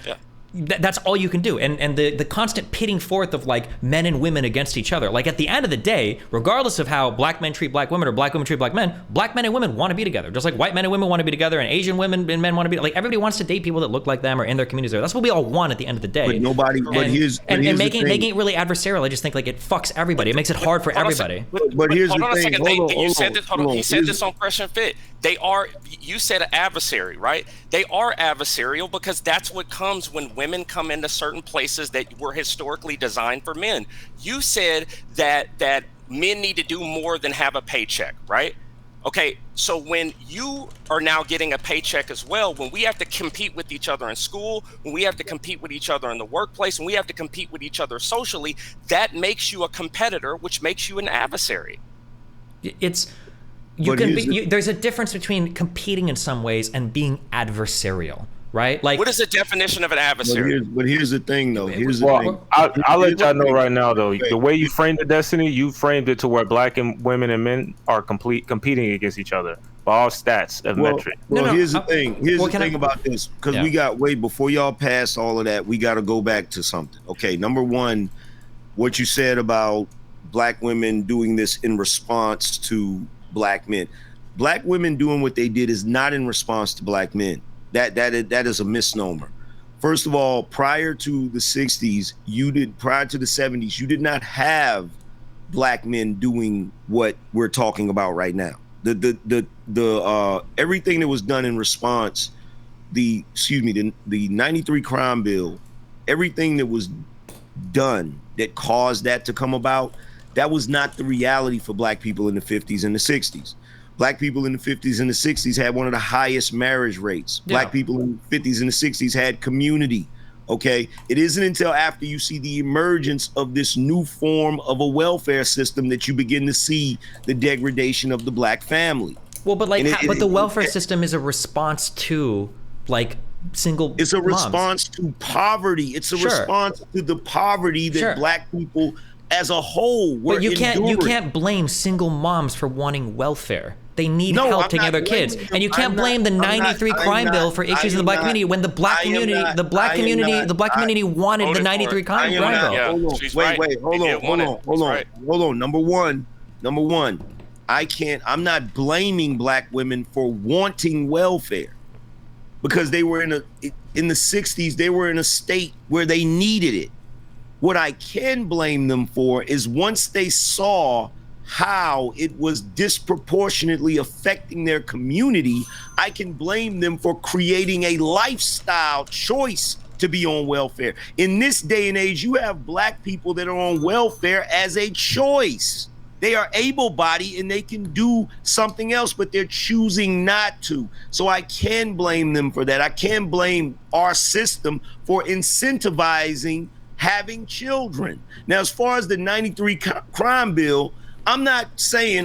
that's all you can do. And the constant pitting forth of, like, men and women against each other, like, at the end of the day, regardless of how black men treat black women or black women treat black men and women want to be together, just like white men and women want to be together, and Asian women and men want to be, like, everybody wants to date people that look like them or in their communities. That's what we all want at the end of the day. But making it really adversarial, I just think, like, it fucks everybody. It makes it hard for everybody. But here's the thing. He said this on Fresh and Fit. You said an adversary, right? They are adversarial because that's what comes when women come into certain places that were historically designed for men. You said that men need to do more than have a paycheck, right? Okay, so when you are now getting a paycheck as well, when we have to compete with each other in school, when we have to compete with each other in the workplace, when we have to compete with each other socially, that makes you a competitor, which makes you an adversary. There's a difference between competing in some ways and being adversarial. Right? Like, what is the definition of an adversary? But here's the thing, though. I'll let y'all know right now, though. The way you framed the Destiny, you framed it to where black and women and men are competing against each other by all stats of metric. Here's the thing. Here's the thing about this, because we got before y'all pass all of that, we got to go back to something. Okay, number one, what you said about black women doing this in response to black men. Black women doing what they did is not in response to black men. That is a misnomer. First of all, prior to the 60s, prior to the 70s, you did not have black men doing what we're talking about right now. The everything that was done in response, the 93 crime bill, everything that was done that caused that to come about, that was not the reality for black people in the 50s and the 60s. Black people in the 50s and the 60s had one of the highest marriage rates. Yeah. Black people in the 50s and the 60s had community, okay? It isn't until after you see the emergence of this new form of a welfare system that you begin to see the degradation of the black family. Well, but the welfare system is a response to, like, single It's a moms. response to poverty. It's a response to the poverty that black people as a whole were But you enduring. can't blame single moms for wanting welfare. They need help taking care of their kids, and you can't blame the 93 crime bill for issues in the black community when the black community wanted the 93 crime bill. Hold on. Number one, I'm not blaming black women for wanting welfare, because they were in the 60s, they were in a state where they needed it. What I can blame them for is once they saw how it was disproportionately affecting their community, I can blame them for creating a lifestyle choice to be on welfare. In this day and age, you have black people that are on welfare as a choice. They are able-bodied and they can do something else, but they're choosing not to. So I can blame them for that. I can blame our system for incentivizing having children. Now, as far as the 93 crime bill, I'm not saying,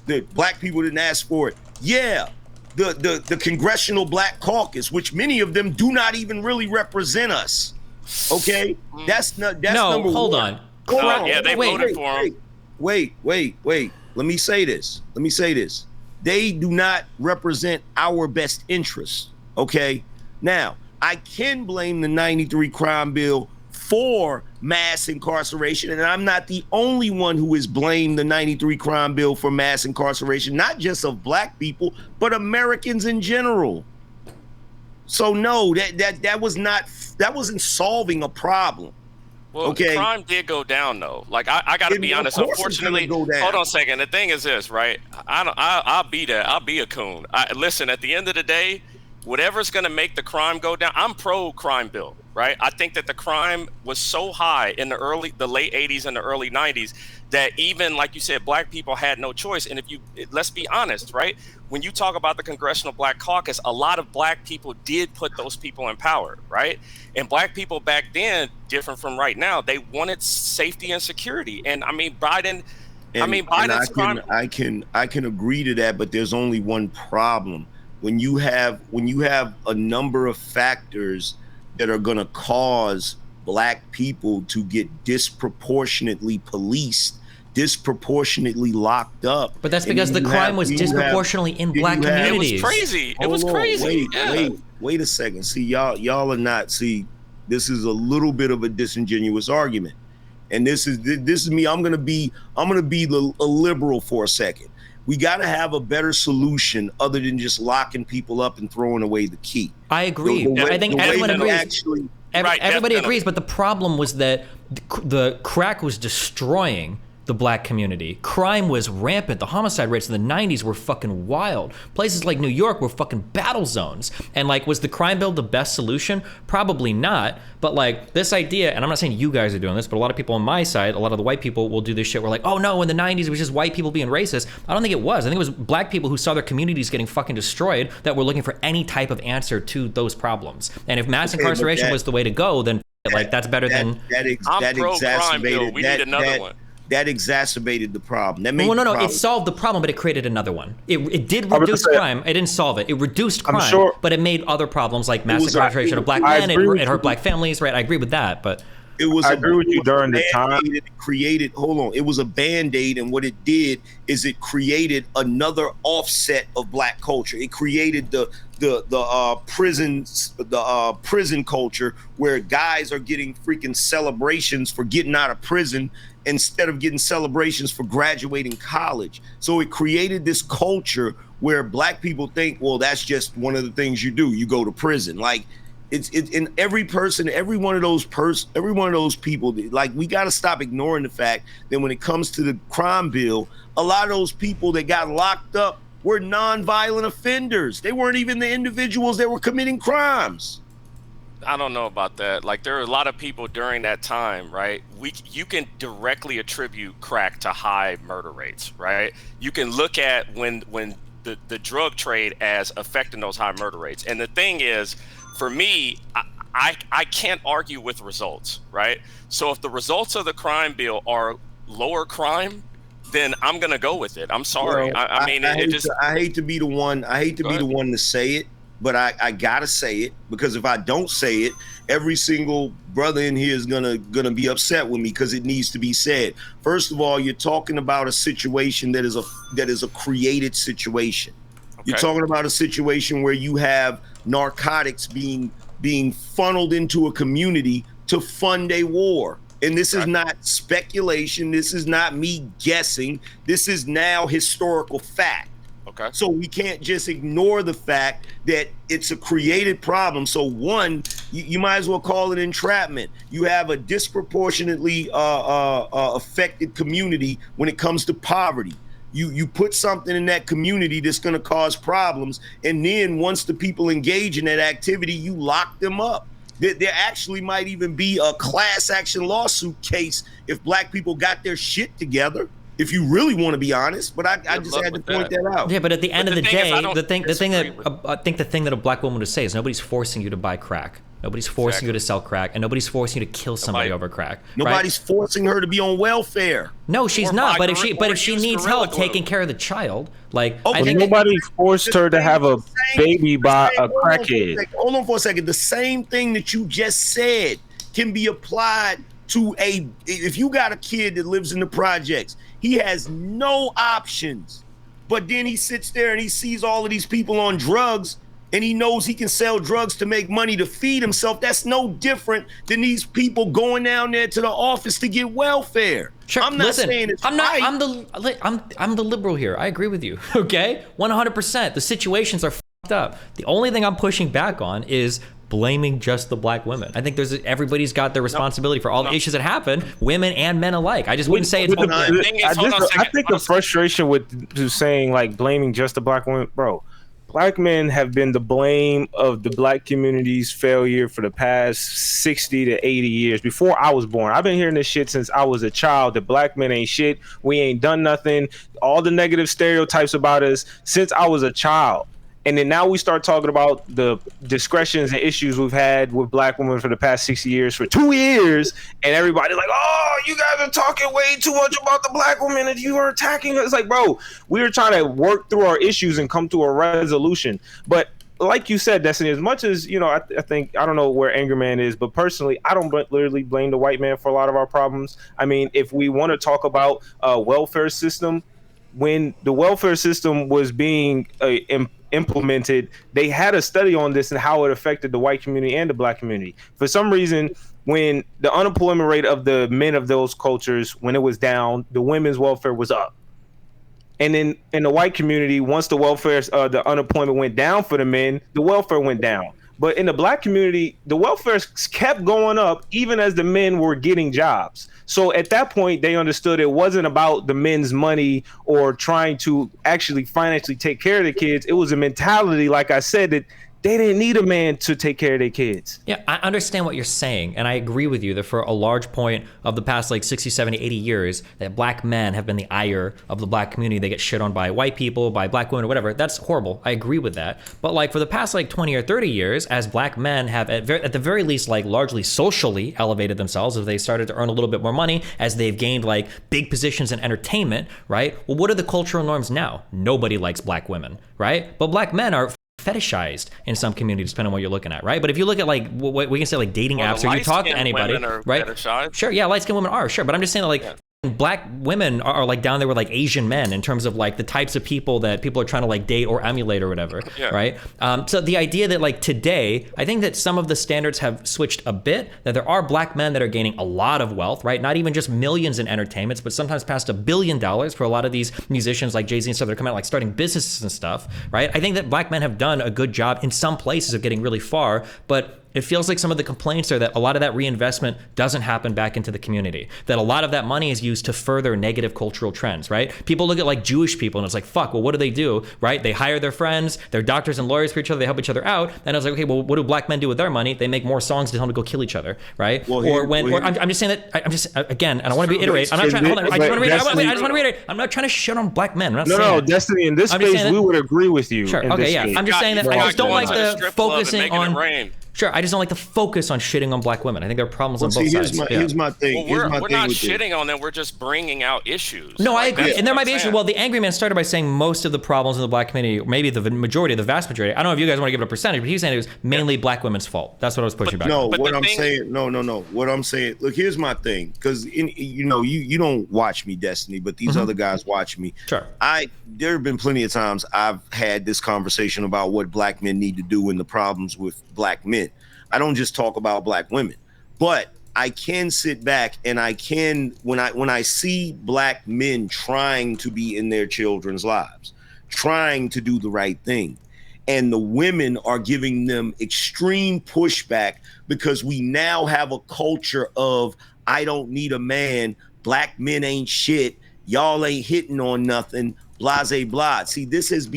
that black people didn't ask for it. Yeah, the Congressional Black Caucus, which many of them do not even really represent us. Okay, that's number one. Hold on. They voted for him. Wait. Let me say this. They do not represent our best interests. Okay. Now, I can blame the 93 crime bill for mass incarceration, and I'm not the only one who has blamed the 93 crime bill for mass incarceration, not just of black people, but Americans in general. So no, that wasn't solving a problem. Well, okay. Crime did go down though. Like I got to be honest. Unfortunately, hold on a second. The thing is this, right? I'll be a coon. Listen. At the end of the day, whatever's going to make the crime go down, I'm pro crime bill, right? I think that the crime was so high in the late 80s and the early 90s that even, like you said, black people had no choice. And let's be honest, right? When you talk about the Congressional Black Caucus, a lot of black people did put those people in power, right? And black people back then, different from right now, they wanted safety and security. And I mean, Biden's crime. I can agree to that, but there's only one problem. When you have a number of factors that are going to cause black people to get disproportionately policed, disproportionately locked up. But that's because the crime was disproportionately in black communities. It was crazy. It was crazy. Wait a second. See, y'all are not. See, this is a little bit of a disingenuous argument, and this is me. I'm gonna be a liberal for a second. We got to have a better solution other than just locking people up and throwing away the key. I agree. I think everyone agrees. Everybody agrees, but the problem was that the crack was destroying the black community. Crime was rampant. The homicide rates in the 90s were fucking wild. Places like New York were fucking battle zones. And like, was the crime bill the best solution? Probably not. But like, this idea, and I'm not saying you guys are doing this, but a lot of people on my side, a lot of the white people will do this shit. We're like, oh no, in the 90s it was just white people being racist. I don't think it was. I think it was black people who saw their communities getting fucking destroyed that were looking for any type of answer to those problems. And if mass incarceration was the way to go, then like that's better than I'm pro crime bill. We need another one. That exacerbated the problem. That made no. It solved the problem, but it created another one. It did reduce crime. It didn't solve it. It reduced crime, but it made other problems like mass incarceration of black men. It hurt black families. Right? I agree with that, but it was. I agree with you during the time. It created. Hold on. It was a Band-Aid, and what it did is it created another offset of black culture. It created the prison culture where guys are getting freaking celebrations for getting out of prison instead of getting celebrations for graduating college. So it created this culture where black people think, well, that's just one of the things you do. You go to prison. Like it's in every person, every one of those people, like we got to stop ignoring the fact that when it comes to the crime bill, a lot of those people that got locked up were non-violent offenders. They weren't even the individuals that were committing crimes. I don't know about that. Like there are a lot of people during that time, right? You can directly attribute crack to high murder rates, right? You can look at when the drug trade as affecting those high murder rates. And the thing is, for me, I can't argue with results, right? So if the results of the crime bill are lower crime, then I'm gonna go with it. I'm sorry. Well, I hate to be the one to say it, but I gotta say it, because if I don't say it, every single brother in here is gonna be upset with me, because it needs to be said. First of all, you're talking about a situation that is a created situation. Okay. You're talking about a situation where you have narcotics being funneled into a community to fund a war. And this is not speculation. This is not me guessing. This is now historical fact. Okay. So we can't just ignore the fact that it's a created problem. So one, you might as well call it entrapment. You have a disproportionately affected community when it comes to poverty. You put something in that community that's going to cause problems, and then once the people engage in that activity, you lock them up. There actually might even be a class action lawsuit case if black people got their shit together, if you really want to be honest. But I just had to point that out. Yeah, but at the end of the day, the thing that I think the thing that a black woman would say is nobody's forcing you to buy crack. Nobody's forcing you to sell crack, and nobody's forcing you to kill somebody over crack. Nobody's forcing her to be on welfare. No, she's not. But if she needs help taking care of the child, like I think nobody forced her to have a baby by a crackhead. Hold on for a second. The same thing that you just said can be applied to if you got a kid that lives in the projects, he has no options, but then he sits there and he sees all of these people on drugs, and he knows he can sell drugs to make money to feed himself. That's no different than these people going down there to the office to get welfare. Sure. I'm not saying it's right. I'm the liberal here. I agree with you. Okay, 100%. The situations are fucked up. The only thing I'm pushing back on is blaming just the black women. I think everybody's got their responsibility for all the issues that happen, women and men alike. I just wouldn't say it's. I think the frustration with saying like blaming just the black women, bro. Black men have been the blame of the black community's failure for the past 60 to 80 years. Before I was born, I've been hearing this shit since I was a child, that black men ain't shit. We ain't done nothing. All the negative stereotypes about us since I was a child. And then now we start talking about the discretions and issues we've had with black women for the past 60 years, for 2 years. And everybody's like, oh, you guys are talking way too much about the black women and you are attacking us. It's like, bro, we're trying to work through our issues and come to a resolution. But like you said, Destiny, as much as, you know, I think, I don't know where Angryman is, but personally, I don't literally blame the white man for a lot of our problems. I mean, if we want to talk about a welfare system, when the welfare system was being implemented, they had a study on this and how it affected the white community and the black community. For some reason, when the unemployment rate of the men of those cultures, when it was down, the women's welfare was up. And then in the white community, once the welfare, the unemployment went down for the men, the welfare went down. But in the black community, the welfare kept going up even as the men were getting jobs. So at that point, they understood it wasn't about the men's money or trying to actually financially take care of the kids. It was a mentality, like I said, that they didn't need a man to take care of their kids. Yeah, I understand what you're saying, and I agree with you that for a large point of the past like 60, 70, 80 years, that black men have been the ire of the black community. They get shit on by white people, by black women, or whatever. That's horrible. I agree with that. But like for the past like 20 or 30 years, as black men have at the very least like largely socially elevated themselves, as they started to earn a little bit more money, as they've gained like big positions in entertainment, right? Well, what are the cultural norms now? Nobody likes black women, right? But black men are fetishized in some communities, depending on what you're looking at, right? But if you look at like what we can say like dating apps, or you talk to anybody, right? Sure, yeah, light-skinned women are, sure, but I'm just saying that like black women are like down there with like Asian men in terms of like the types of people that people are trying to like date or emulate or whatever, right? So the idea that like today, I think that some of the standards have switched a bit, that there are black men that are gaining a lot of wealth, right? Not even just millions in entertainments, but sometimes past $1 billion for a lot of these musicians like Jay-Z and stuff that are coming out like starting businesses and stuff, right? I think that black men have done a good job in some places of getting really far, but it feels like some of the complaints are that a lot of that reinvestment doesn't happen back into the community, that a lot of that money is used to further negative cultural trends, right? People look at like Jewish people and it's like, fuck, well, what do, right? They hire their friends, they're doctors and lawyers for each other, they help each other out. And I was like, okay, well, what do black men do with their money? They make more songs to tell them to go kill each other, right? Well, I'm just saying that, I'm just, again, and I want to reiterate, I'm not trying, hold on, I just want to reiterate, I'm not trying to shit on black men. No, Destiny, in this space, we would agree with you. Sure, okay, yeah. I'm just saying that I just don't like the focusing on... Sure, I just don't like the focus on shitting on black women. I think there are problems on both sides. Here's my thing. Well, we're not shitting on them. We're just bringing out issues. No, I agree. And there might be issues. Well, the Angryman started by saying most of the problems in the black community, maybe the majority, the vast majority. I don't know if you guys want to give it a percentage, but he's saying it was mainly black women's fault. That's what I was pushing back. No, what I'm saying, what I'm saying, look, here's my thing. Because, you don't watch me, Destiny, but these other guys watch me. Sure. There have been plenty of times I've had this conversation about what black men need to do and the problems with black men. I don't just talk about black women, but I can sit back and I can, when I see black men trying to be in their children's lives, trying to do the right thing, and the women are giving them extreme pushback because we now have a culture of, I don't need a man, black men ain't shit, y'all ain't hitting on nothing, blase blah. See, this is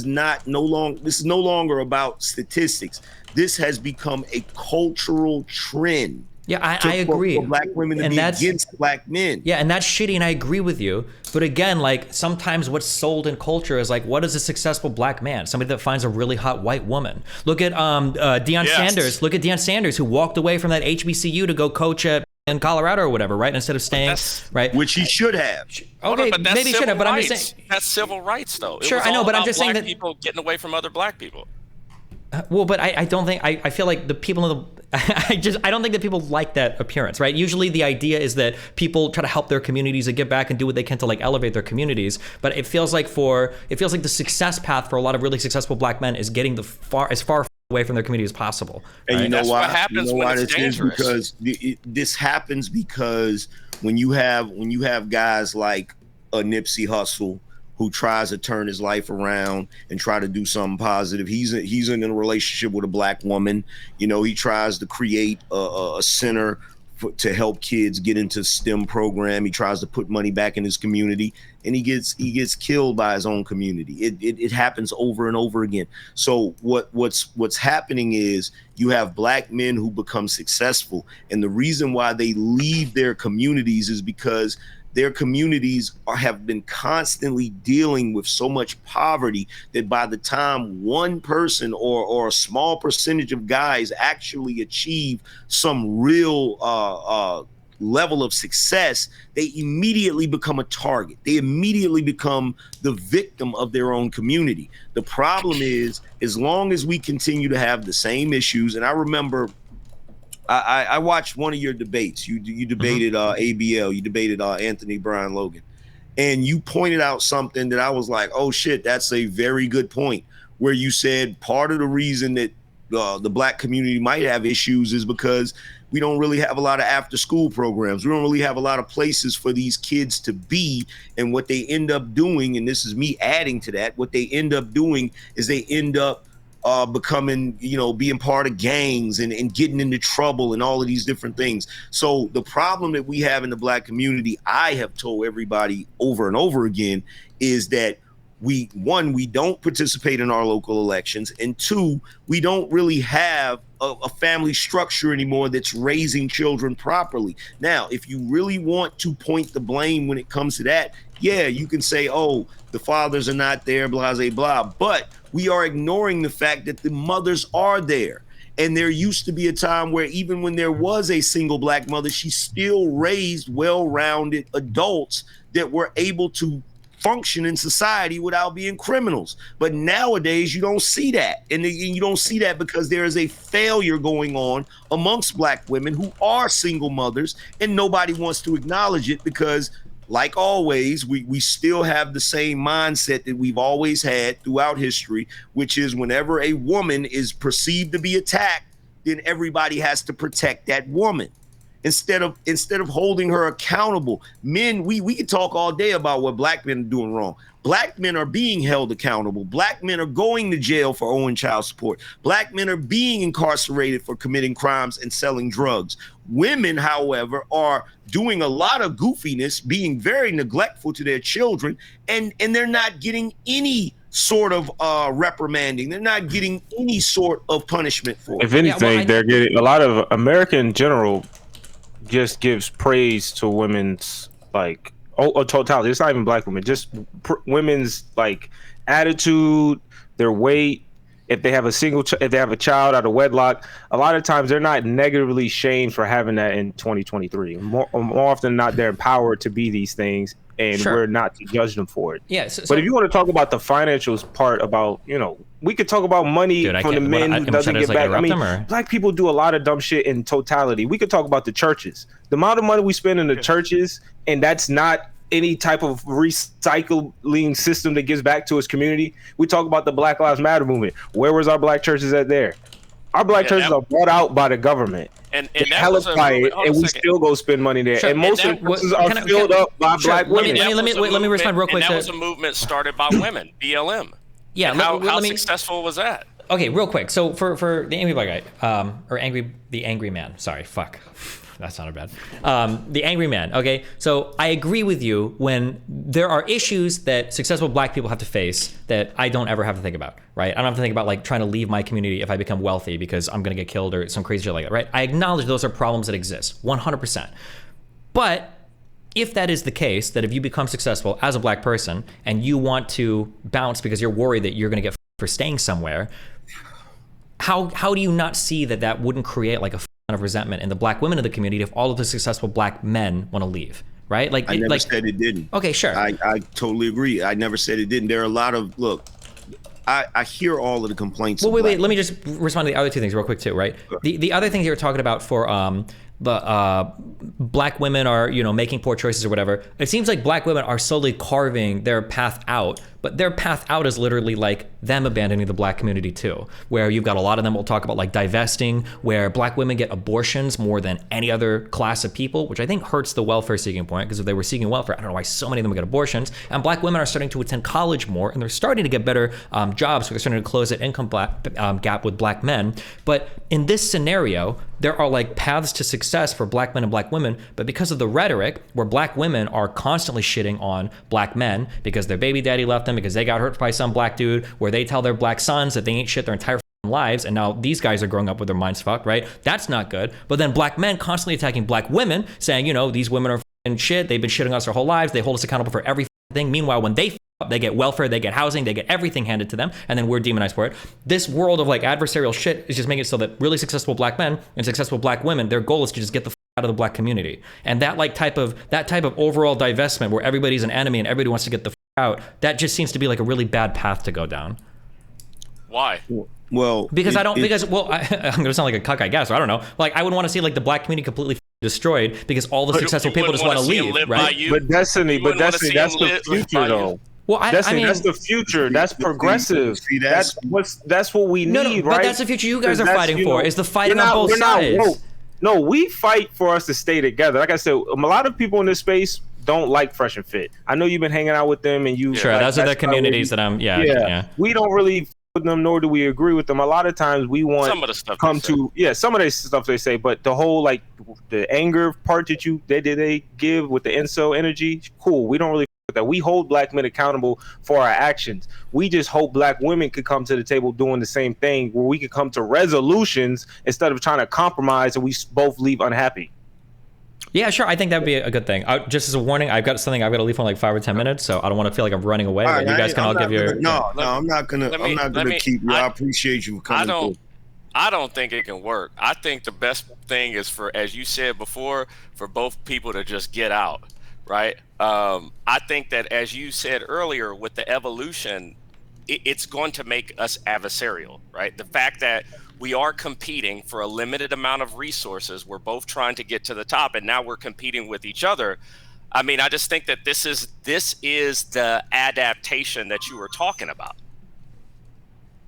no longer about statistics. This has become a cultural trend. Yeah, I agree. For black women to be against black men. Yeah, and that's shitty, and I agree with you. But again, like sometimes what's sold in culture is like, what is a successful black man? Somebody that finds a really hot white woman. Look at Deion Sanders. Look at Deion Sanders, who walked away from that HBCU to go coach in Colorado or whatever, right? Instead of staying, right? Which he should have. Okay, but maybe he should have. But I'm just saying that's civil rights, though. Sure, I know, but I'm just saying that people getting away from other black people. Well, but I don't think I feel like the people in the I don't think that people like that appearance, right? Usually the idea is that people try to help their communities and give back and do what they can to like elevate their communities. But it feels like the success path for a lot of really successful black men is getting as far away from their community as possible. And right? you know That's why? What happens when it's dangerous. Because this happens because when you have guys like a Nipsey Hussle, who tries to turn his life around and try to do something positive. He's in a relationship with a black woman. He tries to create a center to help kids get into STEM program. He tries to put money back in his community, and he gets killed by his own community. It happens over and over again. So what's happening is you have black men who become successful, and the reason why they leave their communities is because their communities have been constantly dealing with so much poverty that by the time one person or a small percentage of guys actually achieve some real level of success, they immediately become a target. They immediately become the victim of their own community. The problem is, as long as we continue to have the same issues, and I remember I watched one of your debates. You debated ABL. You debated Anthony Brian Logan, and you pointed out something that I was like, "Oh shit, that's a very good point." Where you said part of the reason that the black community might have issues is because we don't really have a lot of after-school programs. We don't really have a lot of places for these kids to be, and what they end up doing, and this is me adding to that, what they end up doing is they end up becoming, being part of gangs and getting into trouble and all of these different things. So the problem that we have in the Black community, I have told everybody over and over again, is that we don't participate in our local elections, and two, we don't really have a family structure anymore that's raising children properly. Now, if you really want to point the blame when it comes to that, yeah, you can say, oh, the fathers are not there, blah, blah, blah. But we are ignoring the fact that the mothers are there. And there used to be a time where even when there was a single Black mother, she still raised well-rounded adults that were able to function in society without being criminals. But nowadays, you don't see that. And you don't see that because there is a failure going on amongst Black women who are single mothers, and nobody wants to acknowledge it because, like always, we still have the same mindset that we've always had throughout history, which is whenever a woman is perceived to be attacked, then everybody has to protect that woman. Instead of holding her accountable. Men, we can talk all day about what Black men are doing wrong. Black men are being held accountable. Black men are going to jail for owing child support. Black men are being incarcerated for committing crimes and selling drugs. Women, however, are doing a lot of goofiness, being very neglectful to their children, and they're not getting any sort of reprimanding. They're not getting any sort of punishment for it. If anything, they're getting a lot of America in general just gives praise to women's totality. It's not even Black women, just women's attitude, their weight. If they have if they have a child out of wedlock, a lot of times they're not negatively shamed for having that in 2023. More often than not, they're empowered to be these things, and we're not to judge them for it. Yeah. But if you want to talk about the financials part, about we could talk about money from the men who doesn't get back. I mean, Black people do a lot of dumb shit in totality. We could talk about the churches, the amount of money we spend in the churches, and that's not any type of recycling system that gives back to its community. We talk about the Black Lives Matter movement. Where was our Black churches at there? Our Black churches are bought out by the government. And that was and we still go spend money there. And most of the churches are filled up by Black women. Let me respond real quick. And that was a movement started by women, BLM. Yeah. How successful was that? Okay, real quick. So for the Angry Black guy, the Angry Man. Sorry, fuck. That sounded bad. The Angry Man. Okay, so I agree with you when there are issues that successful Black people have to face that I don't ever have to think about, right? I don't have to think about trying to leave my community if I become wealthy because I'm gonna get killed or some crazy shit like that, right? I acknowledge those are problems that exist, 100%. But if that is the case, that if you become successful as a Black person and you want to bounce because you're worried that you're gonna get for staying somewhere, how do you not see that wouldn't create a of resentment in the Black women of the community if all of the successful Black men want to leave, right? I never said it didn't. Okay, sure. I totally agree. I never said it didn't. There are a lot of I hear all of the complaints. Well, wait. Let me just respond to the other two things real quick too, right? Sure. The other thing you were talking about for the Black women are making poor choices or whatever. It seems like Black women are slowly carving their path out, but their path out is literally them abandoning the Black community too, where you've got a lot of them will talk about divesting, where Black women get abortions more than any other class of people, which I think hurts the welfare seeking point, because if they were seeking welfare, I don't know why so many of them would get abortions. And Black women are starting to attend college more, and they're starting to get better jobs, so they're starting to close that income gap with Black men. But in this scenario, there are paths to success for Black men and Black women, but because of the rhetoric where Black women are constantly shitting on Black men because their baby daddy left them, because they got hurt by some Black dude, where they tell their Black sons that they ain't shit their entire lives, and now these guys are growing up with their minds fucked, right? That's not good. But then Black men constantly attacking Black women, saying, these women are shit, they've been shitting us their whole lives, they hold us accountable for everything. Meanwhile, when they they get welfare, they get housing, they get everything handed to them, and then we're demonized for it. This world of adversarial shit is just making it so that really successful Black men and successful Black women, their goal is to just get the out of the Black community. And that type of overall divestment where everybody's an enemy and everybody wants to get the out, that just seems to be a really bad path to go down. Why? Well, because I'm going to sound like a cuck, I guess, or I don't know. I would want to see the Black community completely destroyed because all the successful people just want to leave, right? But Destiny, that's the future, though. Well, that's the future. That's progressive. That's what we need, right? But that's the future you guys are fighting for. Is the fighting on both sides? No, we fight for us to stay together. Like I said, a lot of people in this space don't like Fresh and Fit. I know you've been hanging out with them, and you sure. Those are the communities that I'm. Yeah. We don't really with them, nor do we agree with them. A lot of times we want some of the stuff some of the stuff they say, but the whole like the anger part that they give with the incel energy, cool. We don't really with that. We hold black men accountable for our actions. We just hope black women could come to the table doing the same thing, where we could come to resolutions instead of trying to compromise and we both leave unhappy. Yeah, sure. I think that'd be a good thing. Just as a warning, I've got something I've got to leave for like 5 or 10 minutes, so I don't want to feel like I'm running away. But you guys can all give your. I'm not gonna keep you. I appreciate you for coming. I don't think it can work. I think the best thing is for, as you said before, for both people to just get out, right? I think that, as you said earlier, with the evolution, it's going to make us adversarial, right? The fact that we are competing for a limited amount of resources, we're both trying to get to the top, and now we're competing with each other. I mean, I just think that this is the adaptation that you were talking about.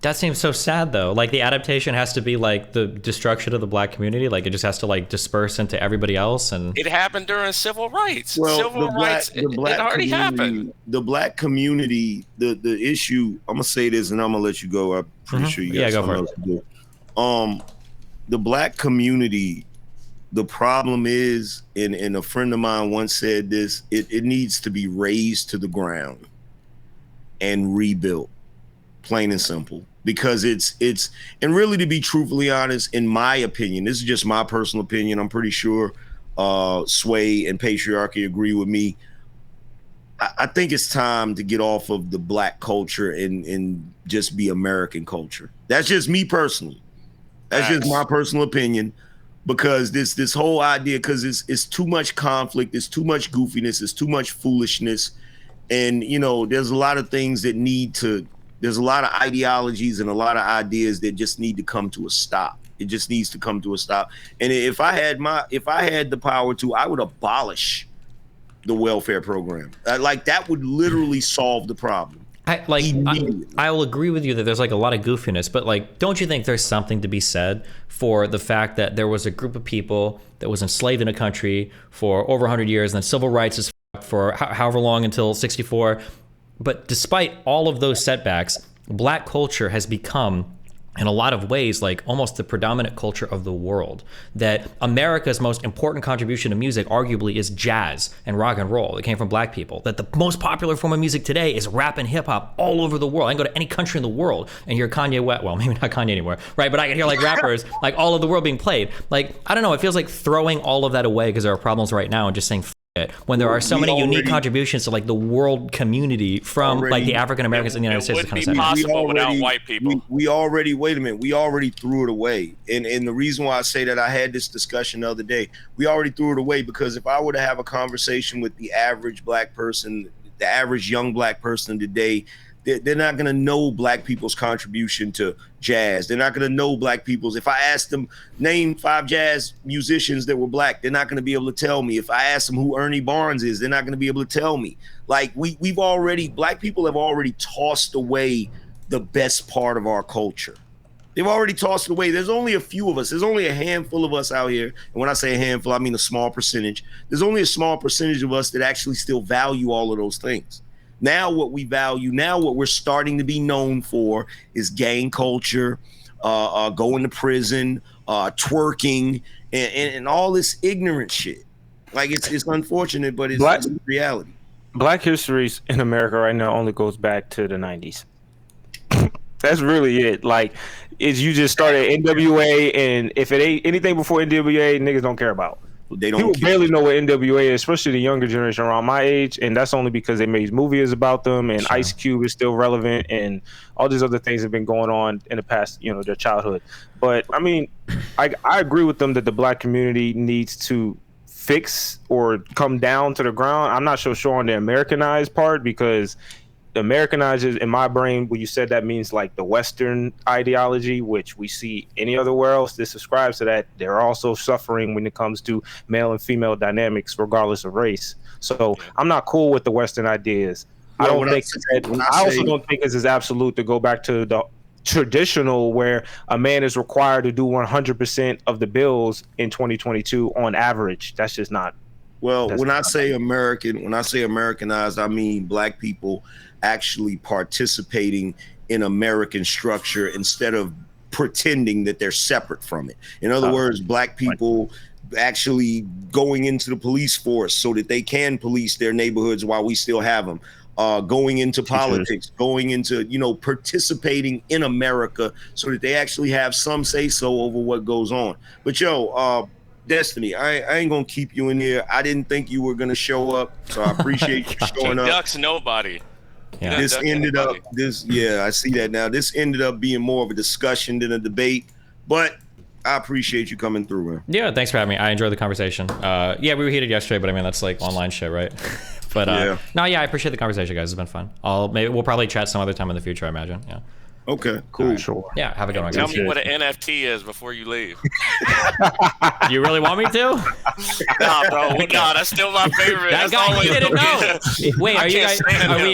That seems so sad, though. Like, the adaptation has to be like the destruction of the black community. Like, it just has to like disperse into everybody else. And it happened during civil rights. Well, civil rights, it already happened. The black community, the issue. I'm gonna say this, and I'm gonna let you go. I'm pretty sure you got something else to do. The black community. The problem is, and a friend of mine once said this. It needs to be razed to the ground and rebuilt, plain and simple. Because it's and really, to be truthfully honest, in my opinion, this is just my personal opinion. I'm pretty sure Sway and Patriarchy agree with me. I think it's time to get off of the black culture and just be American culture. That's just me personally. That's just my personal opinion. Because this whole idea, because it's too much conflict, it's too much goofiness, it's too much foolishness, and there's a lot of things that there's a lot of ideologies and a lot of ideas that just need to come to a stop. It just needs to come to a stop. And if I had the power to, I would abolish the welfare program. Like, that would literally solve the problem. I will agree with you that there's like a lot of goofiness, but like, don't you think there's something to be said for the fact that there was a group of people that was enslaved in a country for over 100 years, and then civil rights is for however long until 64. But despite all of those setbacks, black culture has become, in a lot of ways, like almost the predominant culture of the world. That America's most important contribution to music arguably is jazz and rock and roll. It came from black people. That the most popular form of music today is rap and hip hop all over the world. I can go to any country in the world and hear Kanye West. Well, maybe not Kanye anymore, right? But I can hear like rappers like all over the world being played. Like, I don't know. It feels like throwing all of that away because there are problems right now and just saying it, when there are so many unique contributions to like the world community from like the African Americans in the United States. It wouldn't be possible without white people. We already threw it away. And the reason why I say that, I had this discussion the other day. We already threw it away because if I were to have a conversation with the average black person, the average young black person today, they're not going to know black people's contribution to jazz. They're not going to know black people's. If I asked them, name 5 jazz musicians that were black, they're not going to be able to tell me. If I ask them who Ernie Barnes is, they're not going to be able to tell me. Like, black people have already tossed away the best part of our culture. They've already tossed it away. There's only a few of us. There's only a handful of us out here. And when I say a handful, I mean a small percentage. There's only a small percentage of us that actually still value all of those things. Now what we value, now what we're starting to be known for is gang culture, going to prison, twerking, and all this ignorant shit. Like, it's unfortunate, but it's reality. Black history in America right now only goes back to the 90s. That's really it. Like, you just started NWA, and if it ain't anything before NWA, niggas don't care about. People barely know what NWA is, especially the younger generation around my age, and that's only because they made movies about them, and sure. Ice Cube is still relevant, and all these other things have been going on in the past, their childhood. But I mean, I agree with them that the black community needs to fix or come down to the ground. I'm not so sure on the Americanized part, because Americanizes in my brain, when you said that, means like the Western ideology, which we see anywhere else that subscribes to that. They're also suffering when it comes to male and female dynamics, regardless of race. So I'm not cool with the Western ideas. I also don't think it's as absolute to go back to the traditional, where a man is required to do 100% of the bills in 2022 on average. That's just not. Well, when I say Americanized, I mean black people actually participating in American structure instead of pretending that they're separate from it. In other words, black people actually going into the police force so that they can police their neighborhoods while we still have them. Going into politics, going into, participating in America so that they actually have some say so over what goes on. But Destiny, I ain't gonna keep you in here. I didn't think you were gonna show up, so I appreciate you showing up. Ducks nobody. Yeah. This ended up I see that now. This ended up being more of a discussion than a debate, but I appreciate you coming through, man. Yeah, thanks for having me. I enjoyed the conversation. Yeah, we were heated yesterday, but I mean that's like online shit, right? But no, yeah, I appreciate the conversation, guys. It's been fun. We'll probably chat some other time in the future, I imagine. Yeah. Okay, cool. Right, sure. Yeah, have a good one, Tell guys. me what an NFT is before you leave. You really want me to? Nah, bro. Nah, that's still my favorite. That That's guy always didn't know. Wait, are you guys?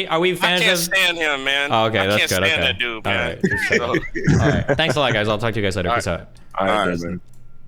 Are we fans I can't of? stand him, man. Oh, okay, I that's can't good. stand Okay. that dude, All man. right. All right. Thanks a lot, guys. I'll talk to you guys later. Peace out. All right, man.